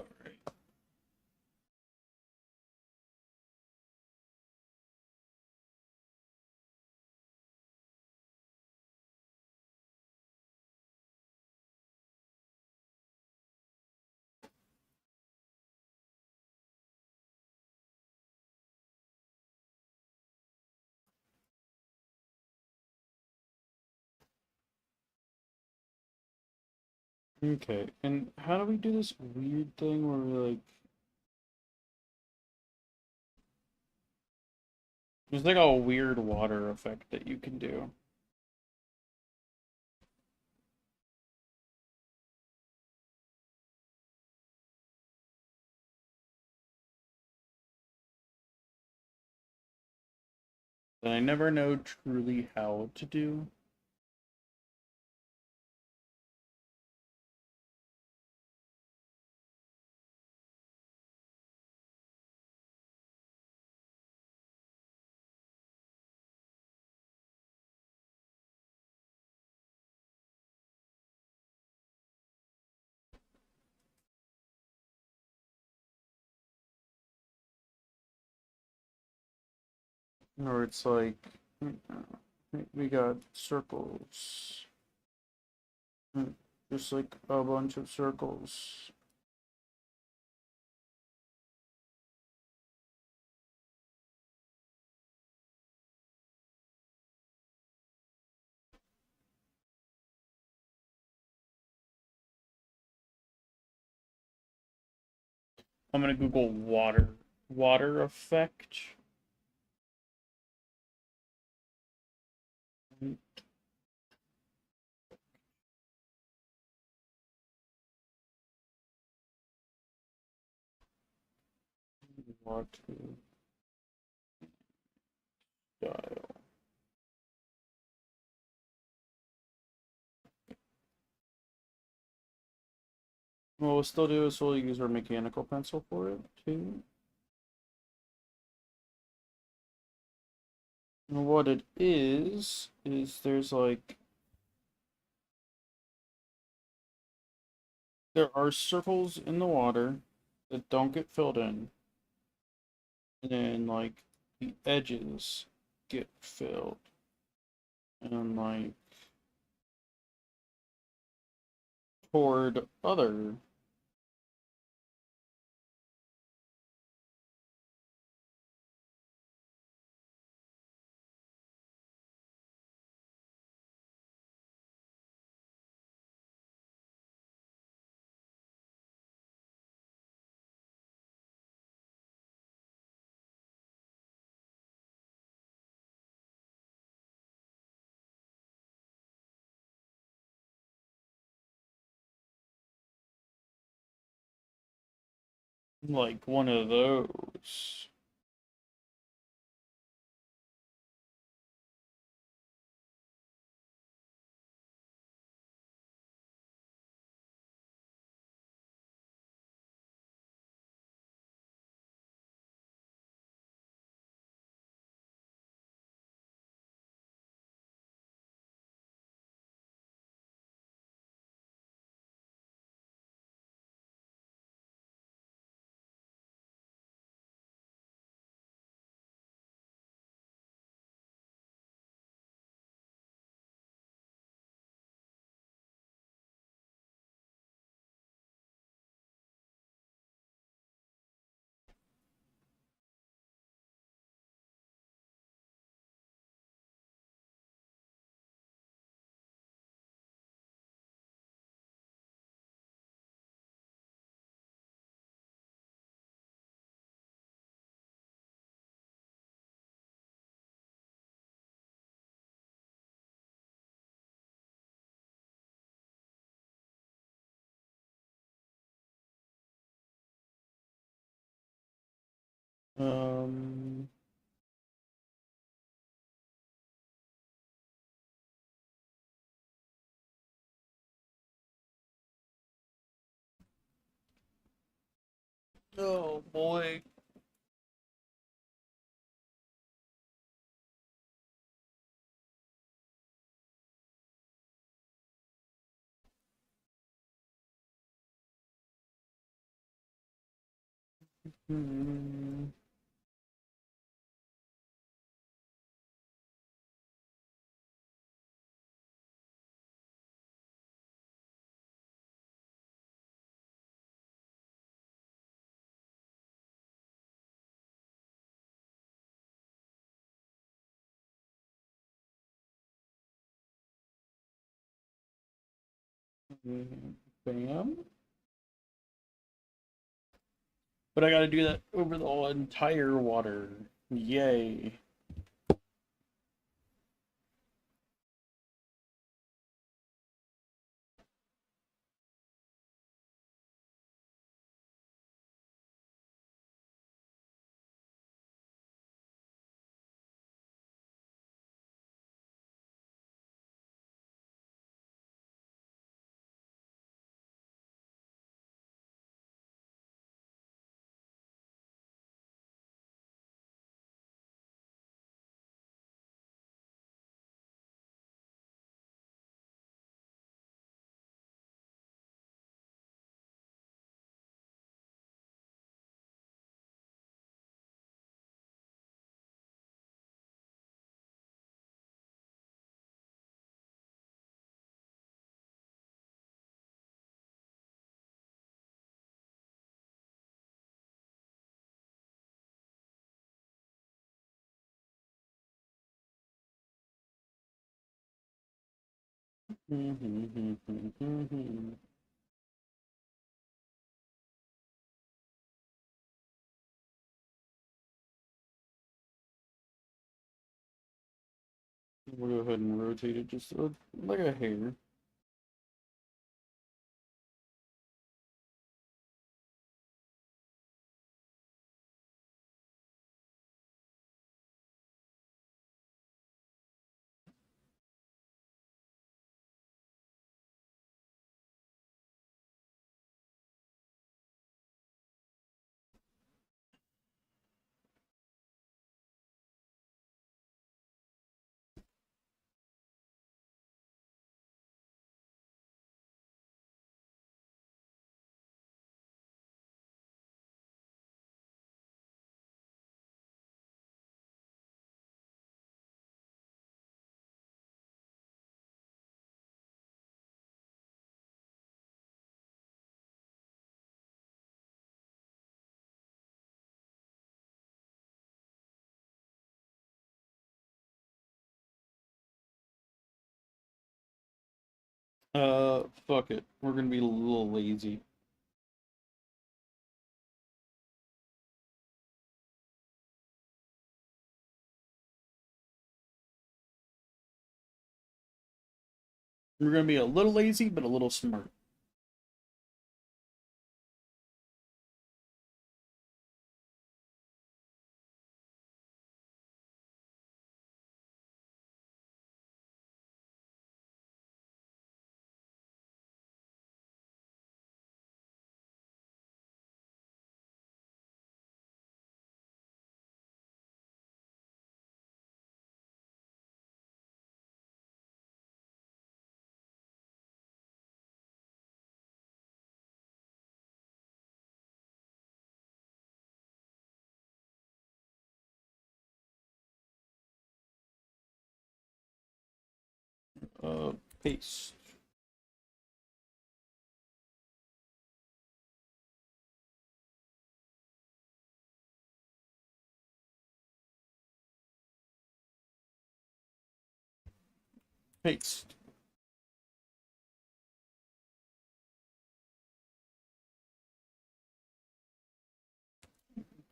okay, and how do we do this weird thing where we like there's like a weird water effect that you can do. That I never know truly how to do. Or it's like we got circles. Just like a bunch of circles. I'm gonna Google water effect. Water style. What we'll still do is we'll use our mechanical pencil for it too. And what it is there's like there are circles in the water that don't get filled in, and then like the edges get filled, and like toward other. Like one of those. Um, oh boy. Hmm. Bam. But I gotta do that over the entire water. Yay. We'll go ahead and rotate it just like a hair. Fuck it. We're gonna be a little lazy. We're gonna be a little lazy, but a little smart. Uh, Paste. Paste.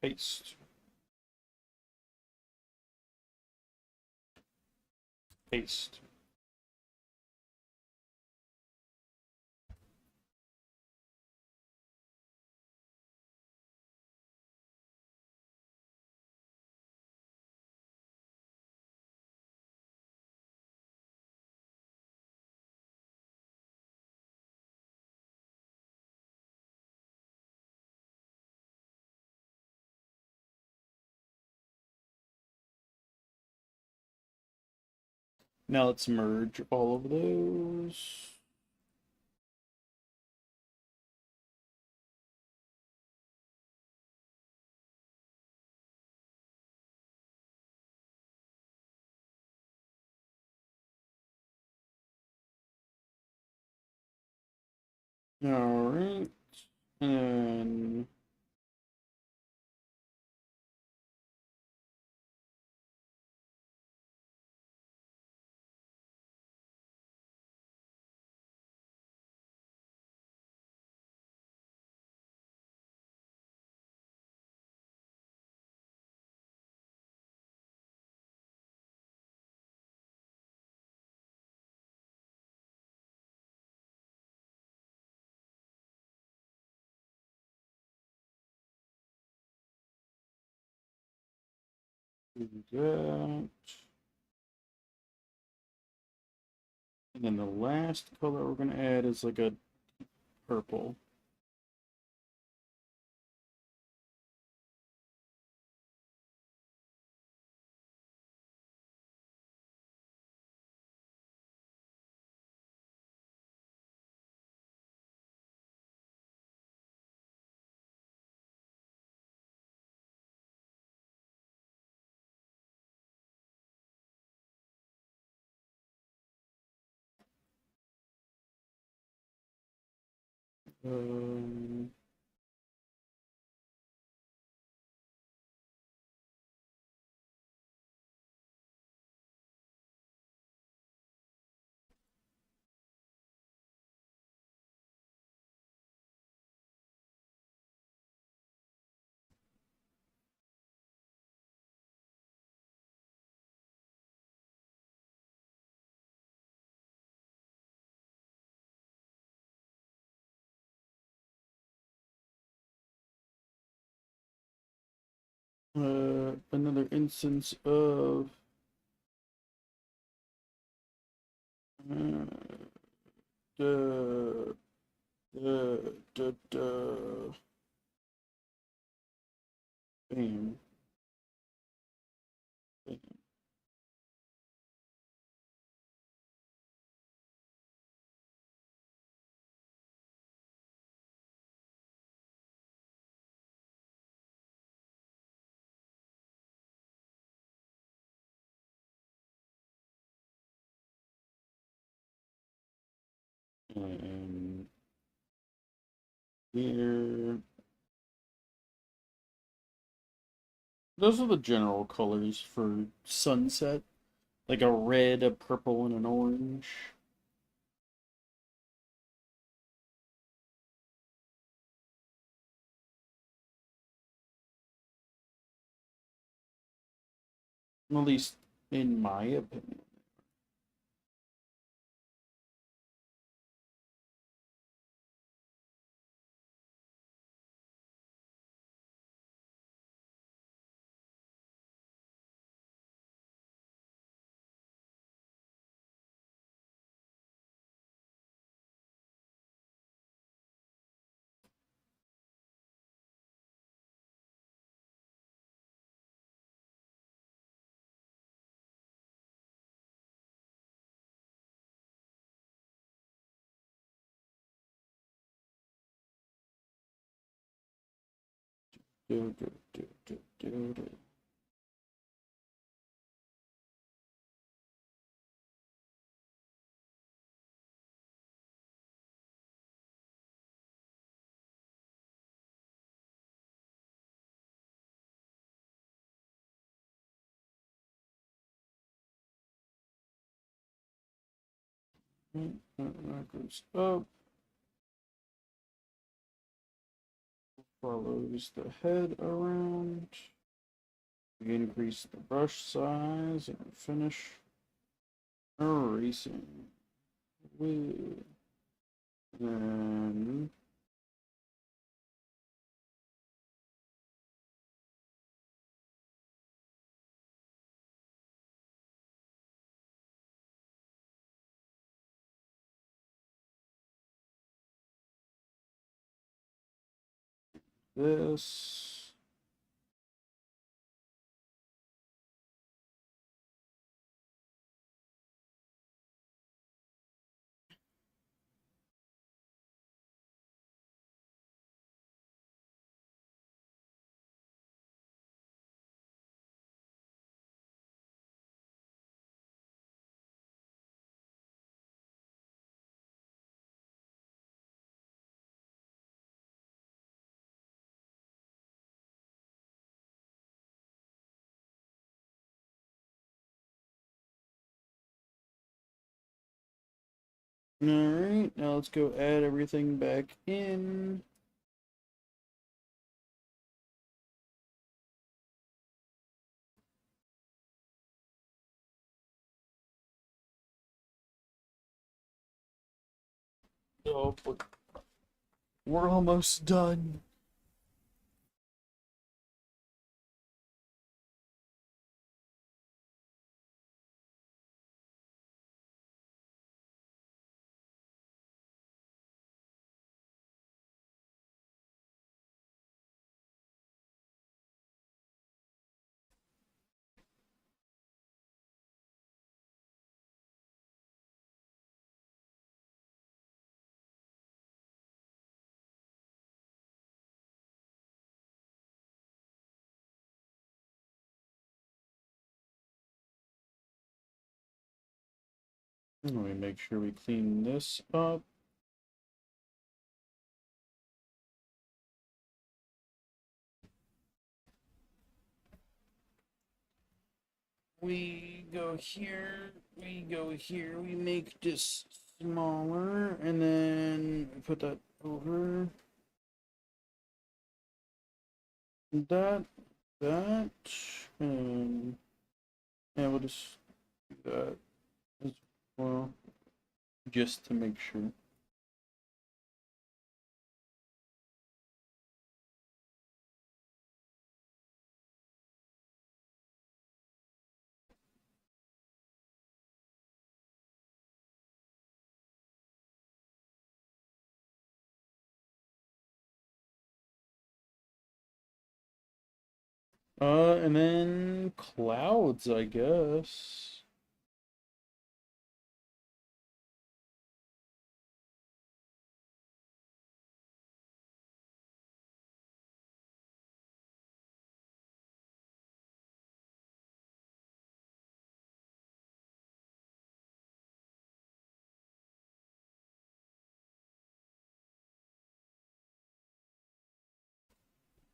Paste. Paste. Now let's merge all of those. Alright. And do that. And then the last color we're gonna add is like a purple. Um, another instance of uh, the bam, bam. And here, those are the general colors for sunset, like a red, a purple, and an orange. At least in my opinion. Do, do, do, do, do, do. That goes up, follows the head around. We increase the brush size and finish erasing with. And this. Alright, now let's go add everything back in. Oh, but we're almost done. Let me make sure we clean this up. We go here, we make this smaller, and then put that over. That, that, and we'll just do that as well, just to make sure. And then clouds, I guess.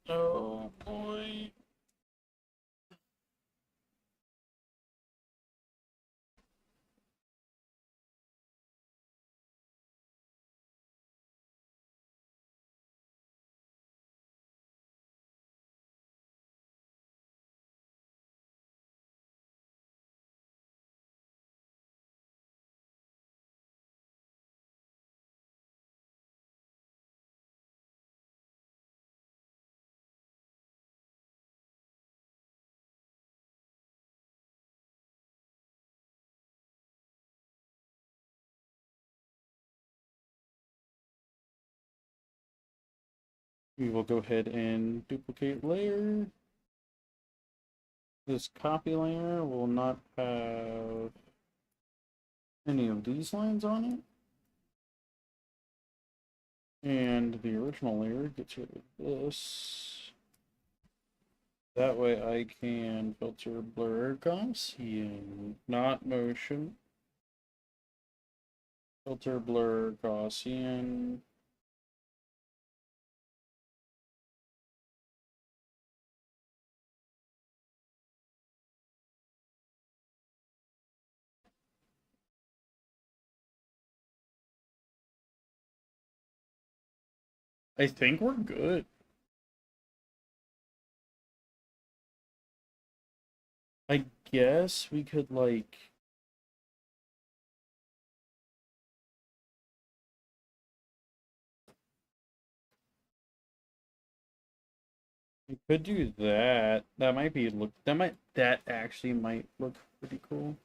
Oh boy. We will go ahead and duplicate layer. This copy layer will not have any of these lines on it. And the original layer gets rid of this. That way I can filter blur Gaussian, not motion. Filter blur Gaussian. I think we're good. I guess we could like we could do that. That actually might look pretty cool.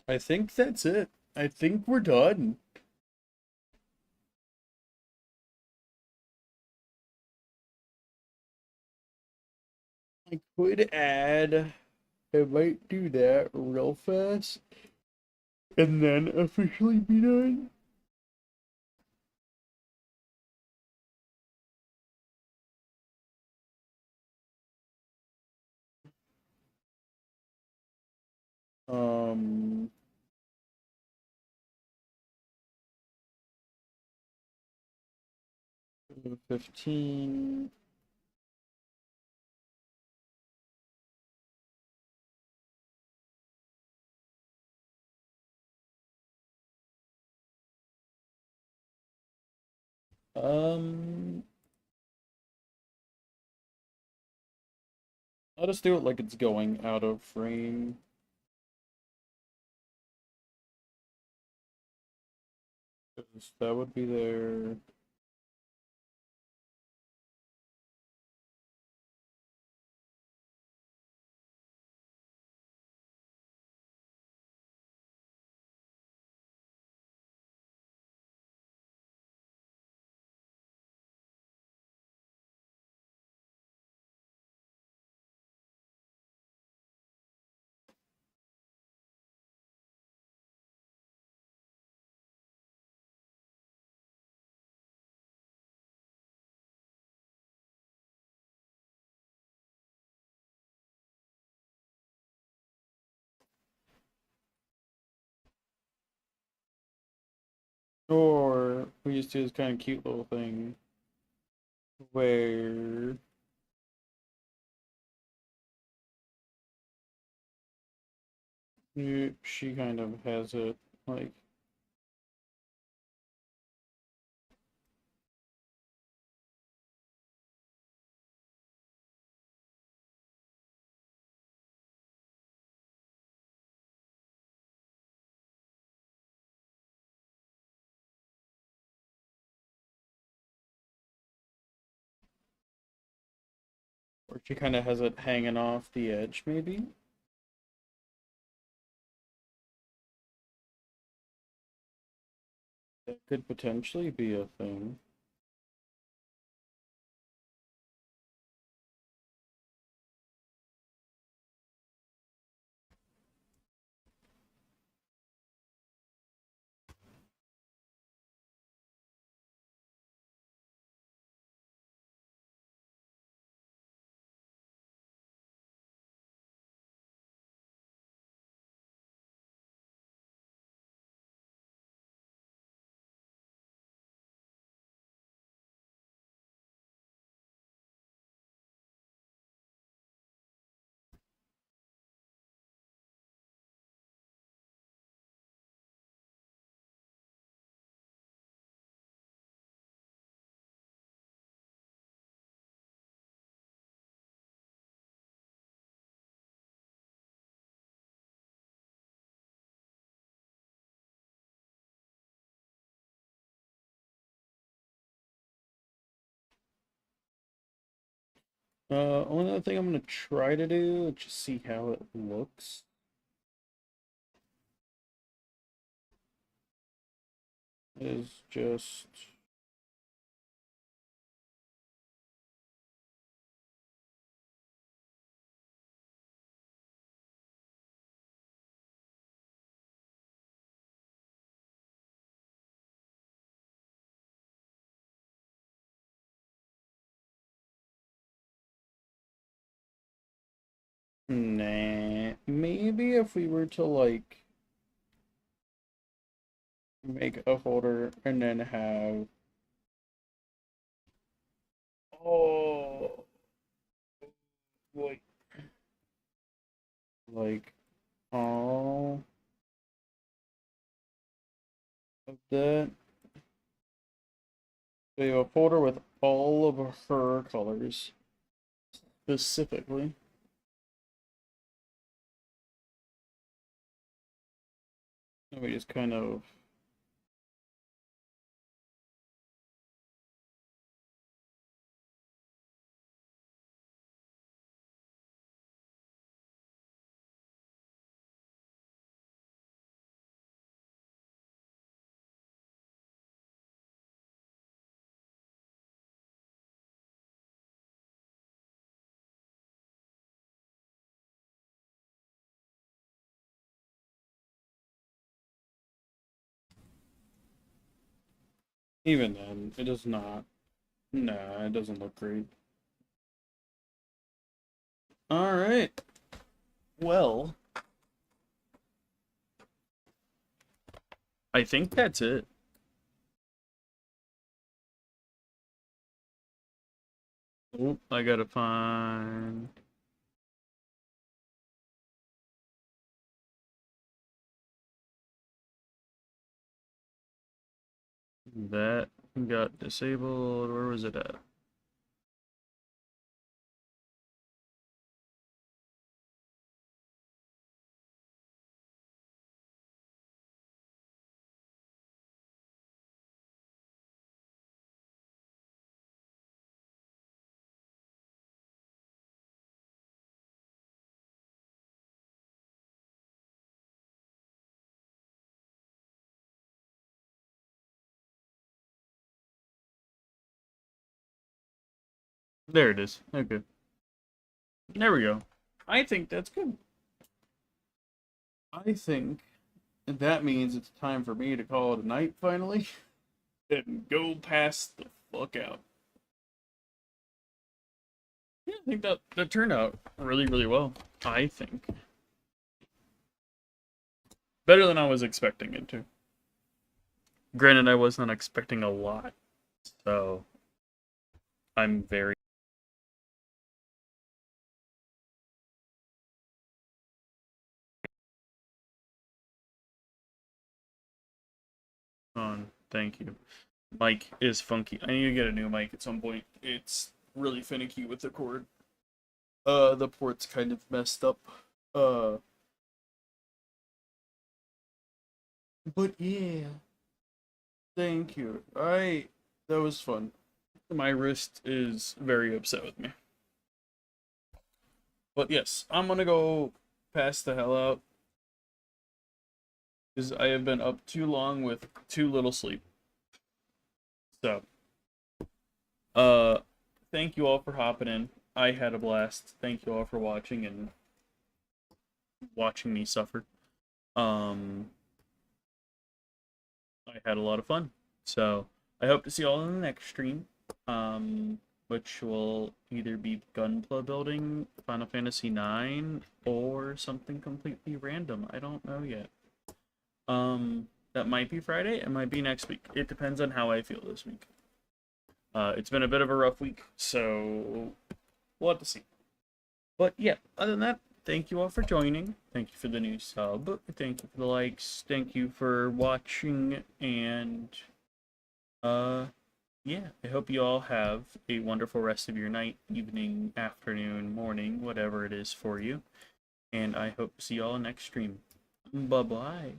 I think that's it. I think we're done. I could add, I might do that real fast and then officially be done. Um, 15. Um, I'll just do it like it's going out of frame. 'Cause that would be there. Or we just do this kind of cute little thing where she kind of has it like, or she kind of has it hanging off the edge, maybe. That could potentially be a thing. Only other thing I'm gonna try to do, just see how it looks, is just nah. Maybe if we were to like make a folder and then have, oh wait, like all of that. So you have a folder with all of her colors specifically. And we just kind of Even then, it does not. Nah, it doesn't look great. Alright. Well, I think that's it. Oh, I gotta find... That got disabled. Where was it at? There it is. Okay. There we go. I think that's good. I think that means it's time for me to call it a night finally and go pass the fuck out. Yeah, I think that turned out really, really well. I think. Better than I was expecting it to. Granted, I was not expecting a lot, so I'm very on. Thank you. Mic is funky. I need to get a new mic at some point. It's really finicky with the cord. The port's kind of messed up. Uh, but yeah. Thank you. That was fun. My wrist is very upset with me. But yes, I'm gonna go pass the hell out. Because I have been up too long with too little sleep. So, uh, thank you all for hopping in. I had a blast. Thank you all for watching and watching me suffer. I had a lot of fun. So, I hope to see you all in the next stream. Which will either be Gunpla building, Final Fantasy IX, or something completely random. I don't know yet. That might be Friday, it might be next week. It depends on how I feel this week. It's been a bit of a rough week, so we'll have to see. But yeah, other than that, thank you all for joining. Thank you for the new sub. Thank you for the likes. Thank you for watching, and yeah, I hope you all have a wonderful rest of your night, evening, afternoon, morning, whatever it is for you. And I hope to see you all next stream. Bye-bye.